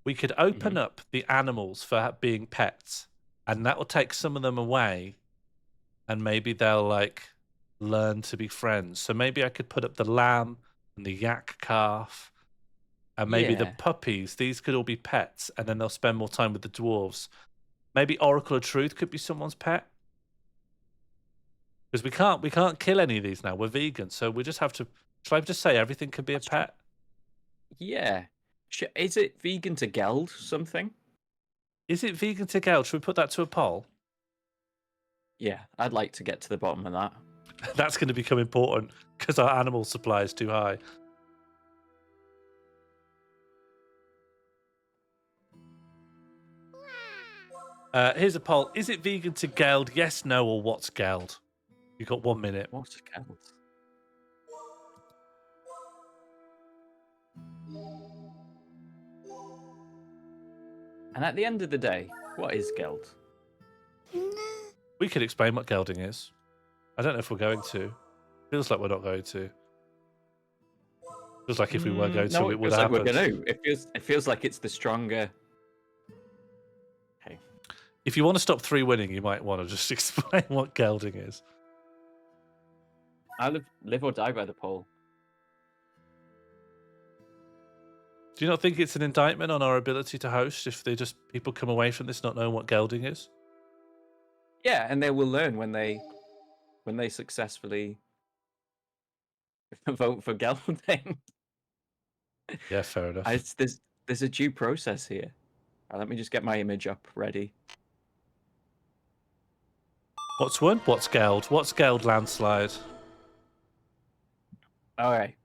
[SPEAKER 4] We could open up the animals for being pets, and that will take some of them away, and maybe they'll like learn to be friends. So maybe I could put up the lamb and the yak calf, and maybe the
[SPEAKER 5] Yeah.
[SPEAKER 4] puppies. These could all be pets, and then they'll spend more time with the dwarves. Maybe Oracle of Truth could be someone's pet. Because we can't kill any of these now. We're vegan, so we just have to. Shall I just say everything can be a pet?
[SPEAKER 5] Yeah. Is it vegan to geld something?
[SPEAKER 4] Is it vegan to geld? Should we put that to a poll?
[SPEAKER 5] Yeah, I'd like to get to the bottom of that.
[SPEAKER 4] That's going to become important because our animal supply is too high. Here's a poll. Is it vegan to geld? Yes, no, or what's geld? You've got 1 minute.
[SPEAKER 5] What's geld? And at the end of the day, what is geld?
[SPEAKER 4] We could explain what gelding is. I don't know if we're going to. Feels like we're not going to. Feels like if we were going to, it would
[SPEAKER 5] feels like
[SPEAKER 4] happen.
[SPEAKER 5] we're going to. It feels like it's the stronger. Okay.
[SPEAKER 4] If you want to stop 3 winning, you might want to just explain what gelding is.
[SPEAKER 5] I live or die by the poll.
[SPEAKER 4] Do you not think it's an indictment on our ability to host if people come away from this not knowing what gelding is?
[SPEAKER 5] Yeah, and they will learn when they successfully vote for gelding.
[SPEAKER 4] Yeah, fair enough.
[SPEAKER 5] There's a due process here. Let me just get my image up ready.
[SPEAKER 4] What's one? What's geld? What's geld landslide?
[SPEAKER 5] All right.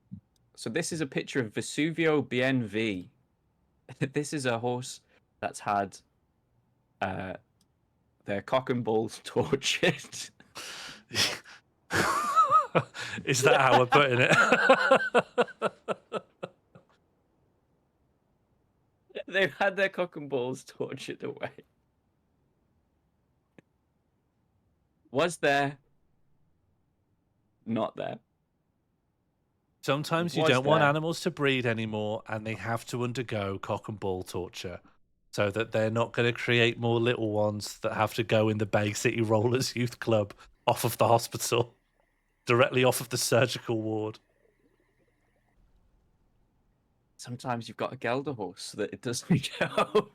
[SPEAKER 5] So this is a picture of Vesuvio BNV. This is a horse that's had their cock and balls tortured.
[SPEAKER 4] Is that how we're putting it?
[SPEAKER 5] They've had their cock and balls tortured away. Was there? Not there.
[SPEAKER 4] Sometimes you
[SPEAKER 5] Was
[SPEAKER 4] don't want
[SPEAKER 5] there?
[SPEAKER 4] animals to breed anymore, and they have to undergo cock and ball torture so that they're not going to create more little ones that have to go in the Bay City Rollers Youth Club off of the hospital, directly off of the surgical ward.
[SPEAKER 5] Sometimes you've got a Gelder horse that it doesn't go.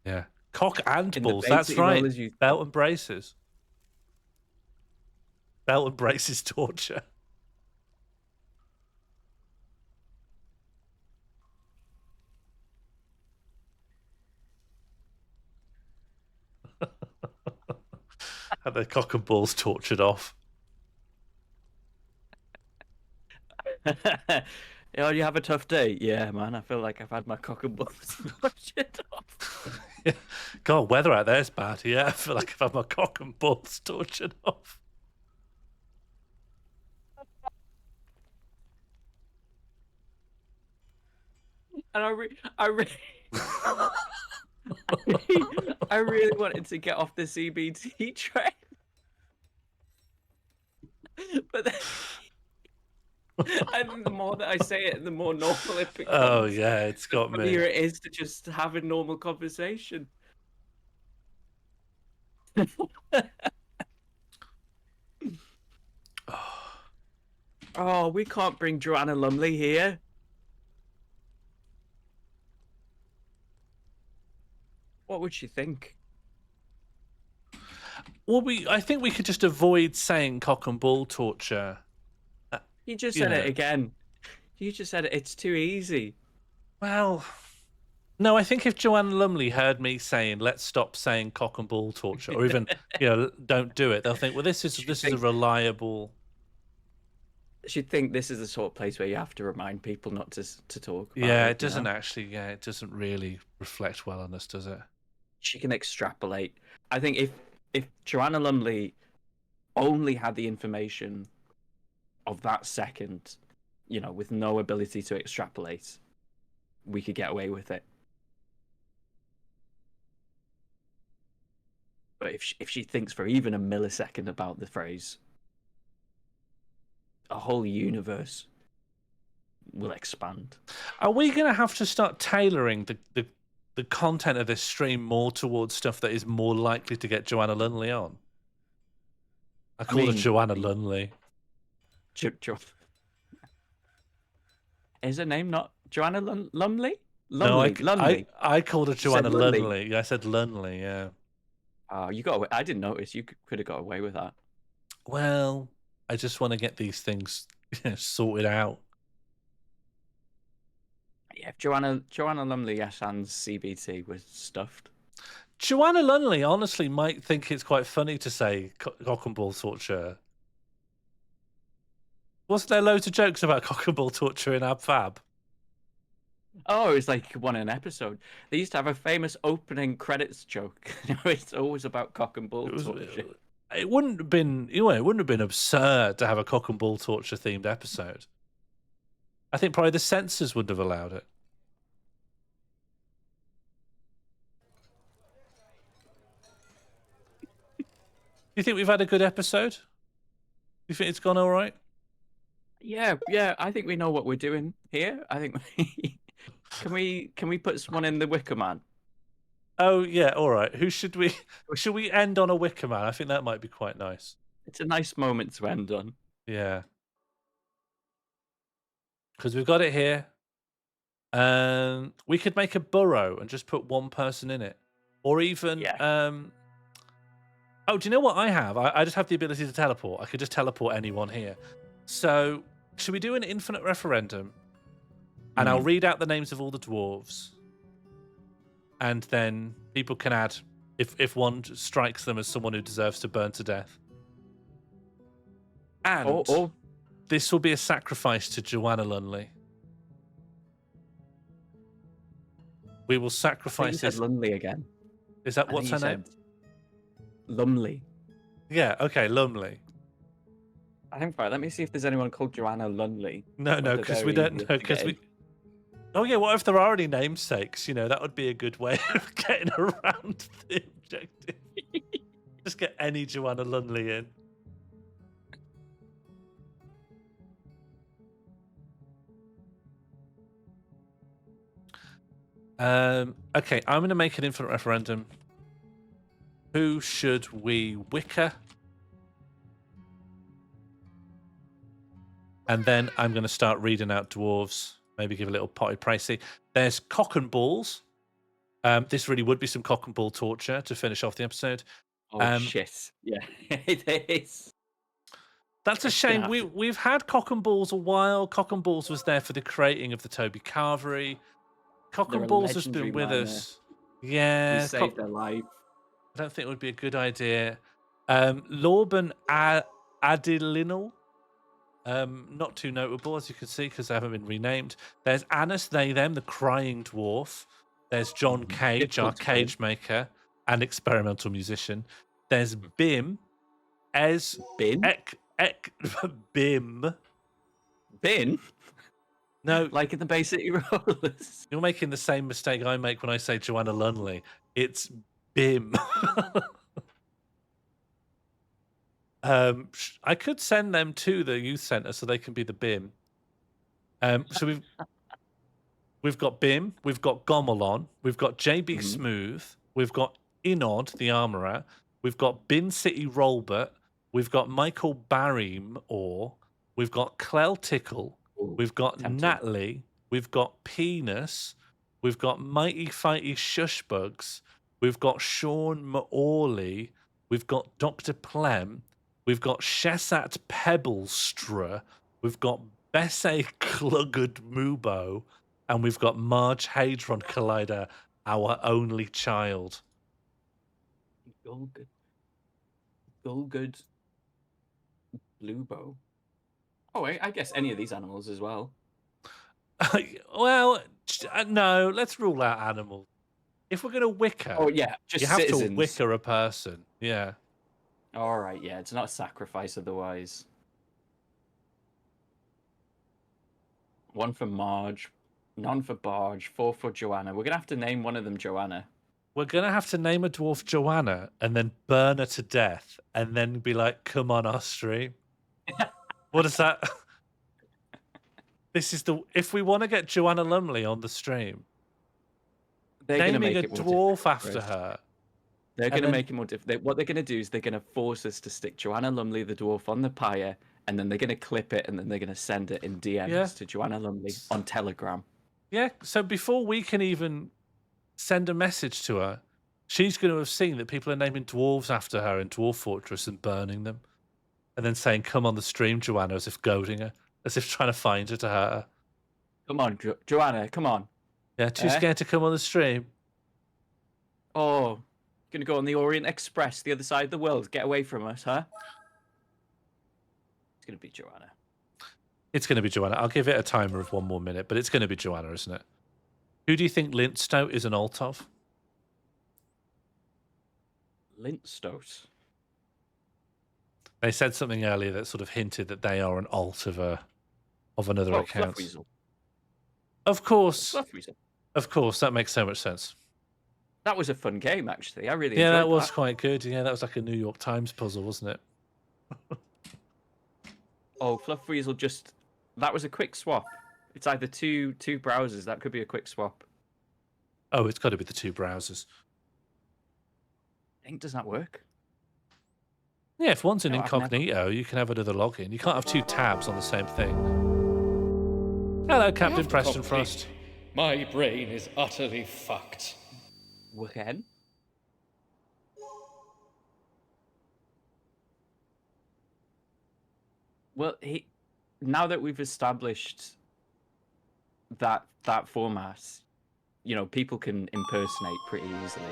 [SPEAKER 4] Yeah. Cock and
[SPEAKER 5] In the
[SPEAKER 4] balls,
[SPEAKER 5] Bay
[SPEAKER 4] that's
[SPEAKER 5] City
[SPEAKER 4] right.
[SPEAKER 5] Rollers Youth
[SPEAKER 4] Belt
[SPEAKER 5] Club.
[SPEAKER 4] and braces. Belt and braces torture. Had their cock and balls tortured off.
[SPEAKER 5] Oh, you have a tough day? Yeah, man. I feel like I've had my cock and balls tortured off.
[SPEAKER 4] Yeah. God, weather out there is bad. Yeah, I feel like I've had my cock and balls tortured off.
[SPEAKER 5] And I really wanted to get off the CBT train, but then, and the more that I say it, the more normal it becomes.
[SPEAKER 4] Oh, yeah, it's got
[SPEAKER 5] The
[SPEAKER 4] me.
[SPEAKER 5] funnier it is to just have a normal conversation. Oh, we can't bring Joanna Lumley here. What would she think?
[SPEAKER 4] Well, I think we could just avoid saying cock and ball torture.
[SPEAKER 5] You just
[SPEAKER 4] You
[SPEAKER 5] said
[SPEAKER 4] know.
[SPEAKER 5] it again. You just said it. It's too easy.
[SPEAKER 4] Well, no, I think if Joanna Lumley heard me saying, "Let's stop saying cock and ball torture," or even, don't do it, they'll think, "Well, this is a reliable."
[SPEAKER 5] She'd think this is the sort of place where you have to remind people not to talk about
[SPEAKER 4] Yeah,
[SPEAKER 5] it.
[SPEAKER 4] it doesn't actually. Yeah, it doesn't really reflect well on us, does it?
[SPEAKER 5] She can extrapolate. I think if Joanna Lumley only had the information of that second, with no ability to extrapolate, we could get away with it. But if she thinks for even a millisecond about the phrase, a whole universe will expand.
[SPEAKER 4] Are we going to have to start tailoring the content of this stream more towards stuff that is more likely to get Joanna Lumley on? I call her Joanna Lumley.
[SPEAKER 5] Is her name not Joanna Lumley?
[SPEAKER 4] No,
[SPEAKER 5] Lumley.
[SPEAKER 4] I called her Joanna
[SPEAKER 5] Lumley.
[SPEAKER 4] Lumley. I said Lumley, yeah.
[SPEAKER 5] You got away. I didn't notice. You could have got away with that.
[SPEAKER 4] Well, I just want to get these things sorted out.
[SPEAKER 5] Yeah, if Joanna Lumley, yes, and CBT was stuffed.
[SPEAKER 4] Joanna Lumley honestly might think it's quite funny to say cock and ball torture. Wasn't there loads of jokes about cock and ball torture in Ab Fab?
[SPEAKER 5] Oh, it's like one an episode. They used to have a famous opening credits joke. It's always about cock and ball torture.
[SPEAKER 4] It wouldn't have been, it wouldn't have been absurd to have a cock and ball torture themed episode. I think probably the censors wouldn't have allowed it. Do you think we've had a good episode? Do you think it's gone all right?
[SPEAKER 5] Yeah. I think we know what we're doing here. I think can we put someone in the Wicker Man?
[SPEAKER 4] Oh yeah, all right. Who should we end on a Wicker Man? I think that might be quite nice.
[SPEAKER 5] It's a nice moment to end on.
[SPEAKER 4] Yeah. Because we've got it here. We could make a burrow and just put one person in it. Or even oh, do you know what I have? I just have the ability to teleport. I could just teleport anyone here. So should we do an infinite referendum? And I'll read out the names of all the dwarves. And then people can add if one strikes them as someone who deserves to burn to death. And this will be a sacrifice to Joanna Lumley. We will sacrifice this.
[SPEAKER 5] Lumley again.
[SPEAKER 4] Is that what's her name?
[SPEAKER 5] Lumley.
[SPEAKER 4] Yeah, okay, Lumley.
[SPEAKER 5] I think right. Let me see if there's anyone called Joanna Lumley.
[SPEAKER 4] No, because we don't know. Because we. Oh yeah, what if there are any namesakes? That would be a good way of getting around the objective. Just get any Joanna Lumley in. Okay, I'm going to make an infinite referendum. Who should we wicker? And then I'm going to start reading out dwarves. Maybe give a little potty pricey. There's cock and balls. This really would be some cock and ball torture to finish off the episode.
[SPEAKER 5] Oh shit! Yeah, it is.
[SPEAKER 4] That's a shame. We've had cock and balls a while. Cock and balls was there for the creating of the Toby Carvery. Cock and balls has been with us. Yeah,
[SPEAKER 5] we saved their life.
[SPEAKER 4] I don't think it would be a good idea. Lorben Adilinal. Not too notable, as you can see, because they haven't been renamed. There's Annis, they, them, the crying dwarf. There's John Cage, our cage maker and experimental musician. There's Bim.
[SPEAKER 5] Bin?
[SPEAKER 4] Bim.
[SPEAKER 5] Bin?
[SPEAKER 4] No.
[SPEAKER 5] Like in the Bay City Rollers.
[SPEAKER 4] You're making the same mistake I make when I say Joanna Lumley. It's Bim. I could send them to the youth centre so they can be the BIM. So we've got BIM, we've got Gomelon, we've got JB Smooth, we've got Inod, the armourer, we've got Bin City Rolbert, we've got Michael Barrym, we've got Clell Tickle, we've got Natalie, we've got Penis, we've got Mighty Fighty Shushbugs, we've got Sean Maorley, we've got Dr. Plem, we've got Shesat Pebblestra, we've got Besse Clugged Mubo, and we've got Marge Hadron Collider, our only child.
[SPEAKER 5] Gulgood Bluebo. Oh, I guess any of these animals as well.
[SPEAKER 4] Well, no, let's rule out animals. If we're going to wicker,
[SPEAKER 5] Oh yeah, just
[SPEAKER 4] you have
[SPEAKER 5] citizens.
[SPEAKER 4] to wicker a person. Yeah.
[SPEAKER 5] All right, yeah, it's not a sacrifice otherwise. One for Marge, none for Barge, 4 for Joanna. We're gonna have to name one of them Joanna.
[SPEAKER 4] We're going to have to name a dwarf Joanna and then burn her to death and then be like, come on our stream. What is that? This is if we want to get Joanna Lumley on the stream,
[SPEAKER 5] They're gonna
[SPEAKER 4] naming
[SPEAKER 5] make
[SPEAKER 4] a
[SPEAKER 5] it more
[SPEAKER 4] dwarf
[SPEAKER 5] difficult,
[SPEAKER 4] after
[SPEAKER 5] Chris.
[SPEAKER 4] her.
[SPEAKER 5] They're gonna
[SPEAKER 4] then-
[SPEAKER 5] make it more difficult. What they're gonna do is they're gonna force us to stick Joanna Lumley, the dwarf, on the pyre, and then they're gonna clip it, and then they're gonna send it in DMs
[SPEAKER 4] Yeah.
[SPEAKER 5] to Joanna Lumley on Telegram.
[SPEAKER 4] Yeah, so before we can even send a message to her, she's going to have seen that people are naming dwarves after her in MorlFortress and burning them. And then saying, come on the stream, Joanna, as if goading her, as if trying to find her to hurt her.
[SPEAKER 5] Come on, Joanna, come on.
[SPEAKER 4] Yeah, too scared to come on the stream.
[SPEAKER 5] Oh, gonna go on the Orient Express, the other side of the world. Get away from us, huh? It's gonna be Joanna.
[SPEAKER 4] It's going to be Joanna. I'll give it a timer of 1 more minute, but it's going to be Joanna, isn't it? Who do you think Lintstote is an alt of?
[SPEAKER 5] Lintstote.
[SPEAKER 4] They said something earlier that sort of hinted that they are an alt of another account.
[SPEAKER 5] Fluffweasel.
[SPEAKER 4] Of course.
[SPEAKER 5] Fluffweasel.
[SPEAKER 4] Of course, that makes so much sense.
[SPEAKER 5] That was a fun game, actually. I really
[SPEAKER 4] Yeah,
[SPEAKER 5] enjoyed
[SPEAKER 4] that was quite good. Yeah, that was like a New York Times puzzle, wasn't it?
[SPEAKER 5] Oh, Fluffweasel just... That was a quick swap. It's either two browsers. That could be a quick swap.
[SPEAKER 4] Oh, it's got to be the 2 browsers.
[SPEAKER 5] I think, does that work?
[SPEAKER 4] Yeah, if one's in
[SPEAKER 5] No, I've never-
[SPEAKER 4] incognito, you can have another login. You can't have 2 tabs on the same thing. Hello, Captain
[SPEAKER 8] have to
[SPEAKER 4] Preston
[SPEAKER 8] complete.
[SPEAKER 4] Frost.
[SPEAKER 8] My brain is utterly fucked.
[SPEAKER 5] Again? Well, now that we've established that format, you know, people can impersonate pretty easily.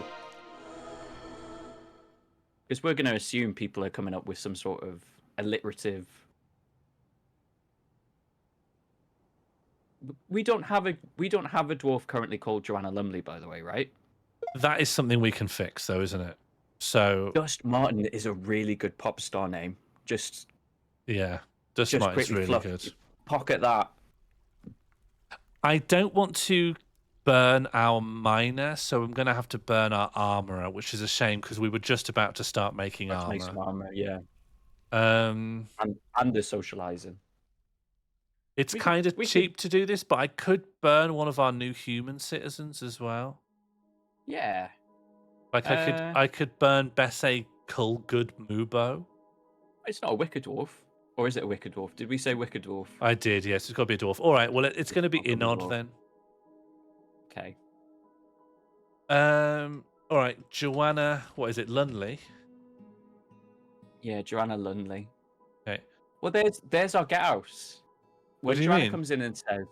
[SPEAKER 5] Because we're going to assume people are coming up with some sort of alliterative. We don't have a dwarf currently called Joanna Lumley, by the way, right?
[SPEAKER 4] That is something we can fix, though, isn't it? So,
[SPEAKER 5] Dust Martin is a really good pop star name. Just
[SPEAKER 4] yeah, Dust
[SPEAKER 5] just
[SPEAKER 4] Martin's
[SPEAKER 5] quickly
[SPEAKER 4] really
[SPEAKER 5] fluff,
[SPEAKER 4] good.
[SPEAKER 5] pocket that.
[SPEAKER 4] I don't want to burn our miner, so I'm going to have to burn our armorer, which is a shame because we were just about to start making
[SPEAKER 5] Let's
[SPEAKER 4] armor.
[SPEAKER 5] make some armor, yeah.
[SPEAKER 4] Um,
[SPEAKER 5] And the socializing.
[SPEAKER 4] it's
[SPEAKER 5] We could-
[SPEAKER 4] kind of
[SPEAKER 5] we could-
[SPEAKER 4] cheap to do this, but I could burn one of our new human citizens as well.
[SPEAKER 5] Yeah.
[SPEAKER 4] Like I could burn Besse Kulgood Mubo.
[SPEAKER 5] It's not a wicker dwarf. Or is it a wicker dwarf? Did we say wicker dwarf?
[SPEAKER 4] I did, yes. It's got to be a dwarf. All right, well, it's going to be
[SPEAKER 5] It's not gonna be
[SPEAKER 4] Inod
[SPEAKER 5] dwarf.
[SPEAKER 4] then.
[SPEAKER 5] Okay.
[SPEAKER 4] All right, Joanna, what is it, Lunley?
[SPEAKER 5] Yeah, Joanna Lumley.
[SPEAKER 4] Okay.
[SPEAKER 5] Well, there's our get house.
[SPEAKER 4] What
[SPEAKER 5] When
[SPEAKER 4] do you
[SPEAKER 5] Joanna
[SPEAKER 4] mean?
[SPEAKER 5] comes in and says,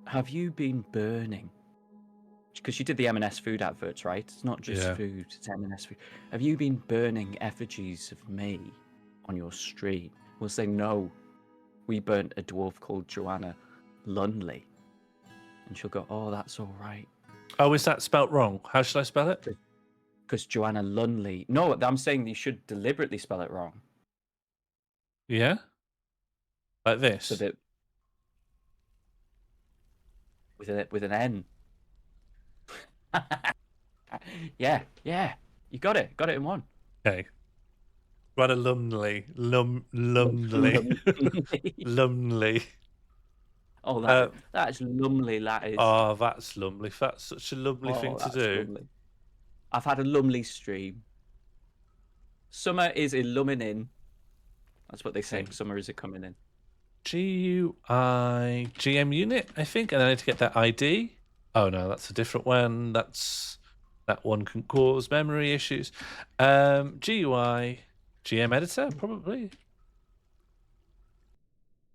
[SPEAKER 5] "Have you been burning?" Because she did the M&S food adverts, right? It's not just
[SPEAKER 4] Yeah.
[SPEAKER 5] food; it's M&S food. Have you been burning effigies of me on your street? We'll say no. We burnt a dwarf called Joanna Lumley, and she'll go, "Oh, that's all right."
[SPEAKER 4] Oh, is that spelt wrong? How should I spell it?
[SPEAKER 5] Because Joanna Lumley. No, I'm saying you should deliberately spell it wrong.
[SPEAKER 4] Yeah? Like this?
[SPEAKER 5] So that with an N. yeah. You got it. Got it in one.
[SPEAKER 4] Okay. Joanna Lumley. Lumley. Lumley.
[SPEAKER 5] Oh,
[SPEAKER 4] Uh,
[SPEAKER 5] that's lumley. That is.
[SPEAKER 4] Oh, that's lovely. That's such a lovely
[SPEAKER 5] Oh,
[SPEAKER 4] thing to
[SPEAKER 5] that's
[SPEAKER 4] do.
[SPEAKER 5] lovely. I've had a lumley stream. Summer is illuminating. That's what they say.
[SPEAKER 4] Okay.
[SPEAKER 5] Summer is a coming in.
[SPEAKER 4] GUI GM unit, I think, and I need to get that ID. Oh no, that's a different one. That's That one can cause memory issues. GUI, GM editor, probably.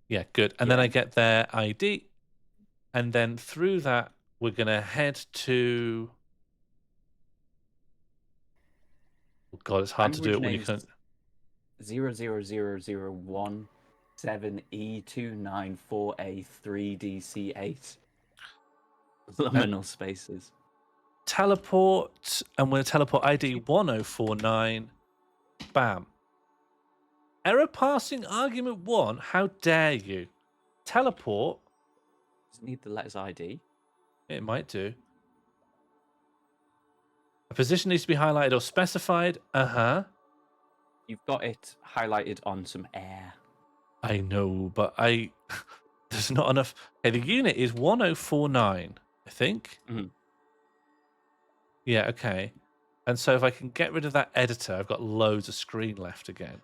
[SPEAKER 4] Yeah, good. And then I get their ID. And then through that, we're going to head to... Oh, God, it's hard to do it when you can't...
[SPEAKER 5] 00017E294A3DC8. Liminal spaces.
[SPEAKER 4] Teleport, and we're going to teleport ID 1049. Bam. Error passing argument 1. How dare you? Teleport.
[SPEAKER 5] Does it need the letters ID?
[SPEAKER 4] It might do. A position needs to be highlighted or specified.
[SPEAKER 5] You've got it highlighted on some air.
[SPEAKER 4] I know, but there's not enough. Okay, the unit is 1049, I think.
[SPEAKER 5] Mhm.
[SPEAKER 4] Yeah, okay. And so if I can get rid of that editor, I've got loads of screen left again.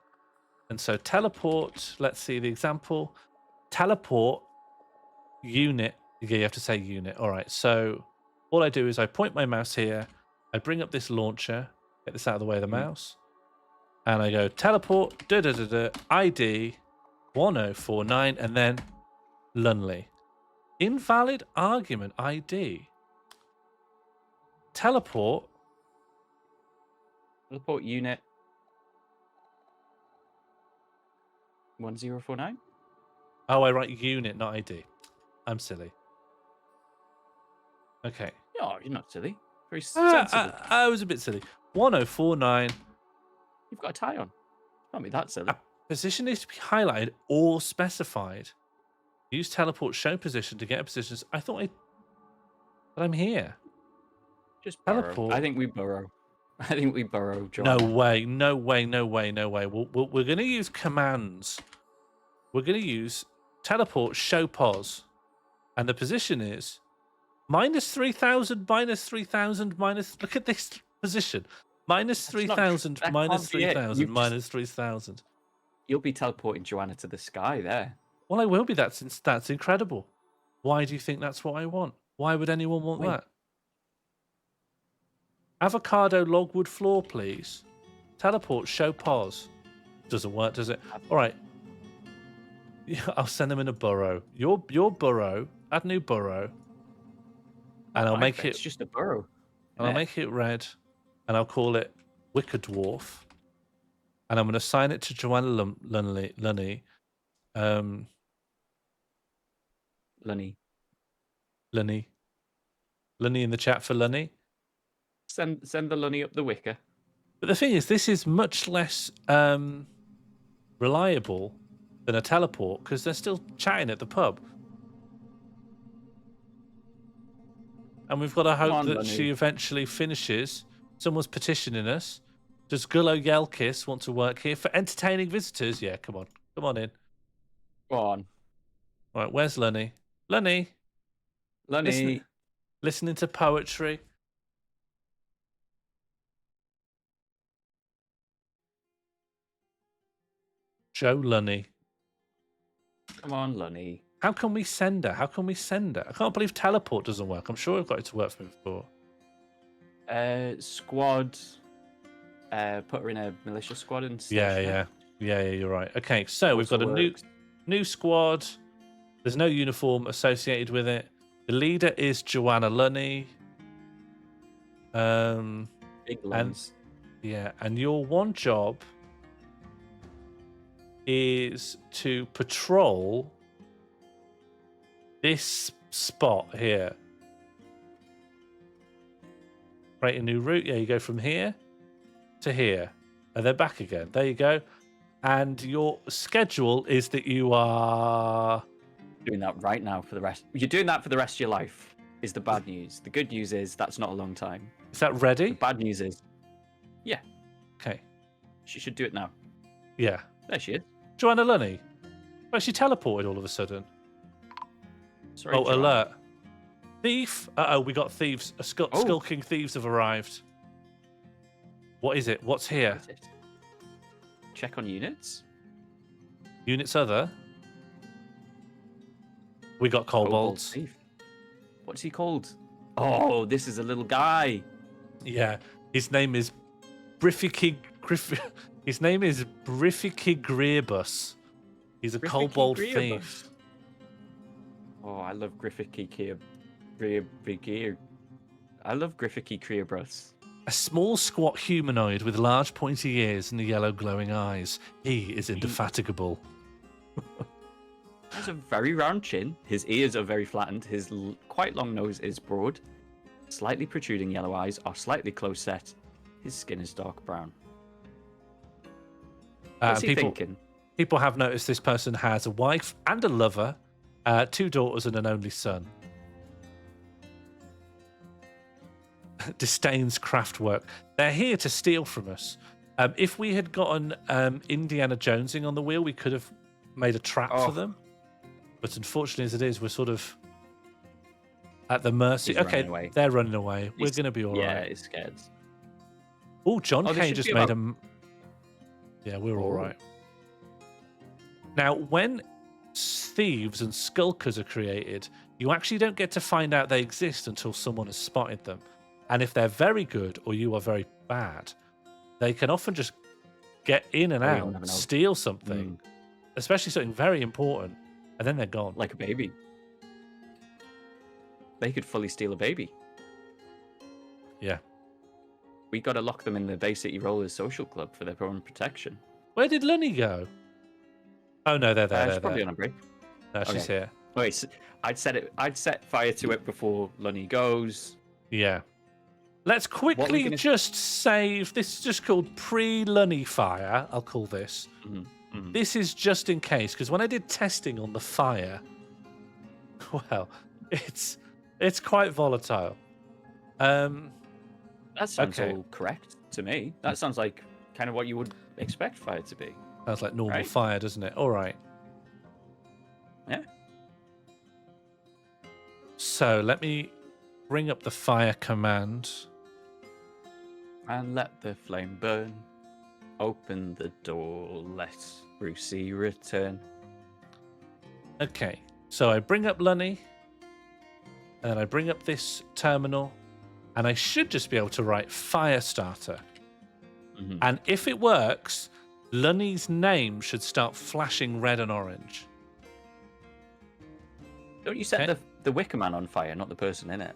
[SPEAKER 4] And so teleport, let's see the example. Teleport unit. Yeah, you have to say unit. All right, so all I do is I point my mouse here. I bring up this launcher, get this out of the way of the mouse. And I go teleport, ID 1049, and then Lunley. Invalid argument ID. Teleport.
[SPEAKER 5] Teleport unit 1049.
[SPEAKER 4] Oh, I write unit, not ID. I'm silly. Okay.
[SPEAKER 5] No, you're not silly. Very sensible.
[SPEAKER 4] I was a bit silly. 1049.
[SPEAKER 5] You've got a tie on. Can't be that silly.
[SPEAKER 4] Position needs to be highlighted or specified. Use teleport show position to get a position. I thought but I'm here.
[SPEAKER 5] Just burrow.
[SPEAKER 4] Teleport.
[SPEAKER 5] I think we burrow. John.
[SPEAKER 4] No way. We're going to use commands. We're going to use teleport show pos. And the position is -3000, -3000, minus. Look at this position. -3000,
[SPEAKER 5] that can't be it.
[SPEAKER 4] -3000, -3000.
[SPEAKER 5] You'll be teleporting Joanna to the sky there.
[SPEAKER 4] Well, I will be. That's incredible. Why do you think that's what I want? Why would anyone want that? Avocado logwood floor, please. Teleport show pos. Doesn't work, does it? All right. Yeah, I'll send them in a burrow. Your burrow. Add new burrow. And I'll make it.
[SPEAKER 5] It's just a burrow.
[SPEAKER 4] And I'll make it red. And I'll call it Wicker Dwarf. And I'm going to assign it to Joanna Lunny.
[SPEAKER 5] Lunny.
[SPEAKER 4] Lunny in the chat for Lunny.
[SPEAKER 5] Send the Lunny up the wicker.
[SPEAKER 4] But the thing is, this is much less reliable than a teleport because they're still chatting at the pub. And we've got to hope that she eventually finishes. Someone's petitioning us. Does Gullo Yelkis want to work here for entertaining visitors? Yeah, come on. Come on in.
[SPEAKER 5] Go on.
[SPEAKER 4] All right, where's Lunny? Lunny. Listening to poetry. Joe Lunny.
[SPEAKER 5] Come on, Lunny.
[SPEAKER 4] How can we send her? I can't believe teleport doesn't work. I'm sure I've got it to work for me before.
[SPEAKER 5] Squad. Put her in a militia squad and
[SPEAKER 4] Yeah, you're right. Okay, so we've got a new squad. There's no uniform associated with it. The leader is Joanna Lunny.
[SPEAKER 5] Big lungs.
[SPEAKER 4] And your one job is to patrol this spot here. Create a new route. Yeah, you go from here to here, and then back again. There you go. And your schedule is that you are
[SPEAKER 5] doing that right now for the rest. You're doing that for the rest of your life. Is the bad news. The good news is that's not a long time.
[SPEAKER 4] Is that ready?
[SPEAKER 5] The bad news is, yeah.
[SPEAKER 4] Okay.
[SPEAKER 5] She should do it now.
[SPEAKER 4] Yeah.
[SPEAKER 5] There she is.
[SPEAKER 4] Joanna Lunny. Well, she teleported all of a sudden.
[SPEAKER 5] Sorry,
[SPEAKER 4] Joanna. Alert. Thief. Uh-oh, we got thieves. Skulking thieves have arrived. What is it? What's here?
[SPEAKER 5] What is it? Check on units.
[SPEAKER 4] Units other. We got kobolds.
[SPEAKER 5] Thief. What's he called? Oh, this is a little guy.
[SPEAKER 4] Yeah, his name is His name is Griffithigreebus. He's a kobold thief.
[SPEAKER 5] Oh, I love Griffithigreebus. I love Griffithigreebus.
[SPEAKER 4] A small, squat humanoid with large, pointy ears and yellow, glowing eyes. He is indefatigable.
[SPEAKER 5] He has a very round chin. His ears are very flattened. His quite long nose is broad. Slightly protruding yellow eyes are slightly close set. His skin is dark brown. What's he thinking?
[SPEAKER 4] People have noticed this person has a wife and a lover, 2 daughters and an only son. Disdains craft work. They're here to steal from us. If we had gotten Indiana Jonesing on the wheel, we could have made a trap for them. But unfortunately, as it is, we're sort of at the mercy.
[SPEAKER 5] He's
[SPEAKER 4] okay,
[SPEAKER 5] running away.
[SPEAKER 4] They're running away. We're going to be all right.
[SPEAKER 5] Yeah, he's scared.
[SPEAKER 4] Oh, John Kay just made
[SPEAKER 5] about...
[SPEAKER 4] a... Yeah, we're all right. Now, when thieves and skulkers are created, you actually don't get to find out they exist until someone has spotted them. And if they're very good or you are very bad, they can often just get in and out, steal something, especially something very important, and then they're gone.
[SPEAKER 5] Like a baby. They could fully steal a baby.
[SPEAKER 4] Yeah.
[SPEAKER 5] We got to lock them in the Bay City Rollers social club for their own protection.
[SPEAKER 4] Where did Lunny go? Oh no, they're there.
[SPEAKER 5] She's probably on a break.
[SPEAKER 4] No, she's here.
[SPEAKER 5] Wait, I'd set fire to it before Lunny goes.
[SPEAKER 4] Yeah. Let's quickly just save. This is just called pre-Lunny fire. I'll call this. This is just in case, because when I did testing on the fire, well, it's quite volatile.
[SPEAKER 5] That sounds all correct to me. That sounds like kind of what you would expect fire to be.
[SPEAKER 4] Sounds like normal fire, doesn't it? All right.
[SPEAKER 5] Yeah.
[SPEAKER 4] So let me bring up the fire command.
[SPEAKER 5] And let the flame burn. Open the door. Let Brucey return.
[SPEAKER 4] Okay. So I bring up Lunny. And then I bring up this terminal. And I should just be able to write fire starter. And if it works, Lunny's name should start flashing red and orange.
[SPEAKER 5] Don't you set the Wicker Man on fire, not the person in it?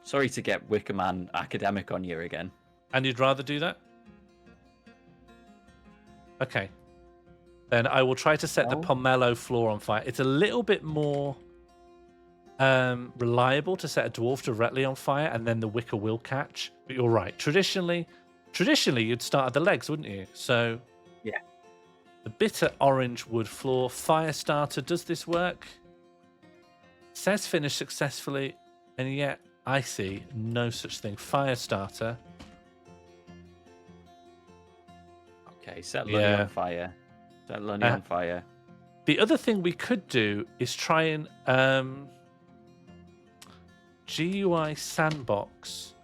[SPEAKER 5] Sorry to get Wicker Man academic on you again.
[SPEAKER 4] And you'd rather do that? Okay. Then I will try to set the pomelo floor on fire. It's a little bit more reliable to set a dwarf directly on fire, and then the wicker will catch. But you're right. Traditionally, you'd start at the legs, wouldn't you? So
[SPEAKER 5] yeah.
[SPEAKER 4] The bitter orange wood floor fire starter. Does this work? Says finish successfully, and yet I see no such thing. Fire starter.
[SPEAKER 5] Okay, set Lunny on fire. Set Lunny on fire.
[SPEAKER 4] The other thing we could do is try and GUI sandbox.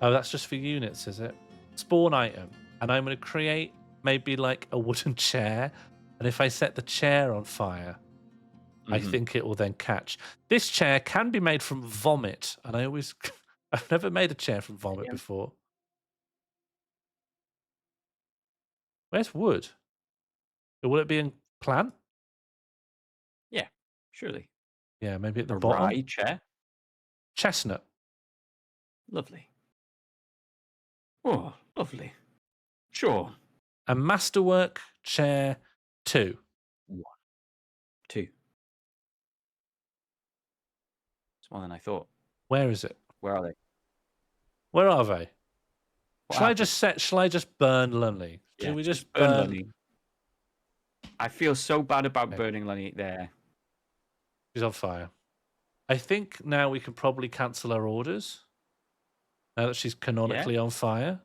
[SPEAKER 4] Oh, that's just for units, is it? Spawn item. And I'm going to create maybe like a wooden chair. And if I set the chair on fire, I think it will then catch. This chair can be made from vomit. And I've never made a chair from vomit before. Where's wood? Will it be in plant?
[SPEAKER 5] Yeah, surely.
[SPEAKER 4] Yeah, maybe at the bottom.
[SPEAKER 5] Rye chair.
[SPEAKER 4] Chestnut.
[SPEAKER 5] Lovely. Oh, lovely. Sure.
[SPEAKER 4] A masterwork chair 2.
[SPEAKER 5] 1, 2. It's more than I thought.
[SPEAKER 4] Where is it?
[SPEAKER 5] Where are they?
[SPEAKER 4] Where are they?
[SPEAKER 5] What
[SPEAKER 4] Shall I just burn Lunny?
[SPEAKER 5] Yeah,
[SPEAKER 4] Should we just
[SPEAKER 5] burn
[SPEAKER 4] burn
[SPEAKER 5] Lunny? I feel so bad about burning Lunny there.
[SPEAKER 4] She's on fire. I think now we can probably cancel our orders. Now that she's canonically on fire.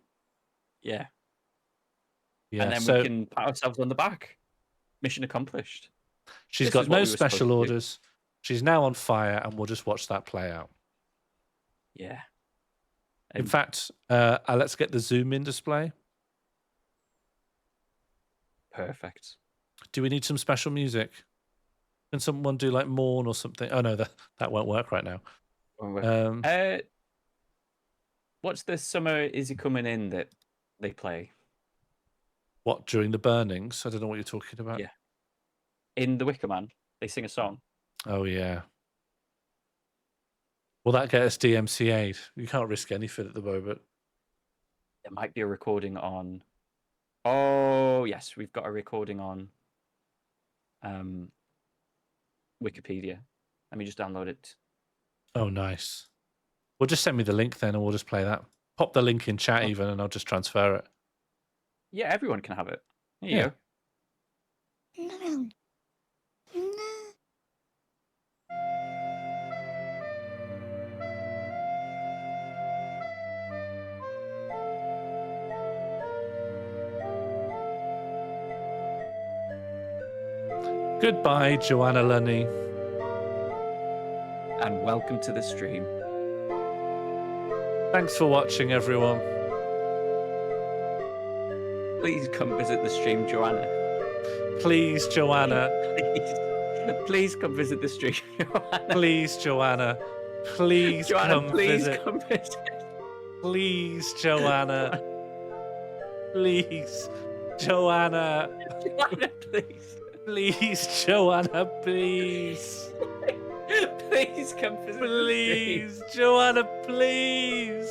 [SPEAKER 5] Yeah.
[SPEAKER 4] Yeah.
[SPEAKER 5] And then we can pat ourselves on the back. Mission accomplished.
[SPEAKER 4] She's got no special orders. She's now on fire, and we'll just watch that play out.
[SPEAKER 5] Yeah.
[SPEAKER 4] In fact, let's get the zoom in display.
[SPEAKER 5] Perfect.
[SPEAKER 4] Do we need some special music? Can someone do like Mourn or something? Oh no, that won't work right now.
[SPEAKER 5] What's the Summer Is He Coming In that they play?
[SPEAKER 4] What, during the burnings? I don't know what you're talking about.
[SPEAKER 5] Yeah. In The Wicker Man, they sing a song.
[SPEAKER 4] Oh, yeah. Will that get us DMCA'd? You can't risk anything at the moment.
[SPEAKER 5] There might be a recording on. Oh yes, we've got a recording on Wikipedia. Let me just download it.
[SPEAKER 4] Oh, nice. Well, just send me the link then, and we'll just play that. Pop the link in chat even, and I'll just transfer it.
[SPEAKER 5] Yeah, everyone can have it. There you
[SPEAKER 4] Yeah.
[SPEAKER 5] go.
[SPEAKER 4] Goodbye, Joanna Lunny.
[SPEAKER 5] And welcome to the stream.
[SPEAKER 4] Thanks for watching, everyone.
[SPEAKER 5] Please come visit the stream, Joanna.
[SPEAKER 4] Please, Joanna.
[SPEAKER 5] Please come visit the stream, Joanna.
[SPEAKER 4] Please, Joanna. Please
[SPEAKER 5] Joanna,
[SPEAKER 4] come
[SPEAKER 5] please
[SPEAKER 4] visit.
[SPEAKER 5] come visit.
[SPEAKER 4] Please, Joanna. Please, Joanna.
[SPEAKER 5] Joanna, please.
[SPEAKER 4] Please, Joanna, please.
[SPEAKER 5] Please come visit
[SPEAKER 4] Please, Joanna, please.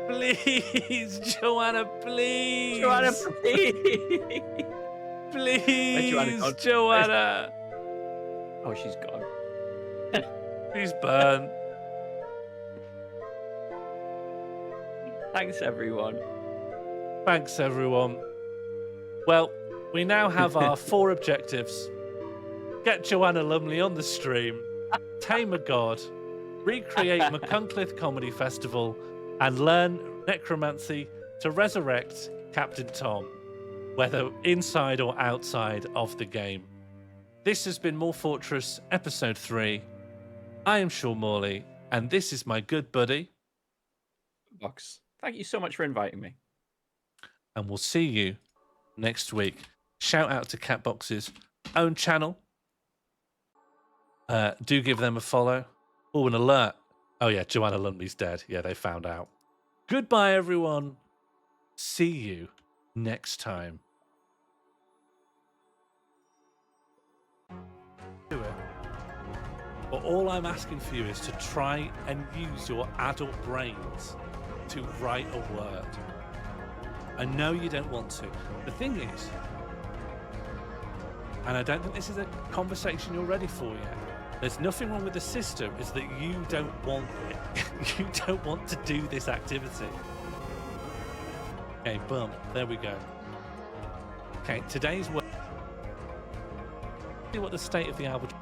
[SPEAKER 4] Please, Joanna, please.
[SPEAKER 5] Joanna, please.
[SPEAKER 4] Please, Joanna.
[SPEAKER 5] Oh, she's gone.
[SPEAKER 4] She's burnt.
[SPEAKER 5] Thanks, everyone.
[SPEAKER 4] Thanks, everyone. Well, we now have our 4 objectives. Get Joanna Lumley on the stream, tame a god, recreate McCuncliffe Comedy Festival, and learn necromancy to resurrect Captain Tom, whether inside or outside of the game. This has been MorlFortress Episode 3. I am Sean Morley, and this is my good buddy.
[SPEAKER 5] Box. Thank you so much for inviting me.
[SPEAKER 4] And we'll see you next week. Shout out to Catbox's own channel. Do give them a follow. Oh, an alert. Oh, yeah, Joanna Lumley's dead. Yeah, they found out. Goodbye, everyone. See you next time. Do it. But all I'm asking for you is to try and use your adult brains to write a word. I know you don't want to. The thing is, and I don't think this is a conversation you're ready for yet, there's nothing wrong with the system, it's that you don't want it. You don't want to do this activity. Okay, boom, there we go. Okay, today's word. See what the state of the albatross.